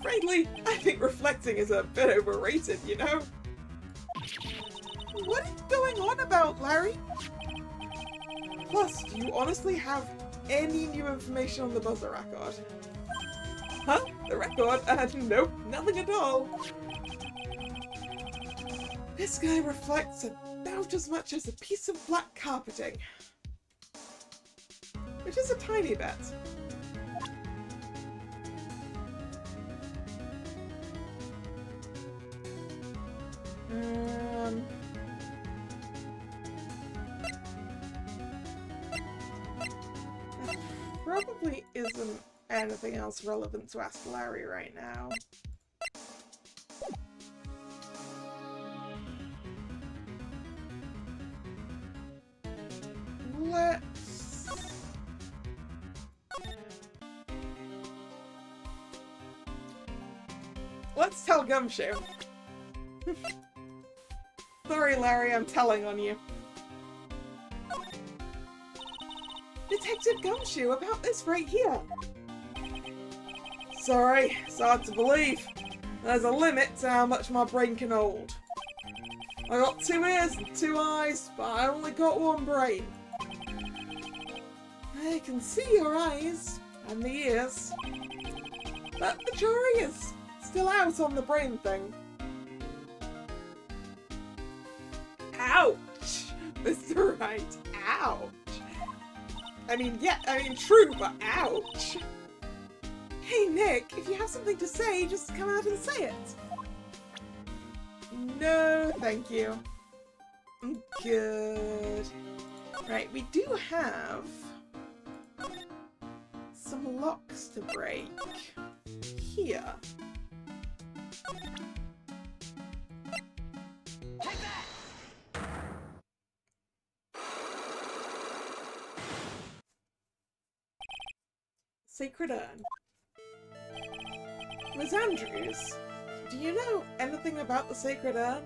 Frankly, I think reflecting is a bit overrated, you know? What are you going on about? about Larry? Plus, do you honestly have any new information on the buzzer record? Huh? The record? Nope, nothing at all. This guy reflects about as much as a piece of black carpeting. Which is a tiny bit. There probably isn't anything else relevant to ask Larry right now. Let's tell Gumshoe. Sorry, Larry, I'm telling on you. Detective Gumshoe, about this right here. Sorry, it's hard to believe. There's a limit to how much my brain can hold. I got 2 ears and 2 eyes, but I only got 1 brain. I can see your eyes and the ears, but the jury is still out on the brain thing. Ouch! Mr. Wright, ouch! I mean, yeah, true, but ouch! Hey, Nick, if you have something to say, just come out and say it. No, thank you. I'm good. Right, we do have some locks to break here. Take that! Sacred Urn. Miss Andrews, do you know anything about the Sacred Urn?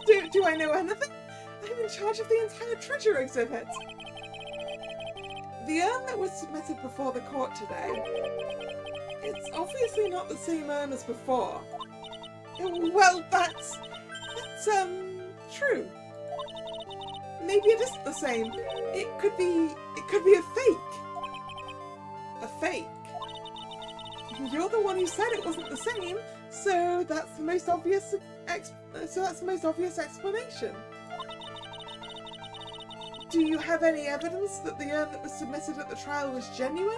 Do I know anything? I'm in charge of the entire treasure exhibit. The urn that was submitted before the court today, it's obviously not the same urn as before. Well, that's true. Maybe it isn't the same. It could be a fake. A fake. You're the one who said it wasn't the same, so that's the most obvious explanation. Do you have any evidence that the urn that was submitted at the trial was genuine?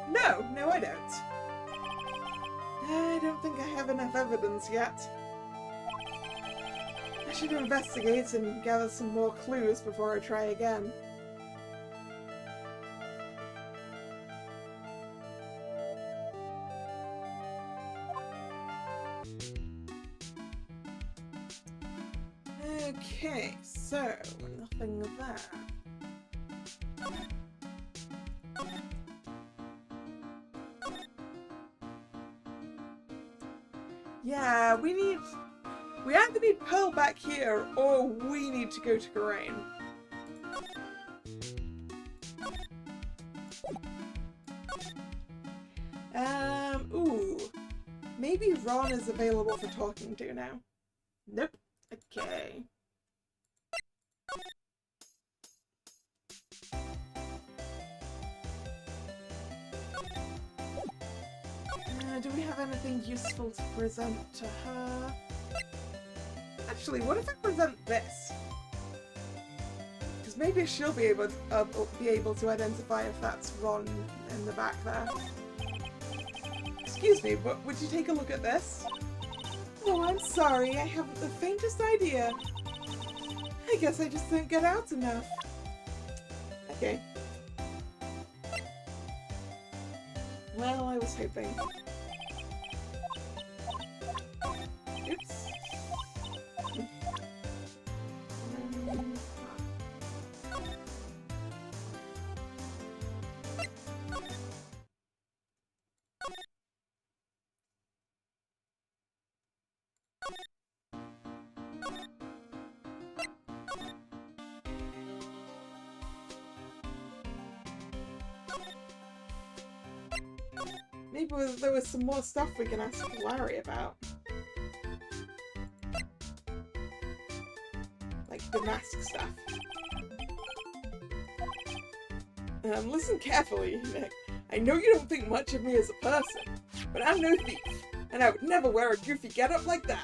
No. No, I don't. I don't think I have enough evidence yet. I should investigate and gather some more clues before I try again. Okay, so nothing of that. Yeah, we either need Pearl back here, or we need to go to Garain. Ooh. Maybe Ron is available for talking to now. Nope. Okay. Do we have anything useful to present to her? Actually, what if I present this? Because maybe she'll be able to identify if that's Ron in the back there. Excuse me, but would you take a look at this? Oh, I'm sorry, I haven't the faintest idea. I guess I just don't get out enough. Okay. Well, I was hoping. Oops. Maybe there was some more stuff we can ask Larry about. Like Damask stuff. Listen carefully, Nick. I know you don't think much of me as a person, but I'm no thief, and I would never wear a goofy getup like that.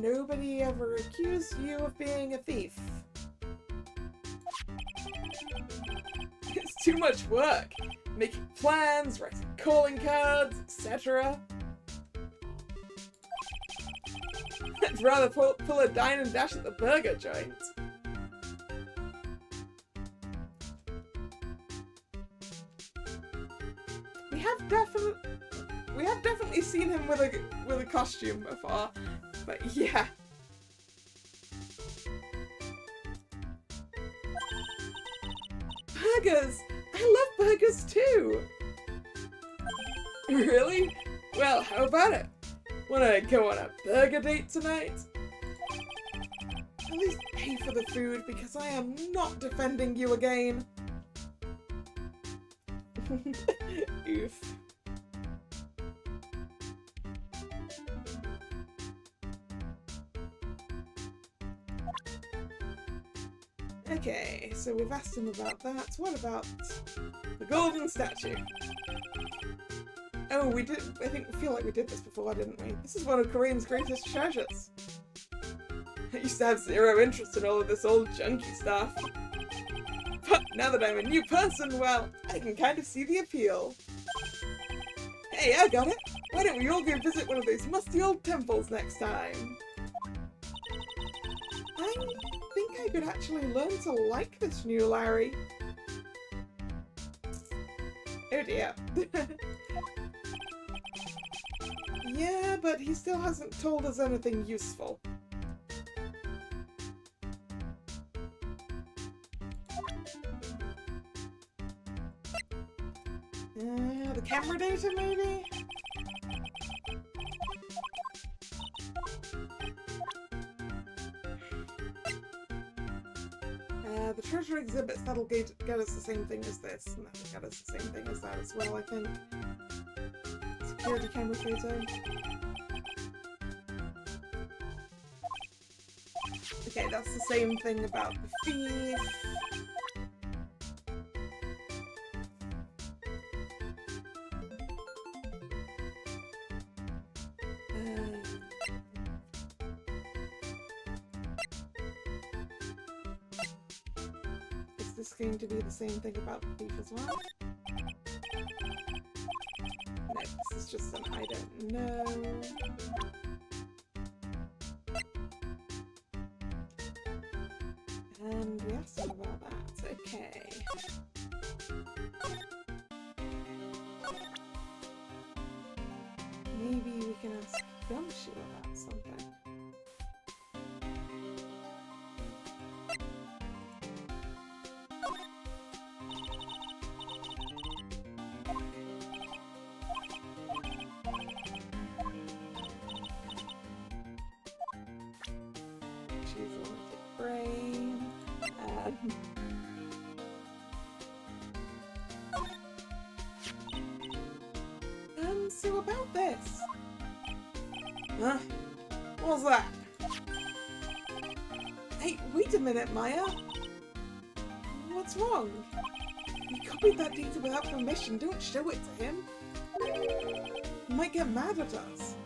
Nobody ever accused you of being a thief. It's too much work. Making plans, writing calling cards, etc. I'd rather pull a dine and dash at the burger joint. We have definitely seen him with a costume before, but yeah. Burgers! I love burgers too! Really? Well, how about it? Wanna go on a burger date tonight? At least pay for the food, because I am not defending you again. Oof. Okay, so we've asked him about that. What about the golden statue? Oh, we did. I feel like we did this before, didn't we? This is one of Korean's greatest treasures. I used to have zero interest in all of this old junky stuff. But now that I'm a new person, well, I can kind of see the appeal. Hey, I got it! Why don't we all go visit one of those musty old temples next time? I think I could actually learn to like this new Larry. Oh dear. Yeah, but he still hasn't told us anything useful. The camera data, maybe? The treasure exhibits, that'll get us the same thing as this, and that'll get us the same thing as that as well, I think. Security camera photo. Okay, that's the same thing about the thief. Is this going to be the same thing about the thief as well? No, this is just an I don't know. And we asked him about that, okay. Maybe we can ask Gumshoe about something. She's a limited brain. So about this. Huh? What was that? Hey, wait a minute, Maya. What's wrong? You copied that data without permission. Don't show it to him. He might get mad at us.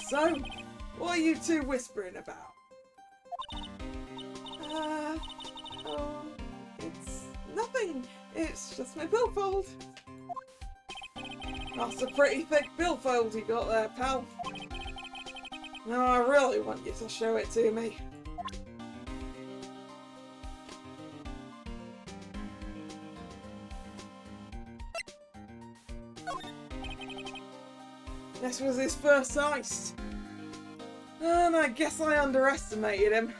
So, what are you two whispering about? Oh, it's nothing. It's just my billfold. That's a pretty thick billfold you got there, pal. Now I really want you to show it to me. This was his first heist. And I guess I underestimated him.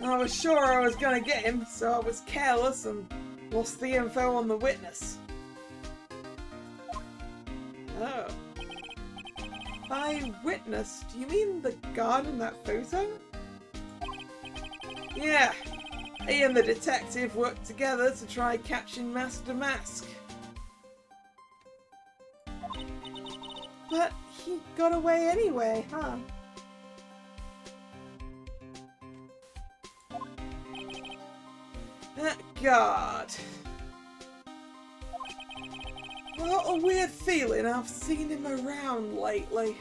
I was sure I was gonna get him, so I was careless and lost the info on the witness. Oh. By witness, do you mean the guard in that photo? Yeah, He and the detective worked together to try catching Master Mask. But he got away anyway, huh? That guard. I got a weird feeling I've seen him around lately.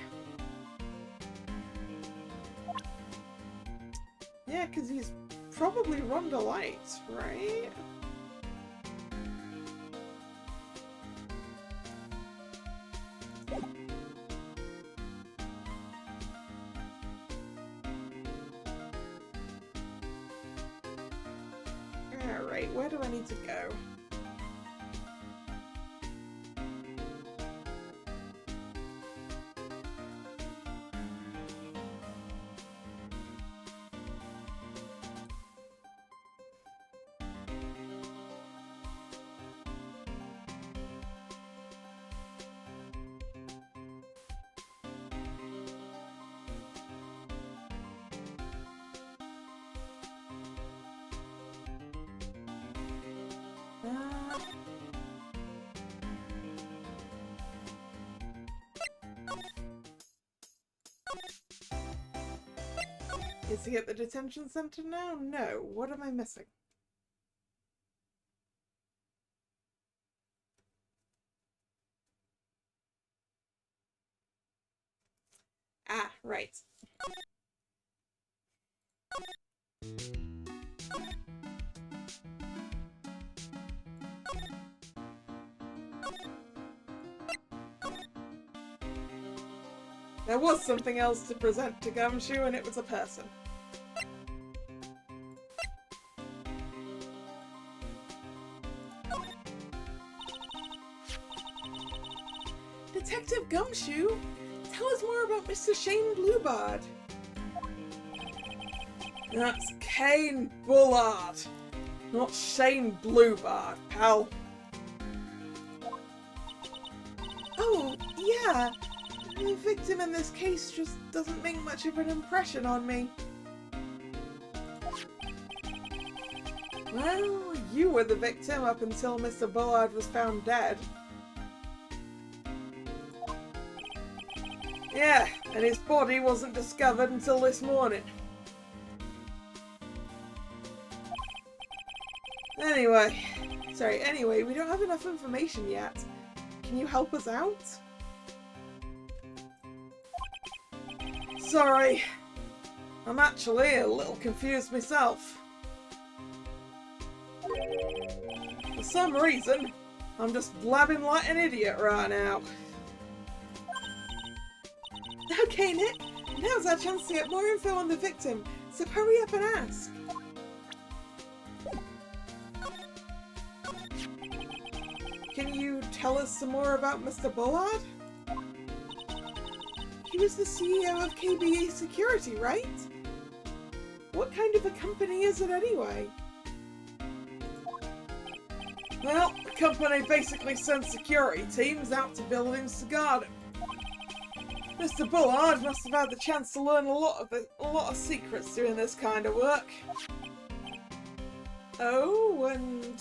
Yeah, because he's probably Rhonda Light, right? Alright, where do I need to go? Is he at the detention center now? No. What am I missing? Ah, right. There was something else to present to Gumshoe, and it was a person. Detective Gumshoe, tell us more about Mr. Shane Bluebard. That's Kane Bullard, not Shane Bluebard, pal. Oh, yeah. The victim in this case just doesn't make much of an impression on me. Well, you were the victim up until Mr. Bullard was found dead. Yeah, and his body wasn't discovered until this morning. Anyway, we don't have enough information yet. Can you help us out? Sorry, I'm actually a little confused myself. For some reason, I'm just blabbing like an idiot right now. Okay, Nick, now's our chance to get more info on the victim, so hurry up and ask. Can you tell us some more about Mr. Bullard? He was the CEO of KBA Security, right? What kind of a company is it anyway? Well, the company basically sends security teams out to buildings to guard him. Mr. Bullard must have had the chance to learn a lot of secrets doing this kind of work. Oh, and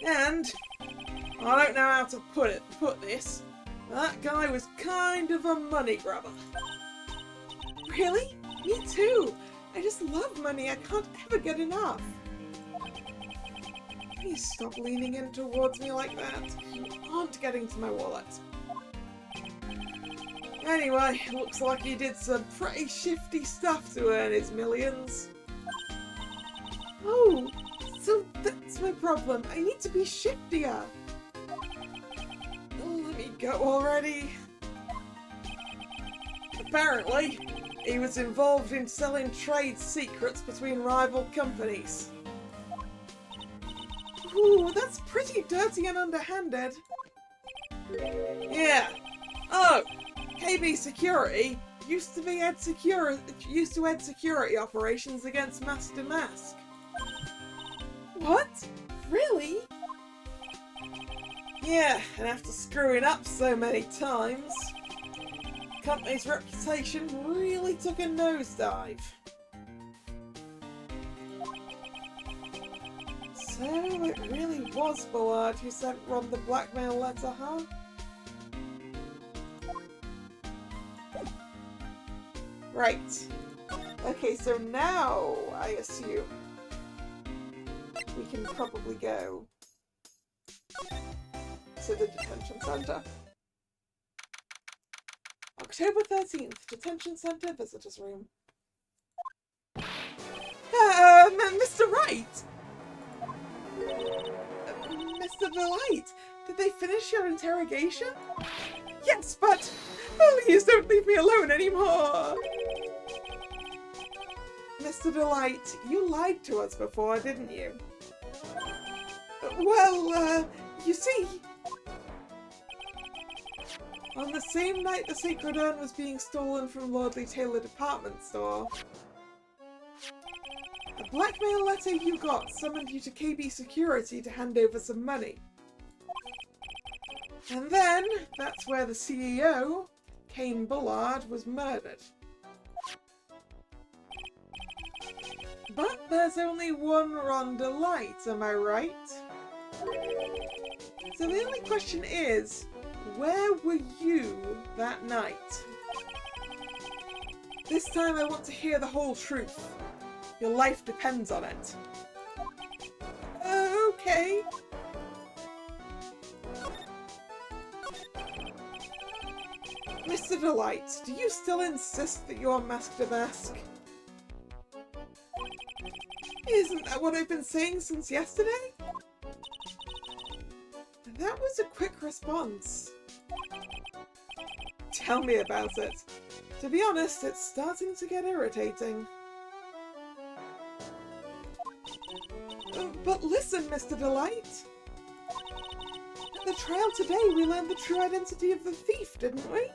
I don't know how to put this. That guy was kind of a money grabber. Really? Me too. I just love money. I can't ever get enough. Please stop leaning in towards me like that. You aren't getting to my wallet. Anyway, looks like he did some pretty shifty stuff to earn his millions. Oh, so that's my problem. I need to be shiftier. Let me go already. Apparently, he was involved in selling trade secrets between rival companies. Ooh, that's pretty dirty and underhanded. Yeah. Oh, KB Security used to head security operations against Master Mask. What? Really? Yeah, and after screwing up so many times, the company's reputation really took a nosedive. So it really was Bullard who sent Ron the blackmail letter, huh? Right. Okay, so now, I assume, we can probably go to the detention center. October 13th, detention center, visitors room. Mr. Wright! Mr. Delight, did they finish your interrogation? Yes, but please don't leave me alone anymore! Mr. Delight, you lied to us before, didn't you? Well, you see, on the same night the Sacred Urn was being stolen from Lordly Taylor department store, a blackmail letter you got summoned you to KB Security to hand over some money. And then, that's where the CEO, Kane Bullard, was murdered. But there's only one Ron Delight, am I right? So the only question is, where were you that night? This time I want to hear the whole truth. Your life depends on it. Okay. Mr. Delight, do you still insist that you're masked a mask? Isn't that what I've been saying since yesterday? That was a quick response. Tell me about it. To be honest, it's starting to get irritating. But listen, Mr. Delight. At the trial today, we learned the true identity of the thief, didn't we?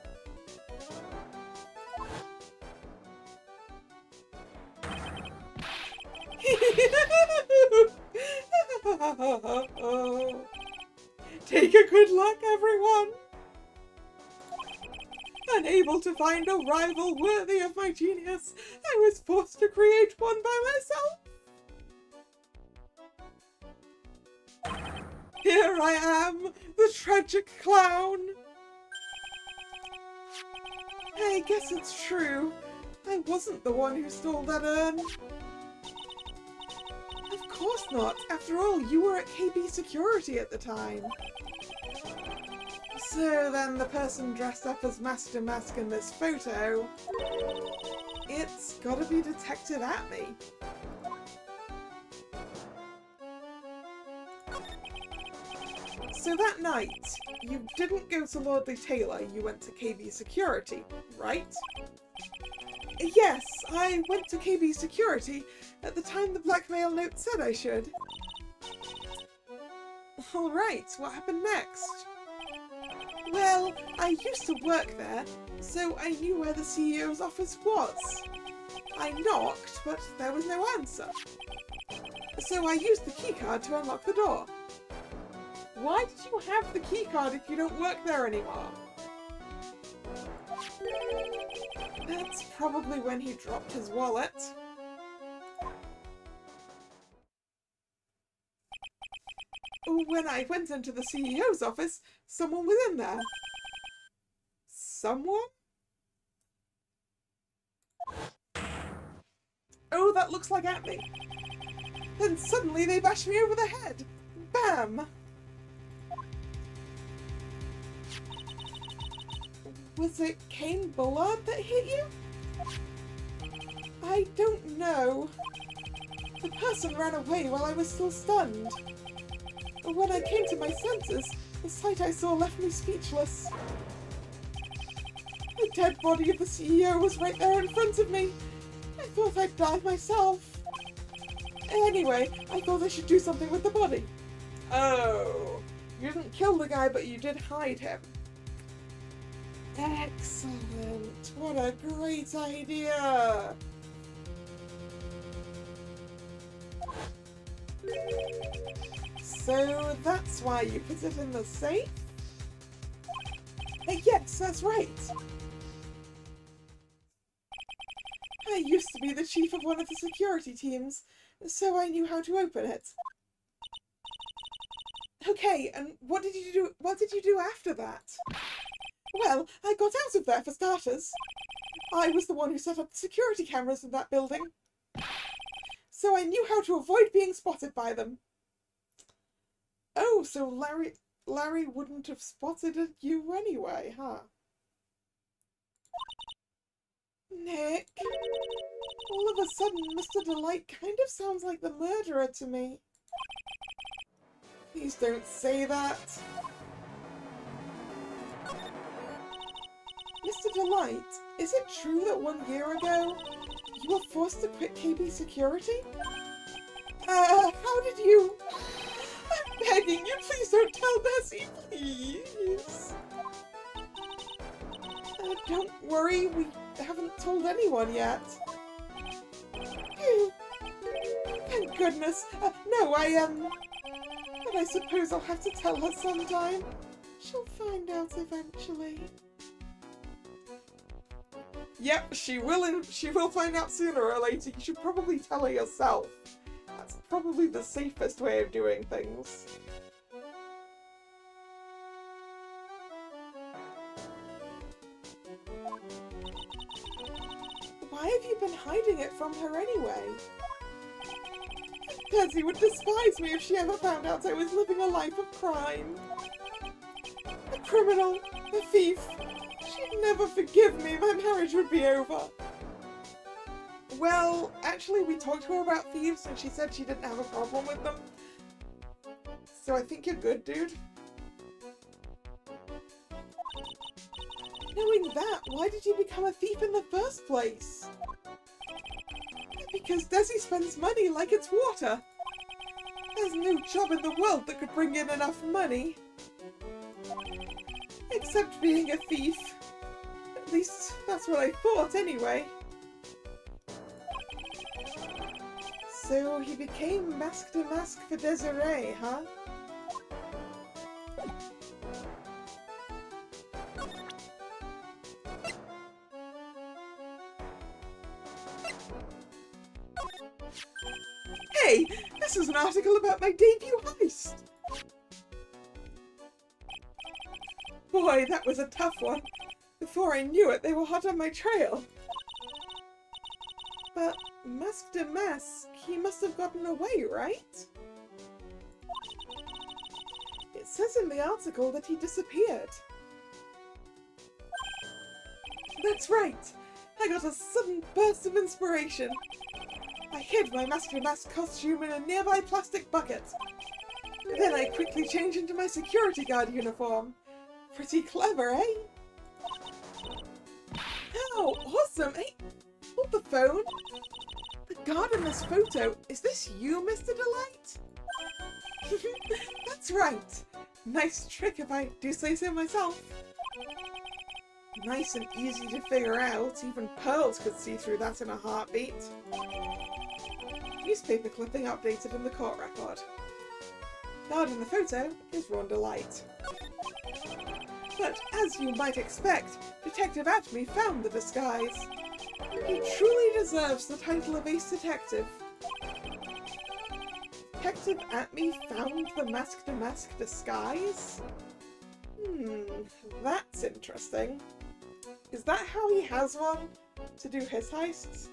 Take a good look, everyone! Unable to find a rival worthy of my genius, I was forced to create one by myself. Here I am, the tragic clown. I guess it's true. I wasn't the one who stole that urn. Of course not. After all, you were at KB Security at the time. So then the person dressed up as Master Mask in this photo, it's gotta be Detective Atney. So that night, you didn't go to Lordly Taylor, you went to KB Security, right? Yes, I went to KB Security at the time the blackmail note said I should. Alright, what happened next? Well, I used to work there, so I knew where the CEO's office was. I knocked, but there was no answer. So I used the keycard to unlock the door. Why did you have the keycard if you don't work there anymore? That's probably when he dropped his wallet. When I went into the CEO's office, someone was in there. Someone? Oh, that looks like Atney. Then suddenly they bashed me over the head. Bam! Was it Kane Bullard that hit you? I don't know. The person ran away while I was still stunned. When I came to my senses, the sight I saw left me speechless. The dead body of the CEO was right there in front of me. I thought I'd die myself. Anyway, I thought I should do something with the body. Oh, you didn't kill the guy, but you did hide him. Excellent. What a great idea. So that's why you put it in the safe? Yes, that's right. I used to be the chief of one of the security teams, so I knew how to open it. Okay, and what did you do? What did you do after that? Well, I got out of there for starters. I was the one who set up the security cameras in that building, so I knew how to avoid being spotted by them. Oh, so Larry wouldn't have spotted you anyway, huh? Nick, all of a sudden, Mr. Delight kind of sounds like the murderer to me. Please don't say that. Mr. Delight, is it true that 1 year ago you were forced to quit KB Security? How did you... I'm begging you, please don't tell Bessie, please. Don't worry, we haven't told anyone yet. Phew. Thank goodness. No, but I suppose I'll have to tell her sometime. She'll find out eventually. Yep, she will find out sooner or later. You should probably tell her yourself. That's probably the safest way of doing things. Why have you been hiding it from her anyway? Desi would despise me if she ever found out I was living a life of crime. A criminal, a thief. She'd never forgive me. My marriage would be over. Well, actually, we talked to her about thieves and she said she didn't have a problem with them. So I think you're good, dude. Knowing that, why did you become a thief in the first place? Because Desi spends money like it's water. There's no job in the world that could bring in enough money. Except being a thief. At least, that's what I thought anyway. So he became Mask to Mask for Desiree, huh? Hey, this is an article about my debut heist. Boy, that was a tough one. Before I knew it, they were hot on my trail. But Mask to Mask, he must have gotten away, right? It says in the article that he disappeared. That's right. I got a sudden burst of inspiration. I hid my Mask to Mask costume in a nearby plastic bucket. Then I quickly changed into my security guard uniform. Pretty clever, eh? Oh, awesome! Hey, hold the phone. The guard in this photo, is this you, Mr. Delight? That's right. Nice trick if I do say so myself. Nice and easy to figure out. Even Pearls could see through that in a heartbeat. Newspaper clipping updated in the court record. Guard in the photo is Ron Delight. But as you might expect, Detective Atme found the disguise. He truly deserves the title of Ace Detective. Detective Atme found the Mask to Mask disguise? That's interesting. Is that how he has one to do his heists?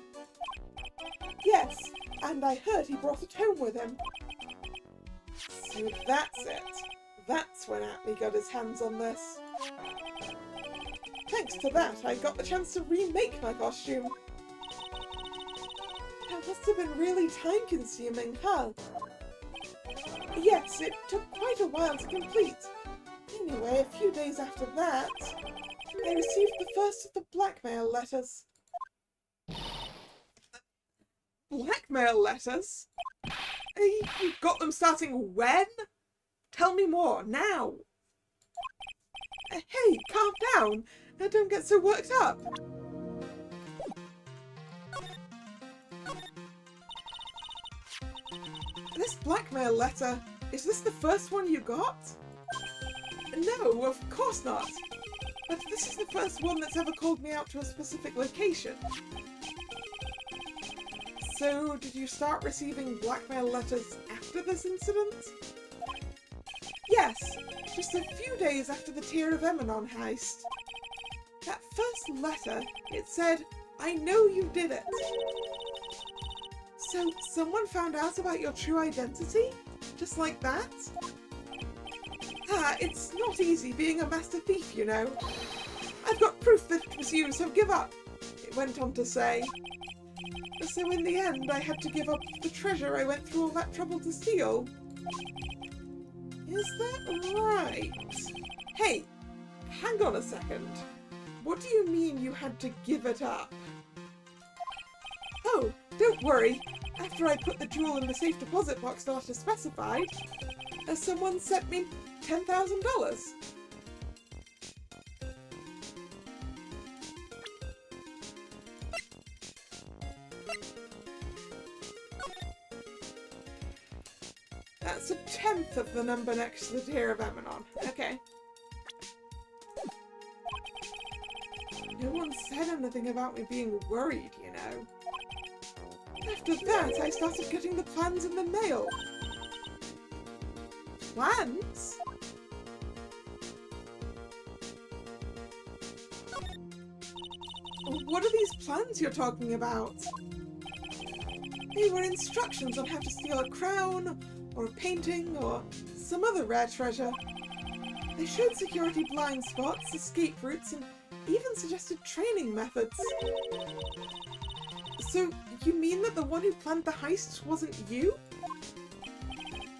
Yes, and I heard he brought it home with him. So that's it. That's when Atme got his hands on this. Thanks to that, I got the chance to remake my costume. That must have been really time-consuming, huh? Yes, it took quite a while to complete. Anyway, a few days after that, I received the first of the blackmail letters. Blackmail letters? You got them starting when? Tell me more, now! Hey, calm down! Don't get so worked up! This blackmail letter, is this the first one you got? No, of course not! But this is the first one that's ever called me out to a specific location. So, did you start receiving blackmail letters after this incident? Yes, just a few days after the Tear of Emanon heist. That first letter, it said, "I know you did it." So, someone found out about your true identity? Just like that? It's not easy being a master thief, you know. "I've got proof that it was you, so give up," it went on to say. So in the end, I had to give up the treasure I went through all that trouble to steal. Is that right? Hey, hang on a second. What do you mean you had to give it up? Oh, don't worry. After I put the jewel in the safe deposit box not as specified, someone sent me $10,000. That's a tenth of the number next to the Tear of Emanon. Okay. No one said anything about me being worried, you know. After that, I started getting the plans in the mail. Plans? What are these plans you're talking about? They were instructions on how to steal a crown, or a painting, or some other rare treasure. They showed security blind spots, escape routes, and even suggested training methods. So, you mean that the one who planned the heist wasn't you?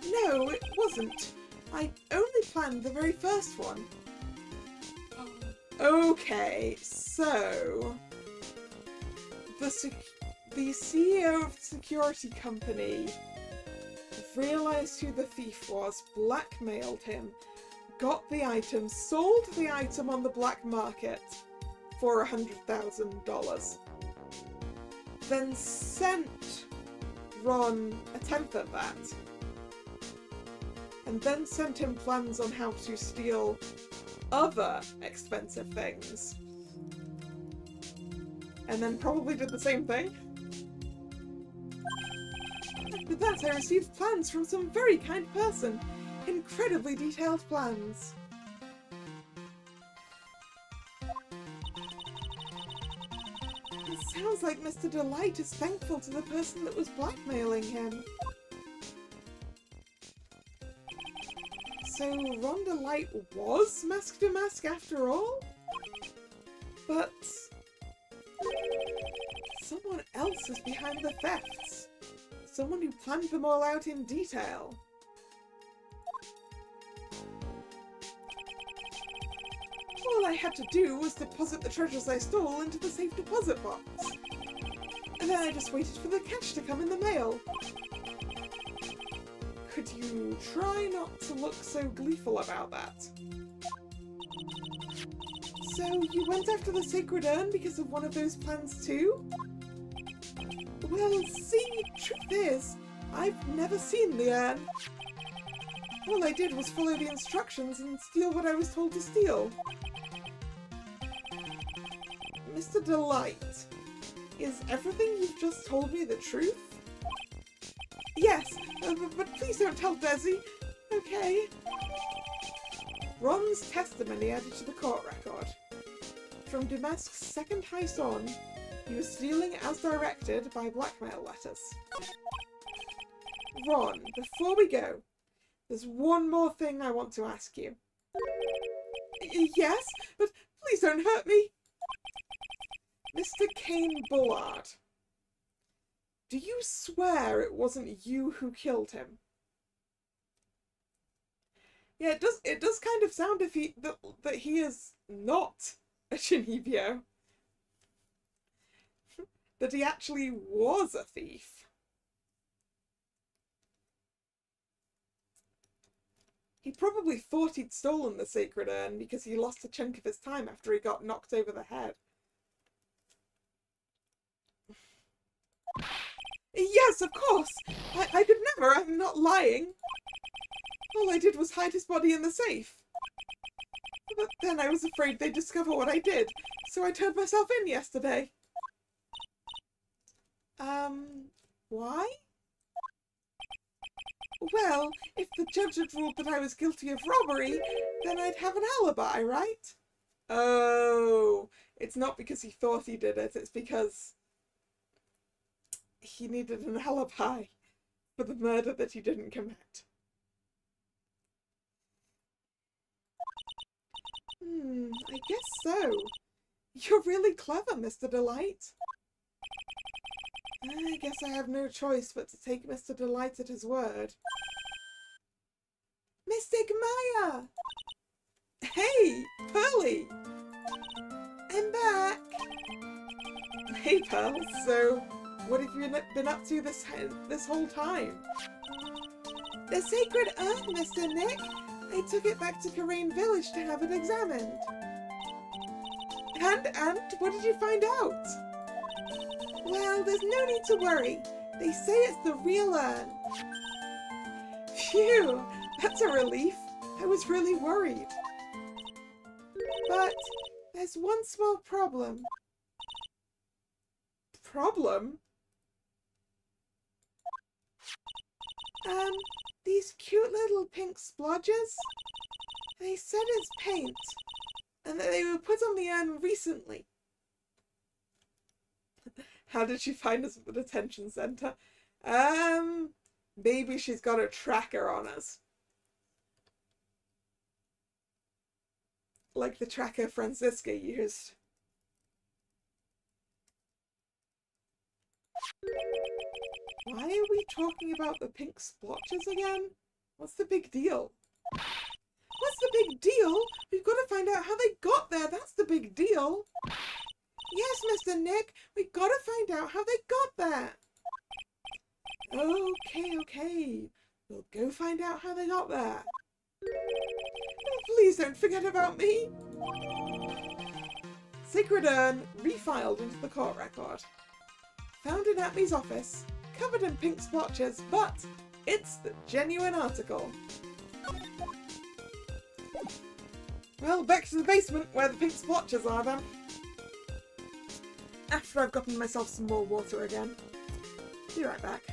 No, it wasn't. I only planned the very first one. Okay, so... The CEO of the security company realised who the thief was, blackmailed him, got the item, sold the item on the black market for $100,000. Then sent Ron a tenth of that. And then sent him plans on how to steal other expensive things. And then probably did the same thing. After that, I received plans from some very kind person. Incredibly detailed plans. It sounds like Mr. Delight is thankful to the person that was blackmailing him. So Ron Delight was Mask to Mask after all? But someone else is behind the thefts. Someone who planned them all out in detail. All I had to do was deposit the treasures I stole into the safe deposit box. And then I just waited for the cash to come in the mail. Could you try not to look so gleeful about that? So you went after the Sacred Urn because of one of those plans too? Well, see, truth is, I've never seen the urn. All I did was follow the instructions and steal what I was told to steal. Mr. Delight, is everything you've just told me the truth? Yes, but please don't tell Desi. Okay. Ron's testimony added to the court record. From Damask's second heist on, he was stealing as directed by blackmail letters. Ron, before we go, there's one more thing I want to ask you. Yes, but please don't hurt me. Mr. Kane Bullard, do you swear it wasn't you who killed him? Yeah, it does kind of sound that he is not a Shinibyo. That he actually was a thief. He probably thought he'd stolen the Sacred Urn because he lost a chunk of his time after he got knocked over the head. Yes, of course! I could never, I'm not lying. All I did was hide his body in the safe. But then I was afraid they'd discover what I did, so I turned myself in yesterday. Why? Well, if the judge had ruled that I was guilty of robbery, then I'd have an alibi, right? Oh, it's not because he thought he did it, it's because he needed an alibi for the murder that he didn't commit. I guess so. You're really clever, Mr. Delight. I guess I have no choice but to take Mr. Delight at his word. Mystic Maya! Hey, Pearly! I'm back! Hey, Pearl, so what have you been up to this whole time? The sacred urn, Mr. Nick! I took it back to Karain Village to have it examined. And what did you find out? Well, there's no need to worry. They say it's the real urn. Phew, that's a relief. I was really worried. But there's one small problem. Problem? These cute little pink splodges? They said it's paint, and that they were put on the urn recently. How did she find us at the detention centre? Maybe she's got a tracker on us. Like the tracker Franziska used. Why are we talking about the pink splotches again? What's the big deal? What's the big deal? We've got to find out how they got there. That's the big deal. Yes, Mr. Nick, we've got to find out how they got there. Okay. We'll go find out how they got there. Oh, please don't forget about me. Sacred urn refiled into the court record. Found in Atmy's office, covered in pink splotches, but it's the genuine article. Well, back to the basement where the pink splotches are then. After I've gotten myself some more water again. Be right back.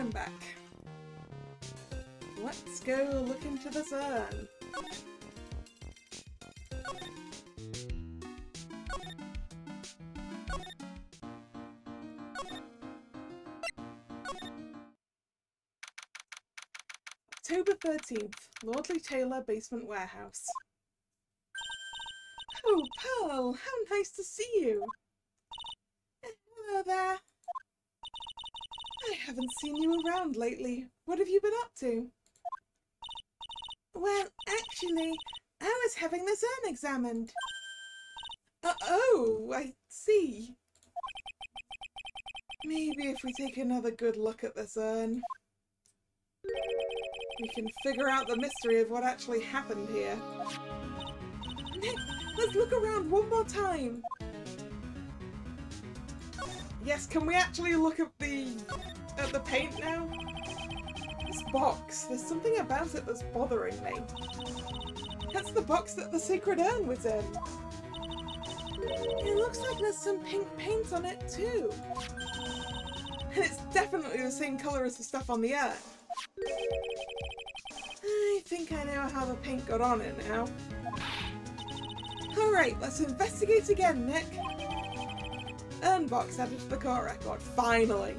I'm back. Let's go look into this urn. October 13th, Lordly Taylor Basement Warehouse. Oh, Pearl, how nice to see you. Hello there. I haven't seen you around lately. What have you been up to? Well, actually, I was having this urn examined. Oh, I see. Maybe if we take another good look at this urn, we can figure out the mystery of what actually happened here. Nick, let's look around one more time. Yes, can we actually look at the paint now? This box, there's something about it that's bothering me. That's the box that the sacred urn was in. It looks like there's some pink paint on it too. And it's definitely the same colour as the stuff on the urn. I think I know how the paint got on it now. Alright, let's investigate again, Nick. Urn box added to the court record, finally.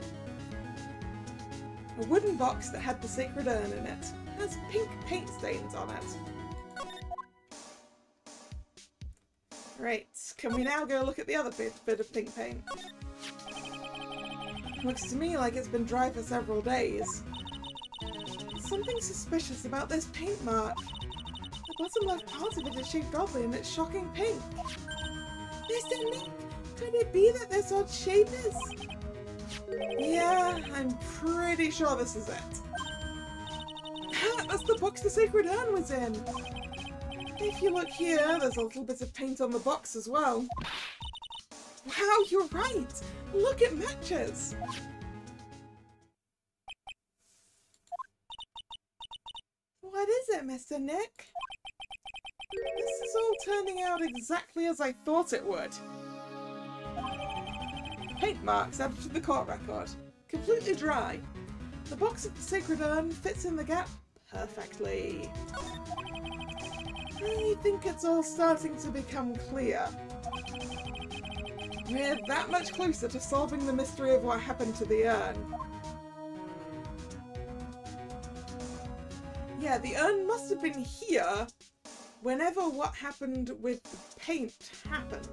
A wooden box that had the sacred urn in it. Has pink paint stains on it. Right, can we now go look at the other bit of pink paint? Looks to me like it's been dry for several days. There's something suspicious about this paint mark. The bottom left part of it is shaped oddly and it's shocking pink. Mr. Nick, could it be that this odd shape is... Yeah, I'm pretty sure this is it. That's the box the sacred urn was in. If you look here, there's a little bit of paint on the box as well. Wow, you're right! Look, it matches! What is it, Mr. Nick? This is all turning out exactly as I thought it would. Paint marks added to the court record. Completely dry. The box of the sacred urn fits in the gap perfectly. I think it's all starting to become clear. We're that much closer to solving the mystery of what happened to the urn. Yeah, the urn must have been here whenever what happened with the paint happened.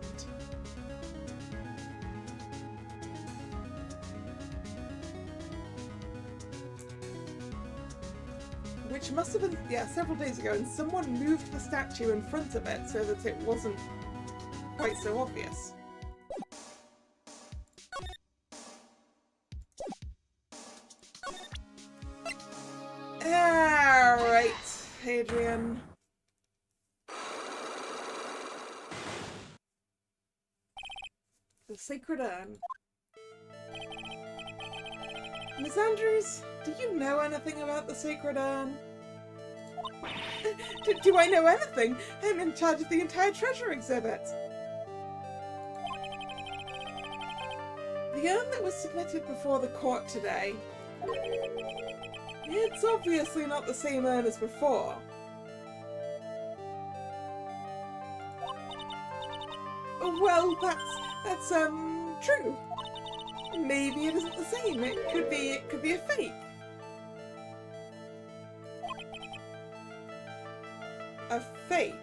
Which must have been, yeah, several days ago, and someone moved the statue in front of it so that it wasn't quite so obvious. Alright, Adrian. The sacred urn. Miss Andrews, do you know anything about the sacred urn? Do I know anything? I'm in charge of the entire treasure exhibit. The urn that was submitted before the court today. It's obviously not the same urn as before. Well, that's true. Maybe it isn't the same. It could be a fake. A fake?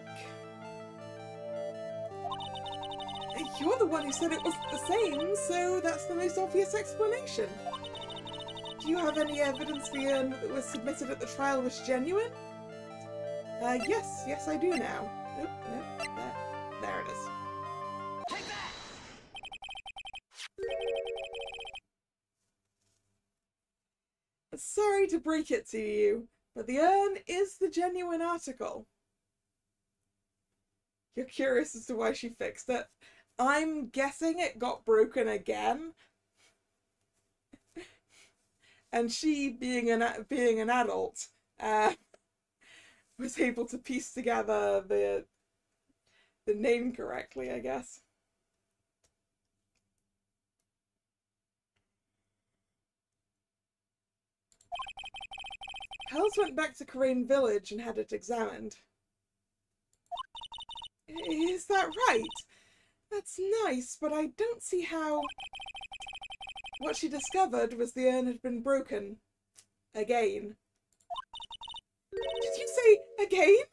You're the one who said it wasn't the same, so that's the most obvious explanation. Do you have any evidence the urn that was submitted at the trial was genuine? Yes, I do now. Nope, there it is. Take that! Sorry to break it to you, but the urn is the genuine article. You're curious as to why she fixed it. I'm guessing it got broken again. And she, being an adult, was able to piece together the name correctly, I guess. Pearls went back to Karain Village and had it examined. Is that right? That's nice, but I don't see how... What she discovered was the urn had been broken. Again. Did you say again?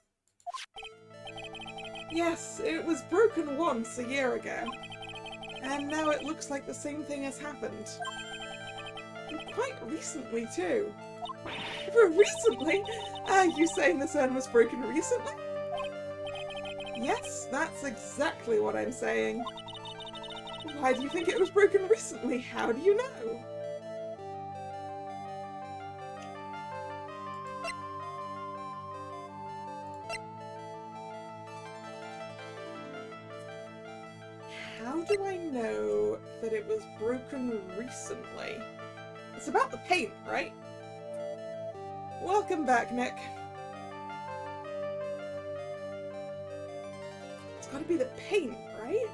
Yes, it was broken once a year ago. And now it looks like the same thing has happened. And quite recently, too. Recently? Are you saying this urn was broken recently? Yes, that's exactly what I'm saying. Why do you think it was broken recently? How do you know? How do I know that it was broken recently? It's about the paint, right? Welcome back, Nick. It's gotta be the paint, right?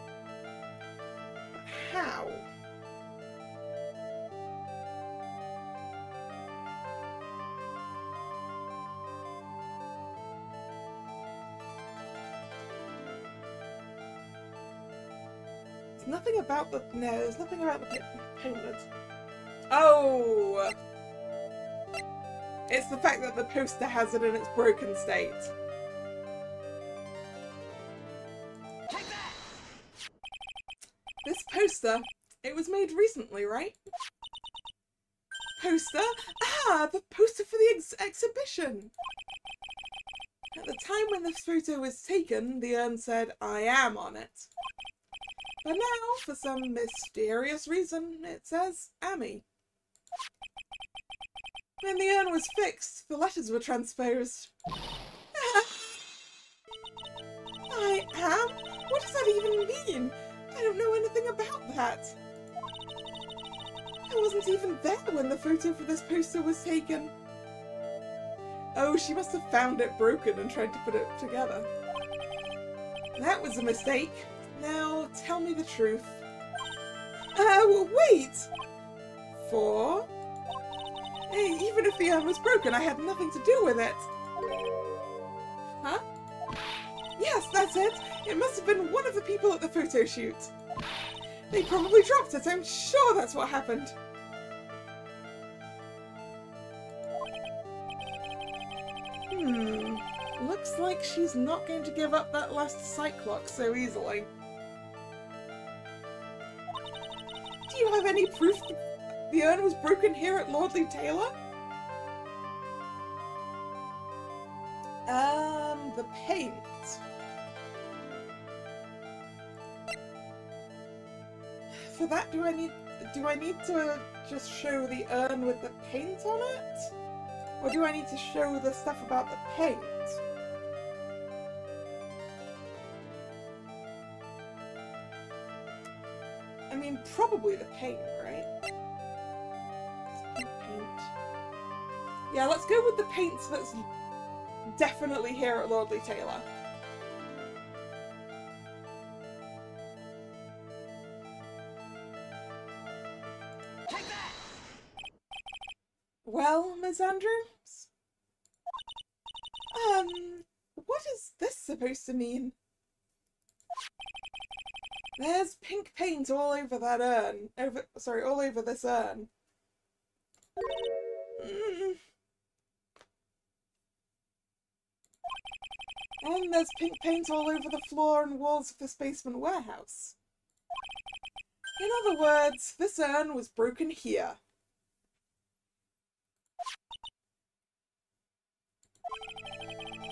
But how? There's nothing about the... No, there's nothing about the paint. Oh! It's the fact that the poster has it in its broken state. Take that! This poster, it was made recently, right? Poster? Ah, the poster for the exhibition! At the time when this photo was taken, the urn said, "I am" on it. But now, for some mysterious reason, it says, "Amy." When the urn was fixed, the letters were transposed. I am? What does that even mean? I don't know anything about that. I wasn't even there when the photo for this poster was taken. Oh, she must have found it broken and tried to put it together. That was a mistake. Now, tell me the truth. Wait! 4? Hey, even if the urn was broken, I had nothing to do with it. Huh? Yes, that's it. It must have been one of the people at the photo shoot. They probably dropped it. I'm sure that's what happened. Looks like she's not going to give up that last sight clock so easily. Do you have any proof the urn was broken here at Lordly Taylor? The paint. For that, do I need to just show the urn with the paint on it? Or do I need to show the stuff about the paint? I mean, probably the paint, right? Paint. Yeah, let's go with the paint that's definitely here at Lordly Taylor. Take that! Well, Ms. Andrews? What is this supposed to mean? There's pink paint all over that urn. All over this urn. And there's pink paint all over the floor and walls of this basement warehouse. In other words, this urn was broken here.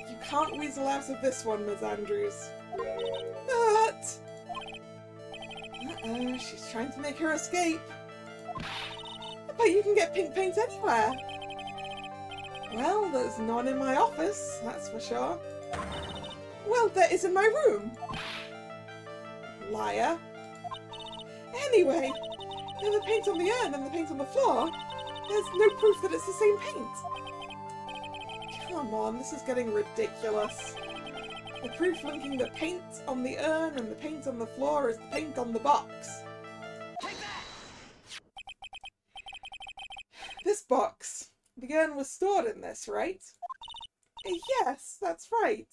You can't weasel out of this one, Ms. Andrews. But... Uh-oh, she's trying to make her escape. But you can get pink paint anywhere. Well, there's none in my office, that's for sure. Well, there is in my room. Liar. Anyway, there's the paint on the urn and the paint on the floor. There's no proof that it's the same paint. Come on, this is getting ridiculous. The proof linking the paint on the urn and the paint on the floor is the paint on the box. Take that! This box. The urn was stored in this, right? Yes, that's right.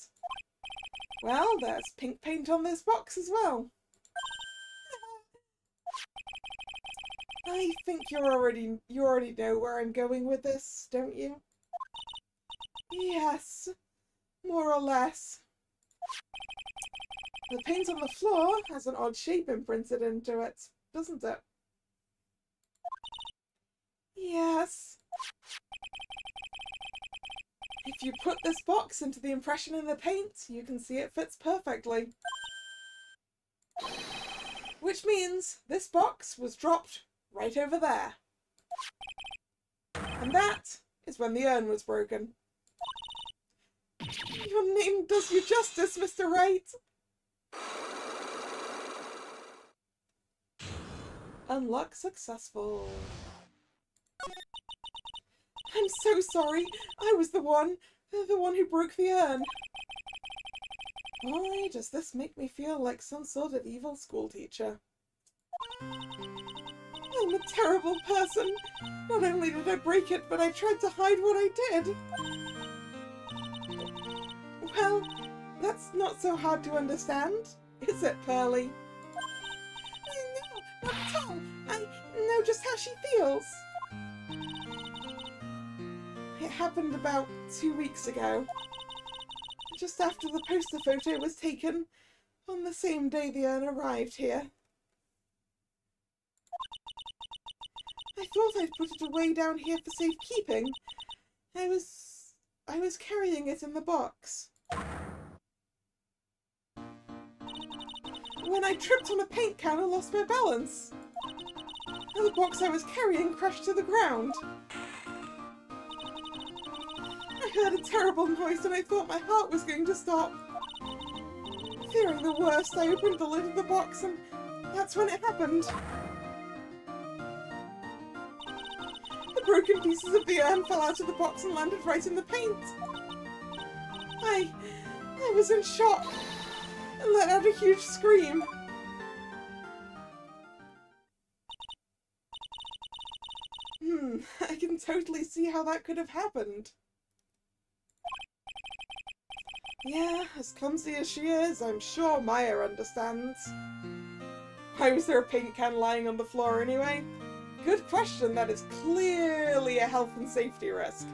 Well, there's pink paint on this box as well. I think you already know where I'm going with this, don't you? Yes, more or less. The paint on the floor has an odd shape imprinted into it, doesn't it? Yes. If you put this box into the impression in the paint, you can see it fits perfectly. Which means this box was dropped right over there. And that is when the urn was broken. Your name does you justice, Mr. Wright. Unlock successful. I'm so sorry. I was the one who broke the urn. Why does this make me feel like some sort of evil schoolteacher? I'm a terrible person. Not only did I break it, but I tried to hide what I did. Well, that's not so hard to understand, is it, Pearly? No, not at all. I know just how she feels. It happened about 2 weeks ago, just after the poster photo was taken, on the same day the urn arrived here. I thought I'd put it away down here for safekeeping. I was carrying it in the box. When I tripped on a paint can and lost my balance. And the box I was carrying crashed to the ground. I heard a terrible noise and I thought my heart was going to stop. Fearing the worst, I opened the lid of the box and that's when it happened. The broken pieces of the urn fell out of the box and landed right in the paint. I was in shock and let out a huge scream. I can totally see how that could have happened. Yeah, as clumsy as she is, I'm sure Maya understands. Why was there a paint can lying on the floor anyway? Good question, that is clearly a health and safety risk.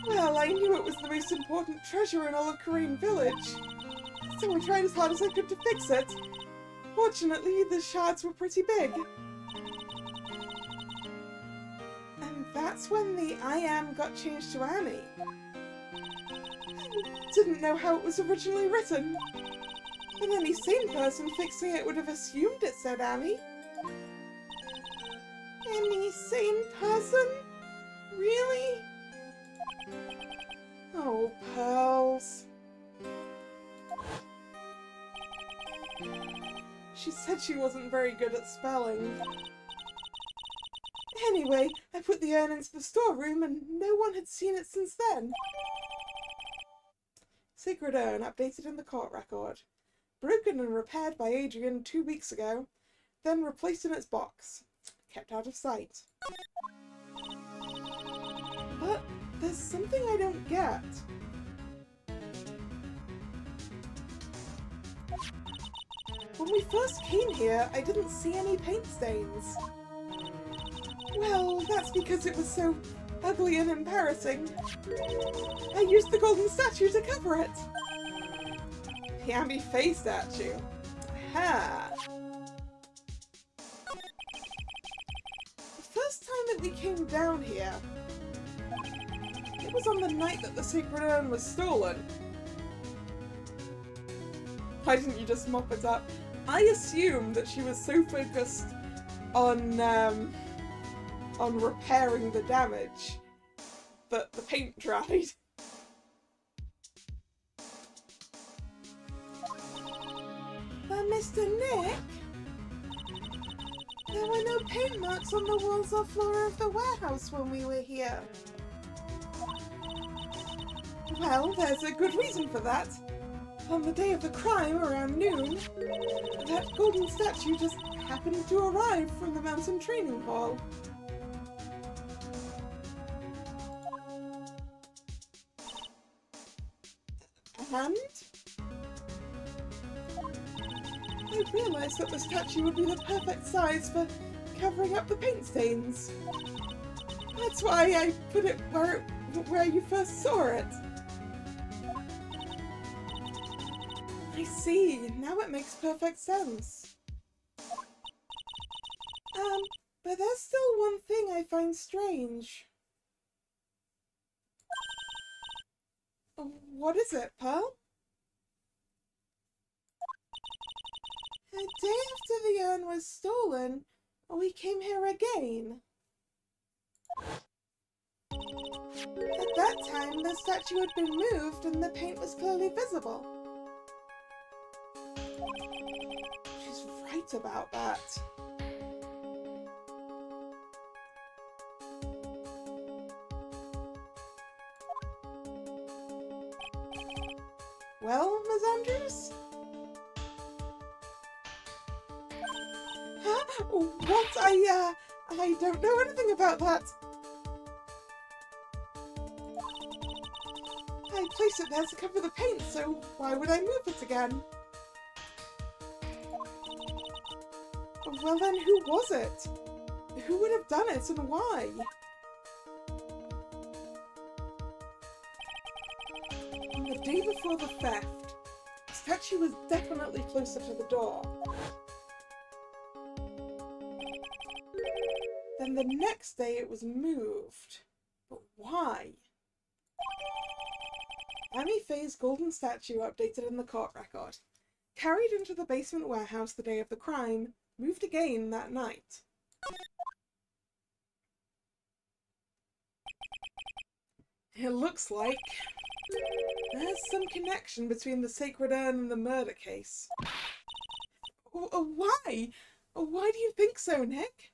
Well, I knew it was the most important treasure in all of Korean Village, so I tried as hard as I could to fix it. Fortunately, the shards were pretty big. And that's when the I am got changed to Annie. I didn't know how it was originally written. But any sane person fixing it would have assumed it said Annie. Any sane person? Really? Oh, Pearls. She said she wasn't very good at spelling. Anyway, I put the urn into the storeroom and no one had seen it since then. Sacred urn updated in the court record. Broken and repaired by Adrian 2 weeks ago, then replaced in its box. Kept out of sight. But there's something I don't get. When we first came here, I didn't see any paint stains. Well, that's because it was so ugly and embarrassing. I used the golden statue to cover it. The Ambi Faye statue. Ha! The first time that we came down here, it was on the night that the sacred urn was stolen. Why didn't you just mop it up? I assumed that she was so focused on repairing the damage that the paint dried. But Mr. Nick, there were no paint marks on the walls or floor of the warehouse when we were here. Well, there's a good reason for that. on the day of the crime, around noon, that golden statue just happened to arrive from the mountain training hall. And I realized that the statue would be the perfect size for covering up the paint stains. That's why I put it where you first saw it. I see. Now it makes perfect sense. But there's still one thing I find strange. What is it, Pearl? The day after the urn was stolen, we came here again. At that time, the statue had been moved and the paint was clearly visible. She's right about that. Well, Ms. Andrews? Huh? What? I don't know anything about that. I placed it there to cover the paint, so why would I move it again? Well then, who was it? Who would have done it and why? On the day before the theft, the statue was definitely closer to the door. Then the next day it was moved. But why? Amy Faye's golden statue updated in the court record. Carried into the basement warehouse the day of the crime, moved again that night. It looks like there's some connection between the sacred urn and the murder case. Why? Why do you think so, Nick?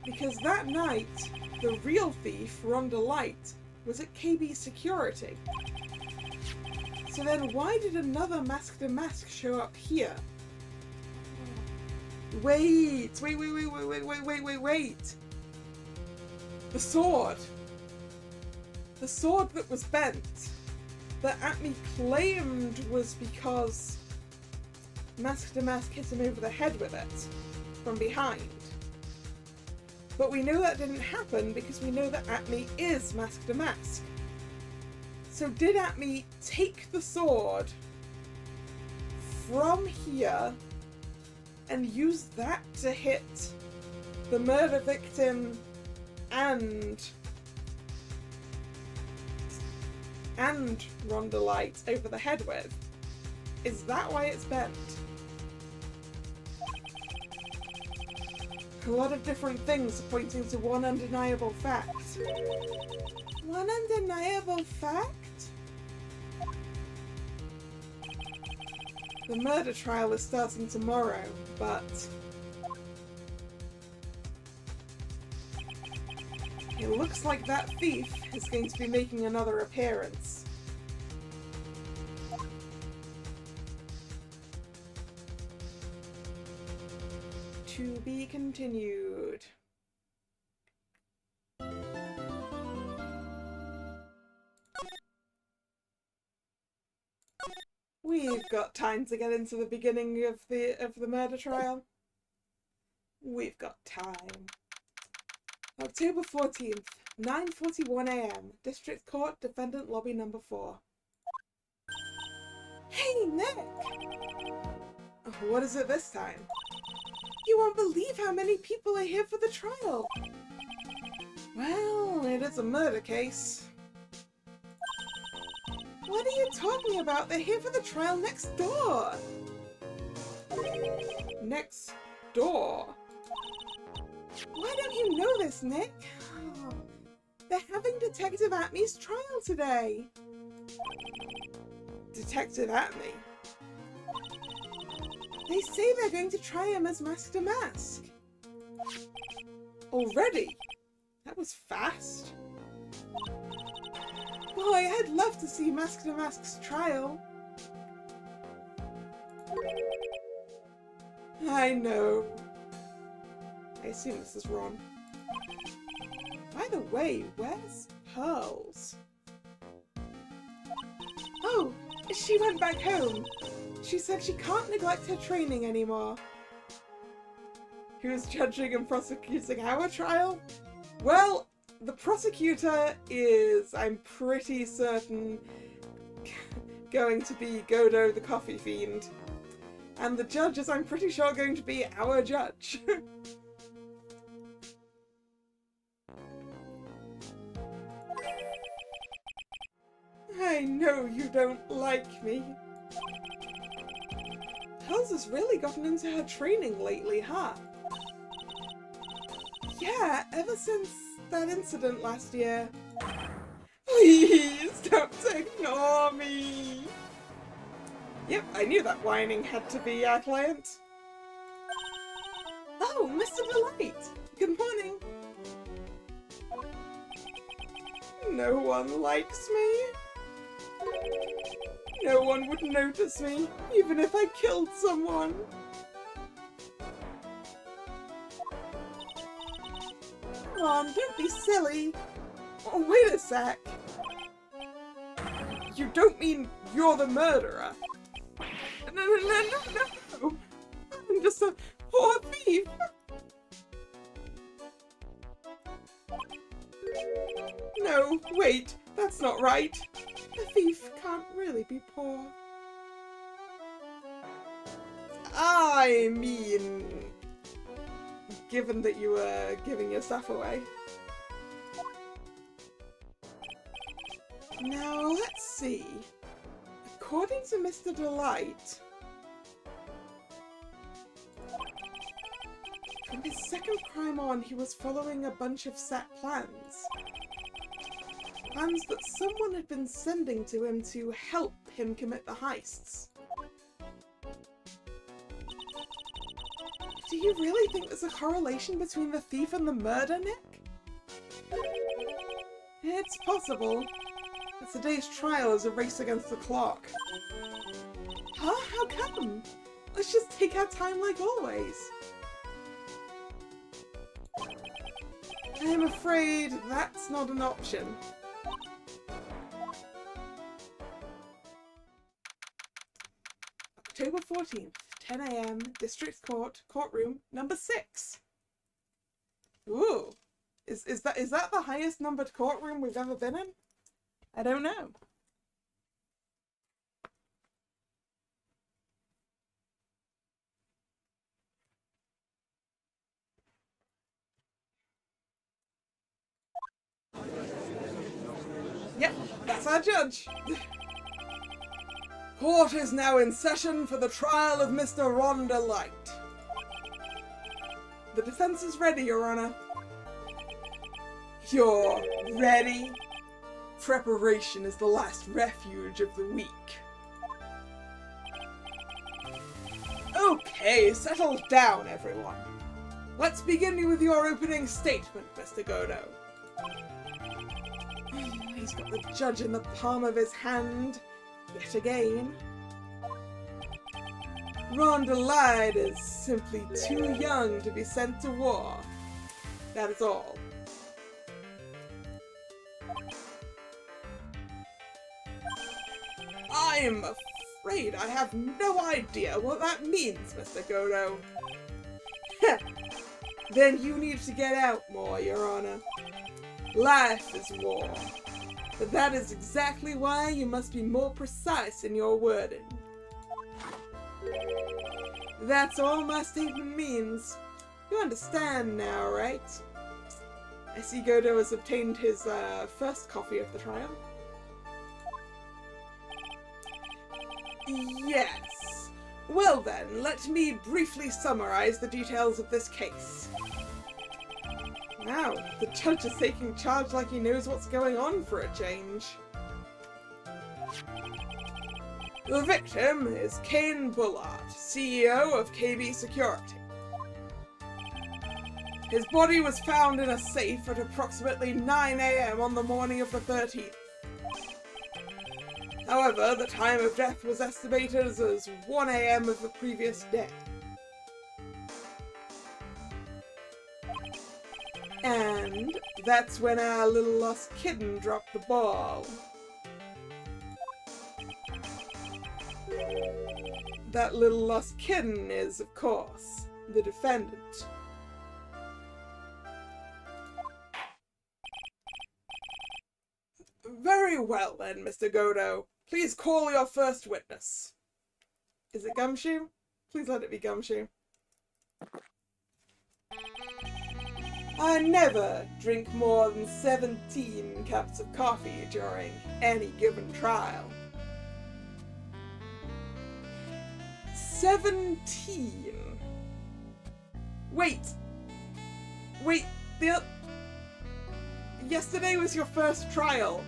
Because that night, the real thief, Rhonda Light, was at KB Security. So then why did another masked mask show up here? Wait! The sword! The sword that was bent, that Atme claimed was because Mask to Mask hit him over the head with it from behind. But we know that didn't happen because we know that Atme is Mask to Mask. So did Atme take the sword from here and use that to hit the murder victim and Rhonda Light over the head with? Is that why it's bent? A lot of different things are pointing to one undeniable fact. One undeniable fact? The murder trial is starting tomorrow, but it looks like that thief is going to be making another appearance. To be continued. We've got time to get into the beginning of the murder trial. We've got time. October 14th, 9:41 AM, District Court, Defendant Lobby Number 4. Hey, Nick! What is it this time? You won't believe how many people are here for the trial. Well, it is a murder case. What are you talking about? They're here for the trial next door. Next door? Why don't you know this, Nick? Oh, they're having Detective Atme's trial today. Detective Atme? They say they're going to try him as Mask to Mask. Already? That was fast. Boy, I'd love to see Mask to Mask's trial. I know. I assume this is Ron. By the way, where's Pearls? Oh, she went back home. She said she can't neglect her training anymore. Who's judging and prosecuting our trial? Well, the prosecutor is, I'm pretty certain, going to be Godo the Coffee Fiend. And the judge is, I'm pretty sure, going to be our judge. I know you don't like me. Pearls has really gotten into her training lately, huh? Yeah, ever since that incident last year. Please don't ignore me. Yep, I knew that whining had to be our client. Oh, Mr. Delight! Good morning. No one likes me. No one would notice me, even if I killed someone. Come on, don't be silly. Oh, wait a sec. You don't mean you're the murderer? No. I'm just a poor thief. No, wait, that's not right. A thief can't really be poor. I mean, given that you were giving your stuff away. Now, let's see. According to Mr. Delight, from his second crime on, he was following a bunch of set plans. Plans that someone had been sending to him to help him commit the heists. Do you really think there's a correlation between the thief and the murder, Nick? It's possible. But today's trial is a race against the clock. Huh? How come? Let's just take our time like always. I'm afraid that's not an option. October 14th, 10 AM, District Court, Courtroom number 6. Ooh. Is that the highest numbered courtroom we've ever been in? I don't know. Yep, that's our judge. Court is now in session for the trial of Mr. Ron Delight. The defense is ready, Your Honor. You're ready? Preparation is the last refuge of the weak. Okay, settle down, everyone. Let's begin with your opening statement, Mr. Godo. He's got the judge in the palm of his hand, yet again. Ron Delight is simply too young to be sent to war. That is all. I'm afraid I have no idea what that means, Mr. Godo. Then you need to get out more, Your Honor. Life is war. But that is exactly why you must be more precise in your wording. That's all my statement means. You understand now, right? I see Godo has obtained his first copy of the trial. Yes. Well then, let me briefly summarize the details of this case. Wow, the judge is taking charge like he knows what's going on for a change. The victim is Kane Bullard, CEO of KB Security. His body was found in a safe at approximately 9 AM on the morning of the 13th. However, the time of death was estimated as 1 a.m. of the previous day. And that's when our little lost kitten dropped the ball. That little lost kitten is, of course, the defendant. Very well then, Mr. Godo. Please call your first witness. Is it Gumshoe? Please let it be Gumshoe. I never drink more than 17 cups of coffee during any given trial. 17. Wait, yesterday was your first trial.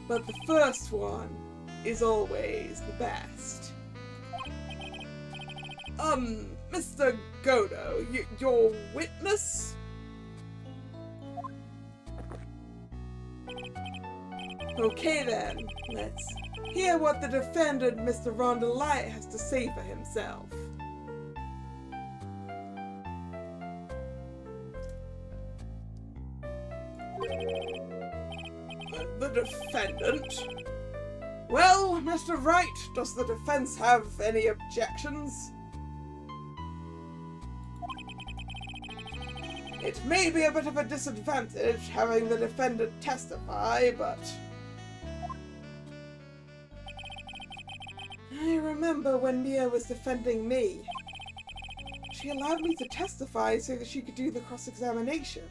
But the first one is always the best. Mr. Godo, your witness? Okay then, let's hear what the defendant, Mr. Rondelite, has to say for himself. The defendant? Well, Mr. Wright, does the defense have any objections? It may be a bit of a disadvantage having the defendant testify, but I remember when Mia was defending me. She allowed me to testify so that she could do the cross-examination.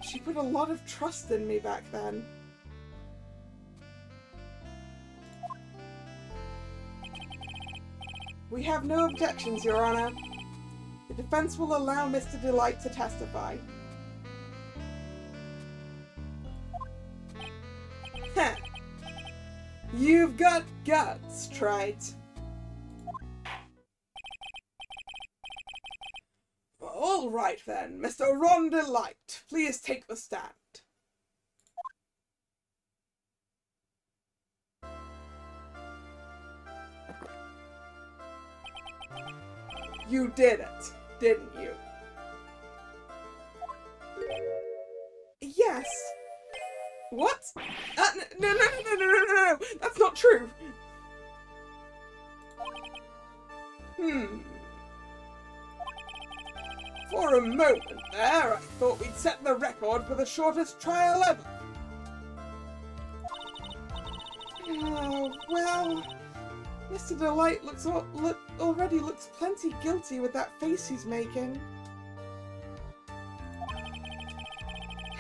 She put a lot of trust in me back then. We have no objections, Your Honor. The defense will allow Mr. Delight to testify. Heh. You've got guts, Trite. All right then, Mr. Ron Delight, please take the stand. You did it, didn't you? Yes. What? No, that's not true. For a moment there, I thought we'd set the record for the shortest trial ever. Well, Mr. Delight already looks plenty guilty with that face he's making.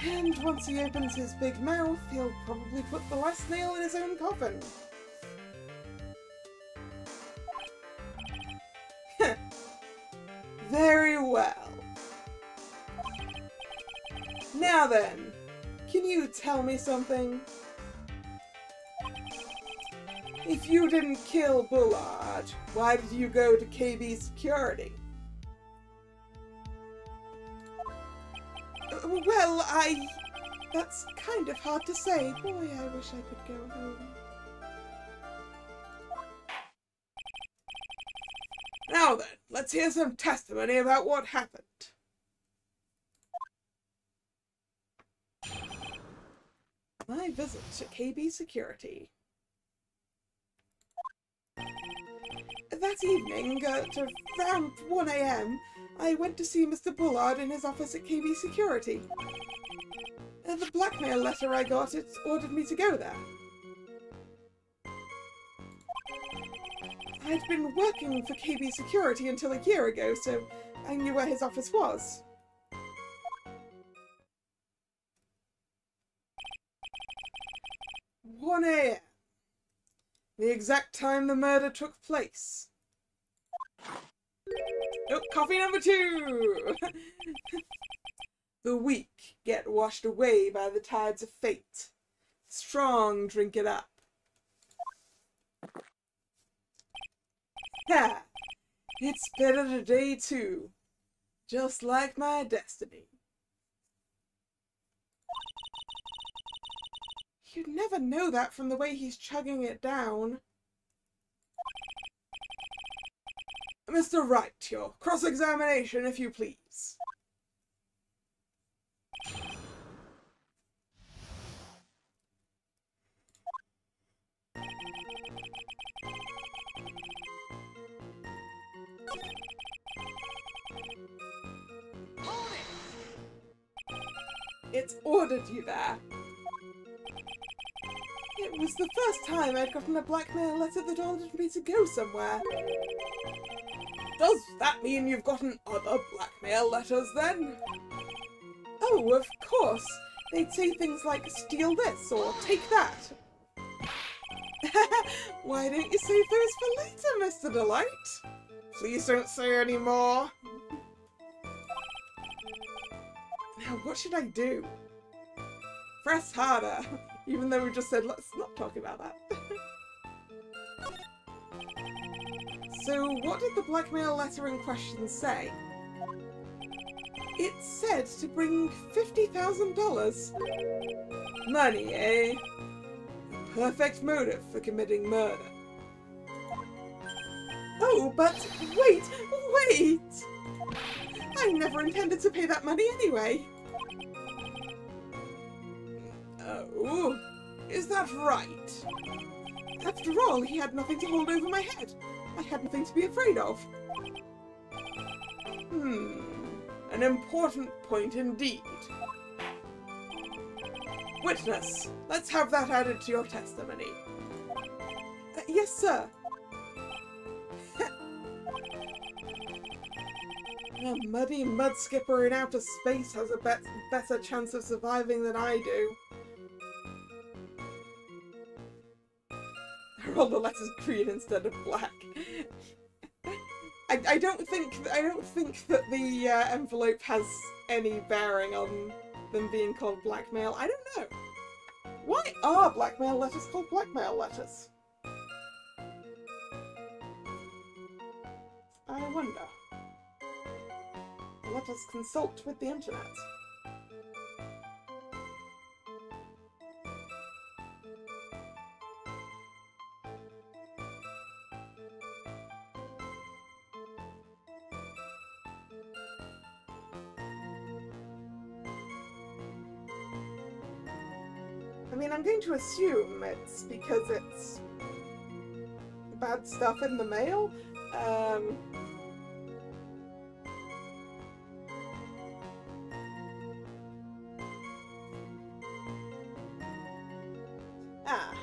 And once he opens his big mouth, he'll probably put the last nail in his own coffin. Very well. Now then, can you tell me something? If you didn't kill Bullard, why did you go to KB Security? Well, that's kind of hard to say. Boy, I wish I could go home. Now then, let's hear some testimony about what happened. My visit to KB Security. That evening, at around 1 a.m., I went to see Mr. Bullard in his office at KB Security. The blackmail letter I got, it ordered me to go there. I'd been working for KB Security until a year ago, so I knew where his office was. "1 a.m. The exact time the murder took place. Oh, coffee number 2! The weak get washed away by the tides of fate. Strong drink it up. Ha! It's better today too. Just like my destiny. You'd never know that from the way he's chugging it down. Mr. Wright, your cross-examination, if you please. Hold it! It's ordered you there. It was the first time I'd gotten a blackmail letter that ordered me to go somewhere. Does that mean you've gotten other blackmail letters then? Oh, of course. They'd say things like, steal this or take that. Why don't you save those for later, Mr. Delight? Please don't say any more. Now, what should I do? Press harder, even though we just said let's not talk about that. So, what did the blackmail letter in question say? It said to bring $50,000. Money, eh? A perfect motive for committing murder. Oh, but wait! I never intended to pay that money anyway. Oh, is that right? After all, he had nothing to hold over my head. I had nothing to be afraid of. An important point indeed. Witness, let's have that added to your testimony. Yes, sir. A muddy mud skipper in outer space has a better chance of surviving than I do. I rolled the letters green instead of black. I don't think that the envelope has any bearing on them being called blackmail. I don't know. Why are blackmail letters called blackmail letters? I wonder. Let us consult with the internet. I mean, I'm going to assume it's because it's bad stuff in the mail.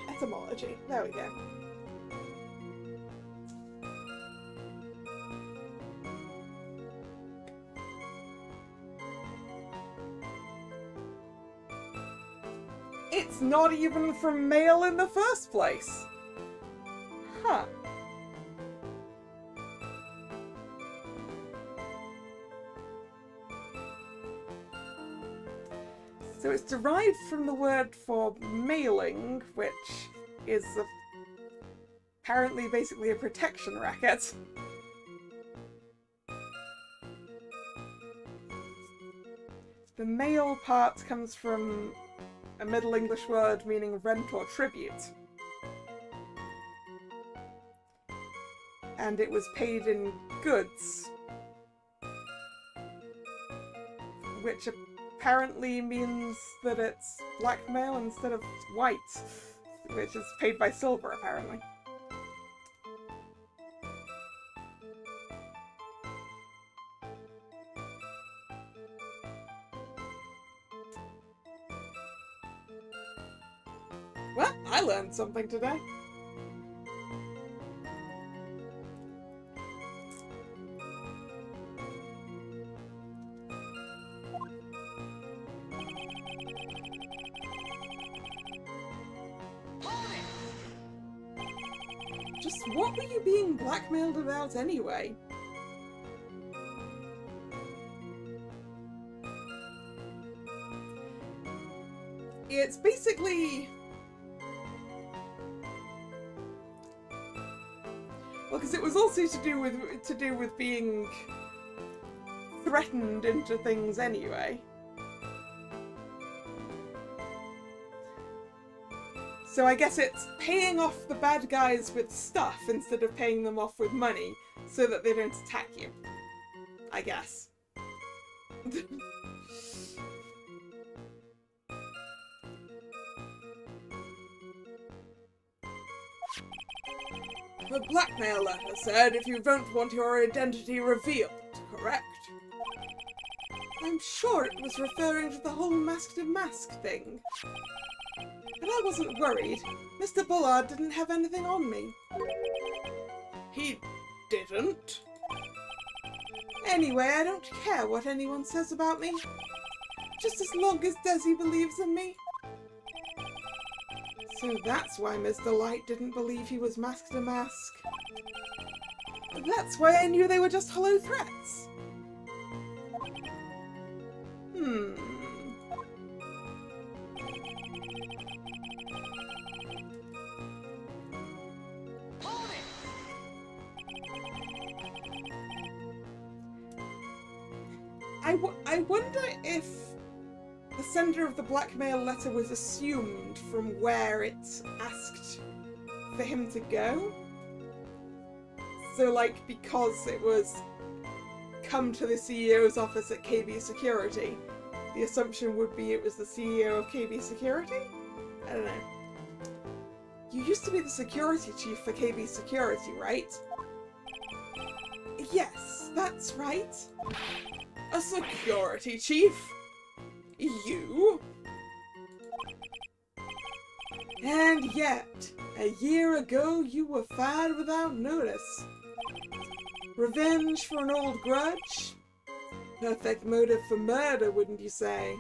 Etymology. There we go. It's not even from mail in the first place. Huh. So it's derived from the word for mailing, which is apparently basically a protection racket. The mail part comes from a Middle English word meaning rent or tribute. And it was paid in goods, which apparently means that it's blackmail instead of white, which is paid by silver, apparently. Well, I learned something today. Just what were you being blackmailed about anyway? It's basically... Well, because it was also to do with being threatened into things anyway. So I guess it's paying off the bad guys with stuff instead of paying them off with money so that they don't attack you. I guess. The blackmail letter said if you don't want your identity revealed, correct? I'm sure it was referring to the whole mask to mask thing. But I wasn't worried. Mr. Bullard didn't have anything on me. He didn't? Anyway, I don't care what anyone says about me. Just as long as Desi believes in me. So that's why Mr. Light didn't believe he was mask to mask. That's why I knew they were just hollow threats. I wonder if the sender of the blackmail letter was assumed from where it asked for him to go. So, like, because it was come to the CEO's office at KB Security, the assumption would be it was the CEO of KB Security? I don't know. You used to be the security chief for KB Security, right? Yes, that's right. A security chief? You? And yet, a year ago you were fired without notice. Revenge for an old grudge? Perfect motive for murder, wouldn't you say?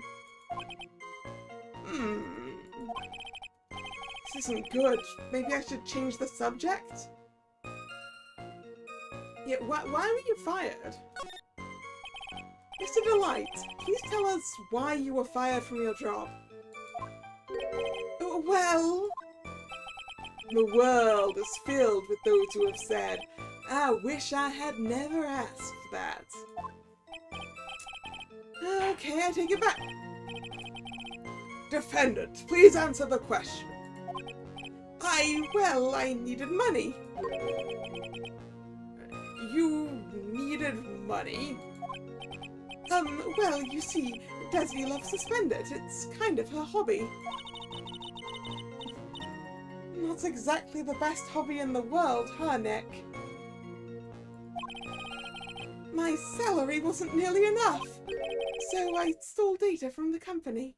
This isn't good. Maybe I should change the subject? Yeah, why were you fired? Mr. Delight, please tell us why you were fired from your job. Well... The world is filled with those who have said, I wish I had never asked that. Okay, I take it back. Defendant, please answer the question. I needed money. You needed money? Well, you see, Desi loves to spend it. It's kind of her hobby. Not exactly the best hobby in the world, huh, Nick? My salary wasn't nearly enough, so I stole data from the company.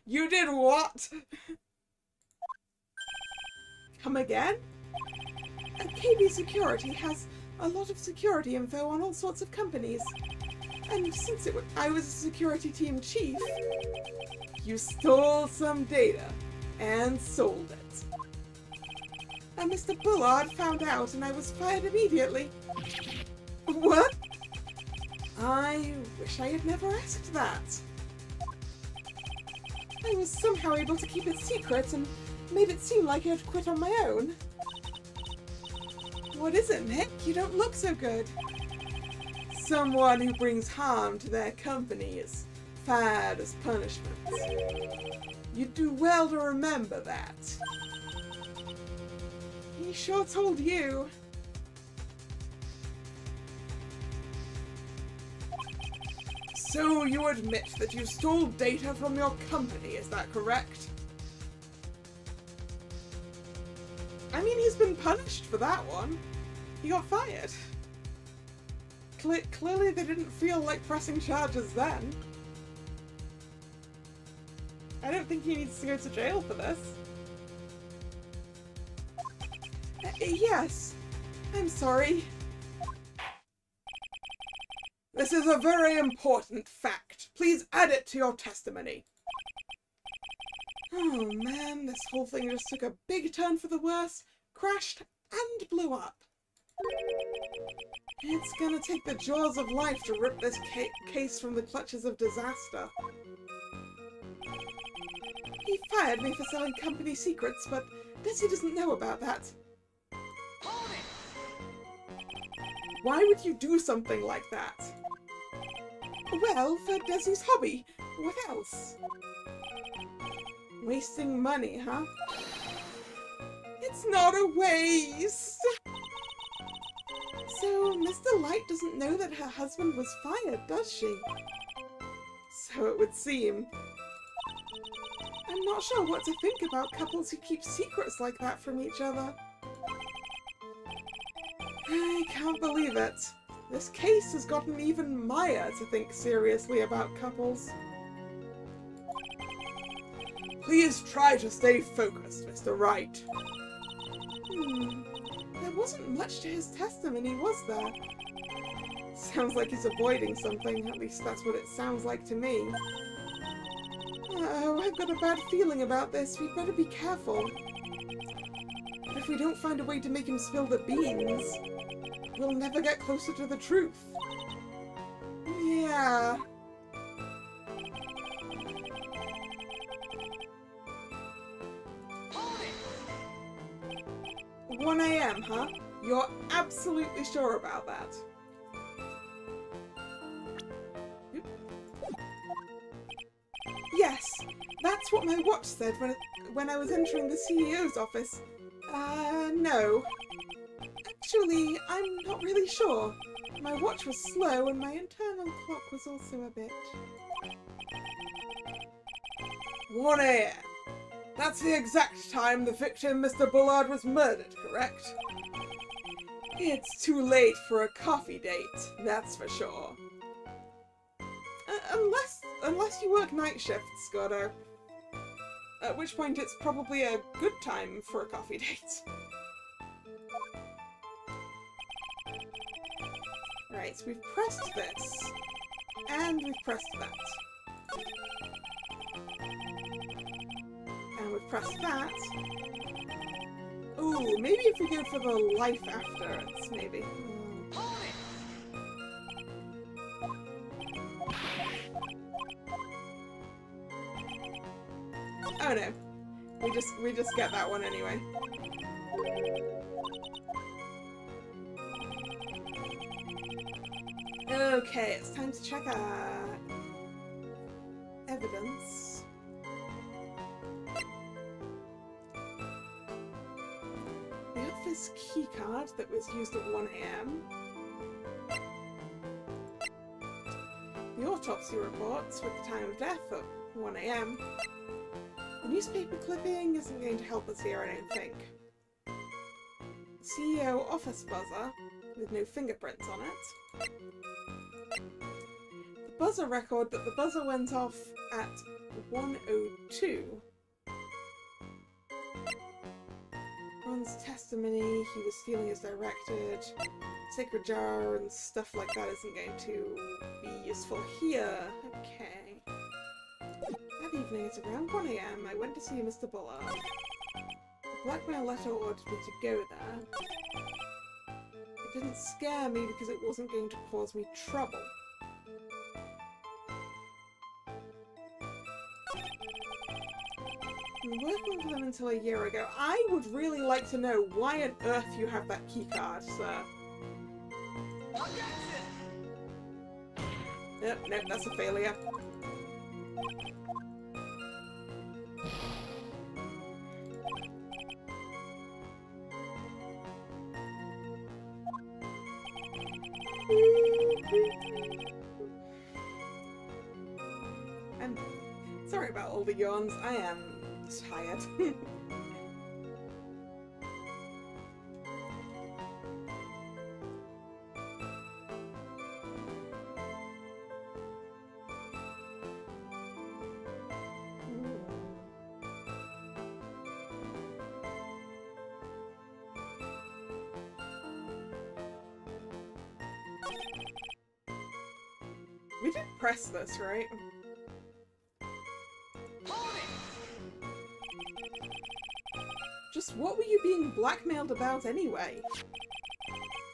You did what? Come again? KB Security has a lot of security info on all sorts of companies. And since I was a security team chief, you stole some data and sold it. And Mr. Bullard found out and I was fired immediately. What? I wish I had never asked that. I was somehow able to keep it secret and made it seem like I had quit on my own. What is it, Nick? You don't look so good. Someone who brings harm to their company is fired as punishment. You'd do well to remember that. He sure told you. So you admit that you stole data from your company, is that correct? I mean, he's been punished for that one. He got fired. Clearly they didn't feel like pressing charges then. I don't think he needs to go to jail for this. Yes. I'm sorry. This is a very important fact. Please add it to your testimony. Oh man, this whole thing just took a big turn for the worse, crashed, and blew up. It's gonna take the jaws of life to rip this case from the clutches of disaster. He fired me for selling company secrets, but Desi doesn't know about that. Hold it! Why would you do something like that? Well, for Desi's hobby. What else? Wasting money, huh? It's not a waste! So, Mr. Light doesn't know that her husband was fired, does she? So it would seem. I'm not sure what to think about couples who keep secrets like that from each other. I can't believe it. This case has gotten even Maya to think seriously about couples. Please try to stay focused, Mr. Wright. There wasn't much to his testimony, was there? Sounds like he's avoiding something, at least that's what it sounds like to me. Oh, I've got a bad feeling about this. We'd better be careful. But if we don't find a way to make him spill the beans, we'll never get closer to the truth. Yeah. Hold it! 1 AM, huh? You're absolutely sure about that? Oop. Yes, that's what my watch said when I was entering the CEO's office. No. Actually, I'm not really sure. My watch was slow and my internal clock was also a bit... 1 AM. That's the exact time the victim, Mr. Bullard, was murdered, correct? It's too late for a coffee date, that's for sure. Unless you work night shifts, Scotto. At which point it's probably a good time for a coffee date. Right, so we've pressed this. And we've pressed that. And we've pressed that. Ooh, maybe if we go for the life after, it's maybe. Hold it! Oh no. We just get that one anyway. Okay, it's time to check our evidence. The office keycard that was used at 1 AM. The autopsy reports with the time of death at 1 AM. The newspaper clipping isn't going to help us here, I don't think. CEO office buzzer with no fingerprints on it. The buzzer record that the buzzer went off at 1:02. Ron's testimony, he was feeling as directed. Sacred jar and stuff like that isn't going to be useful here. Okay. That evening at around 1 AM, I went to see Mr. Bullard. The blackmail letter ordered me to go there. It didn't scare me because it wasn't going to cause me trouble. I've been working with them until a year ago. I would really like to know why on earth you have that keycard, sir. Objection! Nope, nope, that's a failure. I'm sorry about all the yawns. I am tired. We did press this, right? Hold it! Just what were you being blackmailed about anyway?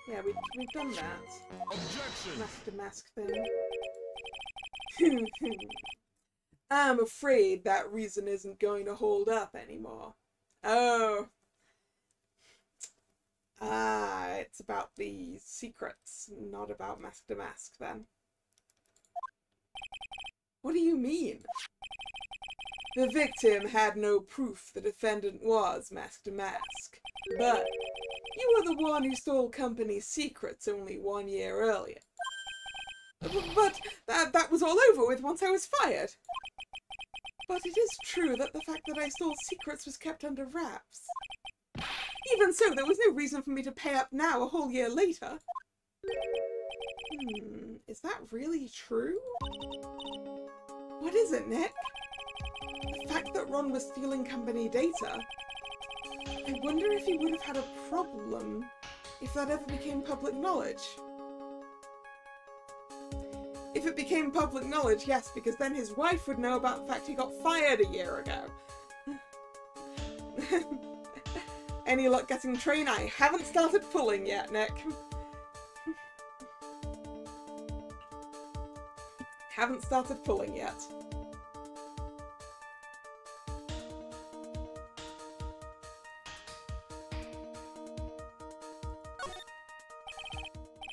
Yeah, we've done that. Objection! Mask to mask thing. I'm afraid that reason isn't going to hold up anymore. Oh. Ah, it's about the secrets, not about Mask to Mask, then. What do you mean? The victim had no proof the defendant was Mask to Mask, but you were the one who stole company secrets only 1 year earlier. But that was all over with once I was fired. But it is true that the fact that I stole secrets was kept under wraps. Even so, there was no reason for me to pay up now a whole year later. Is that really true? What is it, Nick? The fact that Ron was stealing company data? I wonder if he would have had a problem if that ever became public knowledge. If it became public knowledge, yes, because then his wife would know about the fact he got fired a year ago. Any luck getting train? I haven't started pulling yet, Nick. Haven't started pulling yet.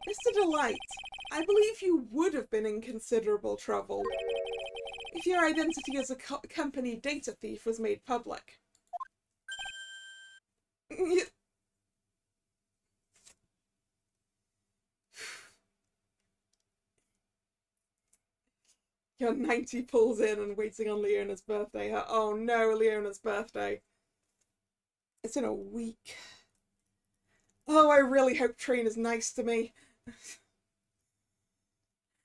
Mr. Delight, I believe you would have been in considerable trouble if your identity as a company data thief was made public. Your 90 pulls in and waiting on Leona's birthday. Oh no, Leona's birthday. It's in a week. Oh, I really hope Train is nice to me.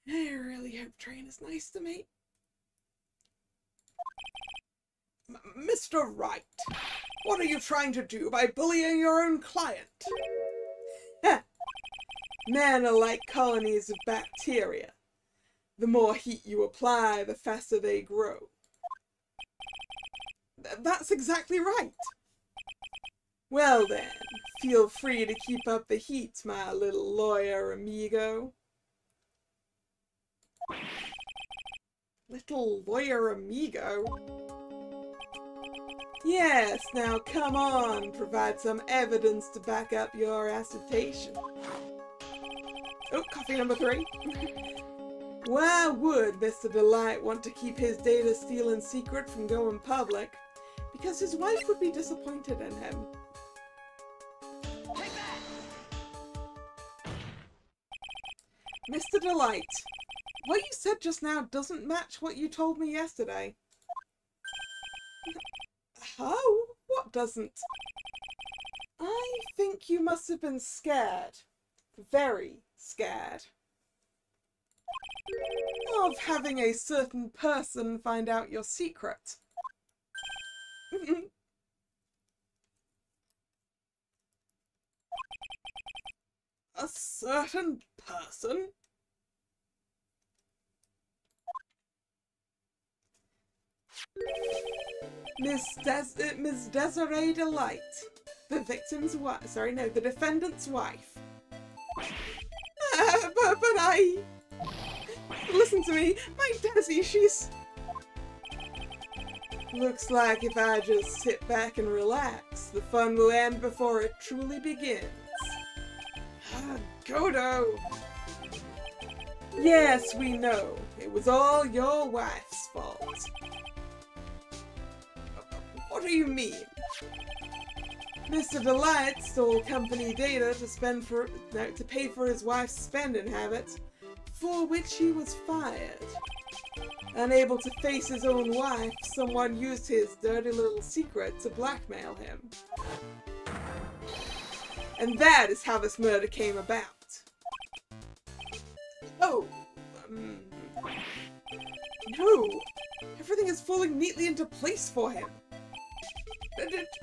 I really hope Train is nice to me. Mr. Wright, what are you trying to do by bullying your own client? Men are like colonies of bacteria. The more heat you apply, the faster they grow. That's exactly right. Well then, feel free to keep up the heat, my little lawyer amigo. Little lawyer amigo? Yes, now come on, provide some evidence to back up your assertion. Oh, coffee number 3. Why would Mr. Delight want to keep his data stealing secret from going public? Because his wife would be disappointed in him. Take that! Mr. Delight, what you said just now doesn't match what you told me yesterday. Oh, what doesn't? I think you must have been scared. Very scared. Of having a certain person find out your secret. A certain person? Miss Desiree Delight, the victim's wife. Sorry, no, the defendant's wife. But I... Listen to me, my Desi, she's... Looks like if I just sit back and relax, the fun will end before it truly begins. Godo! Yes, we know. It was all your wife's fault. What do you mean? Mr. Delight stole company data to pay for his wife's spending habits, for which he was fired. Unable to face his own wife, someone used his dirty little secret to blackmail him. And that is how this murder came about. Oh, no, everything is falling neatly into place for him.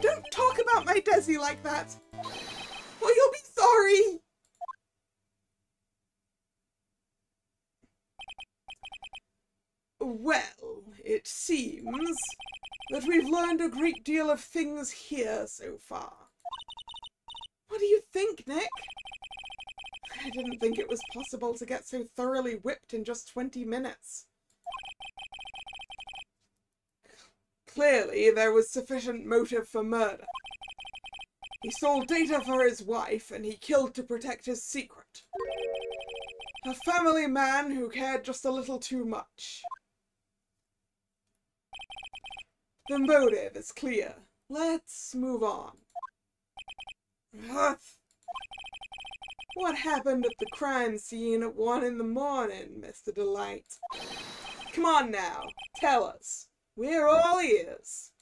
Don't talk about my Desi like that, or you'll be sorry. Well, it seems that we've learned a great deal of things here so far. What do you think, Nick? I didn't think it was possible to get so thoroughly whipped in just 20 minutes. Clearly, there was sufficient motive for murder. He stole data for his wife, and he killed to protect his secret. A family man who cared just a little too much. The motive is clear. Let's move on. What happened at the crime scene at 1 in the morning, Mr. Delight? Come on now, tell us. We're all ears.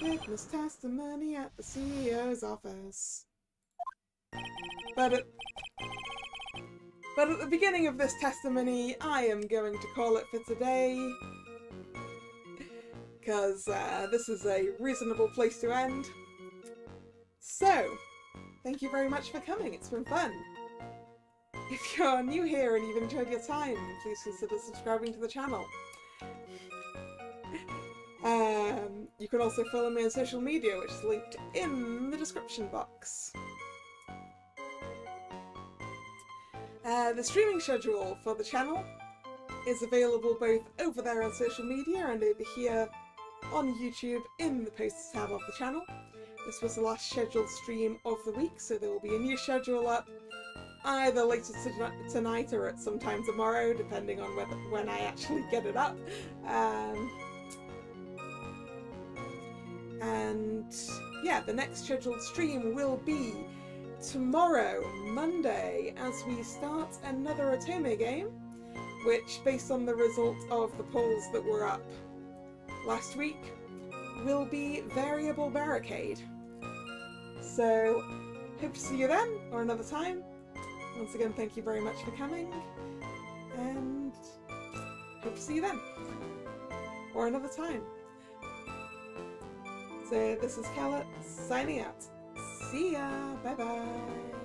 Witness testimony at the CEO's office. But at the beginning of this testimony, I am going to call it for today. Because this is a reasonable place to end. So, thank you very much for coming, it's been fun. If you're new here and you've enjoyed your time, please consider subscribing to the channel. You can also follow me on social media, which is linked in the description box. The streaming schedule for the channel is available both over there on social media and over here on YouTube in the posts tab of the channel. This was the last scheduled stream of the week, so there will be a new schedule up either later tonight or at some time tomorrow, depending on when I actually get it up. And yeah, the next scheduled stream will be tomorrow, Monday, as we start another Otome game, which, based on the result of the polls that were up last week, will be Variable Barricade. So, hope to see you then, or another time. Once again, thank you very much for coming, and hope to see you then, or another time. So this is Kalla, signing out. See ya! Bye bye!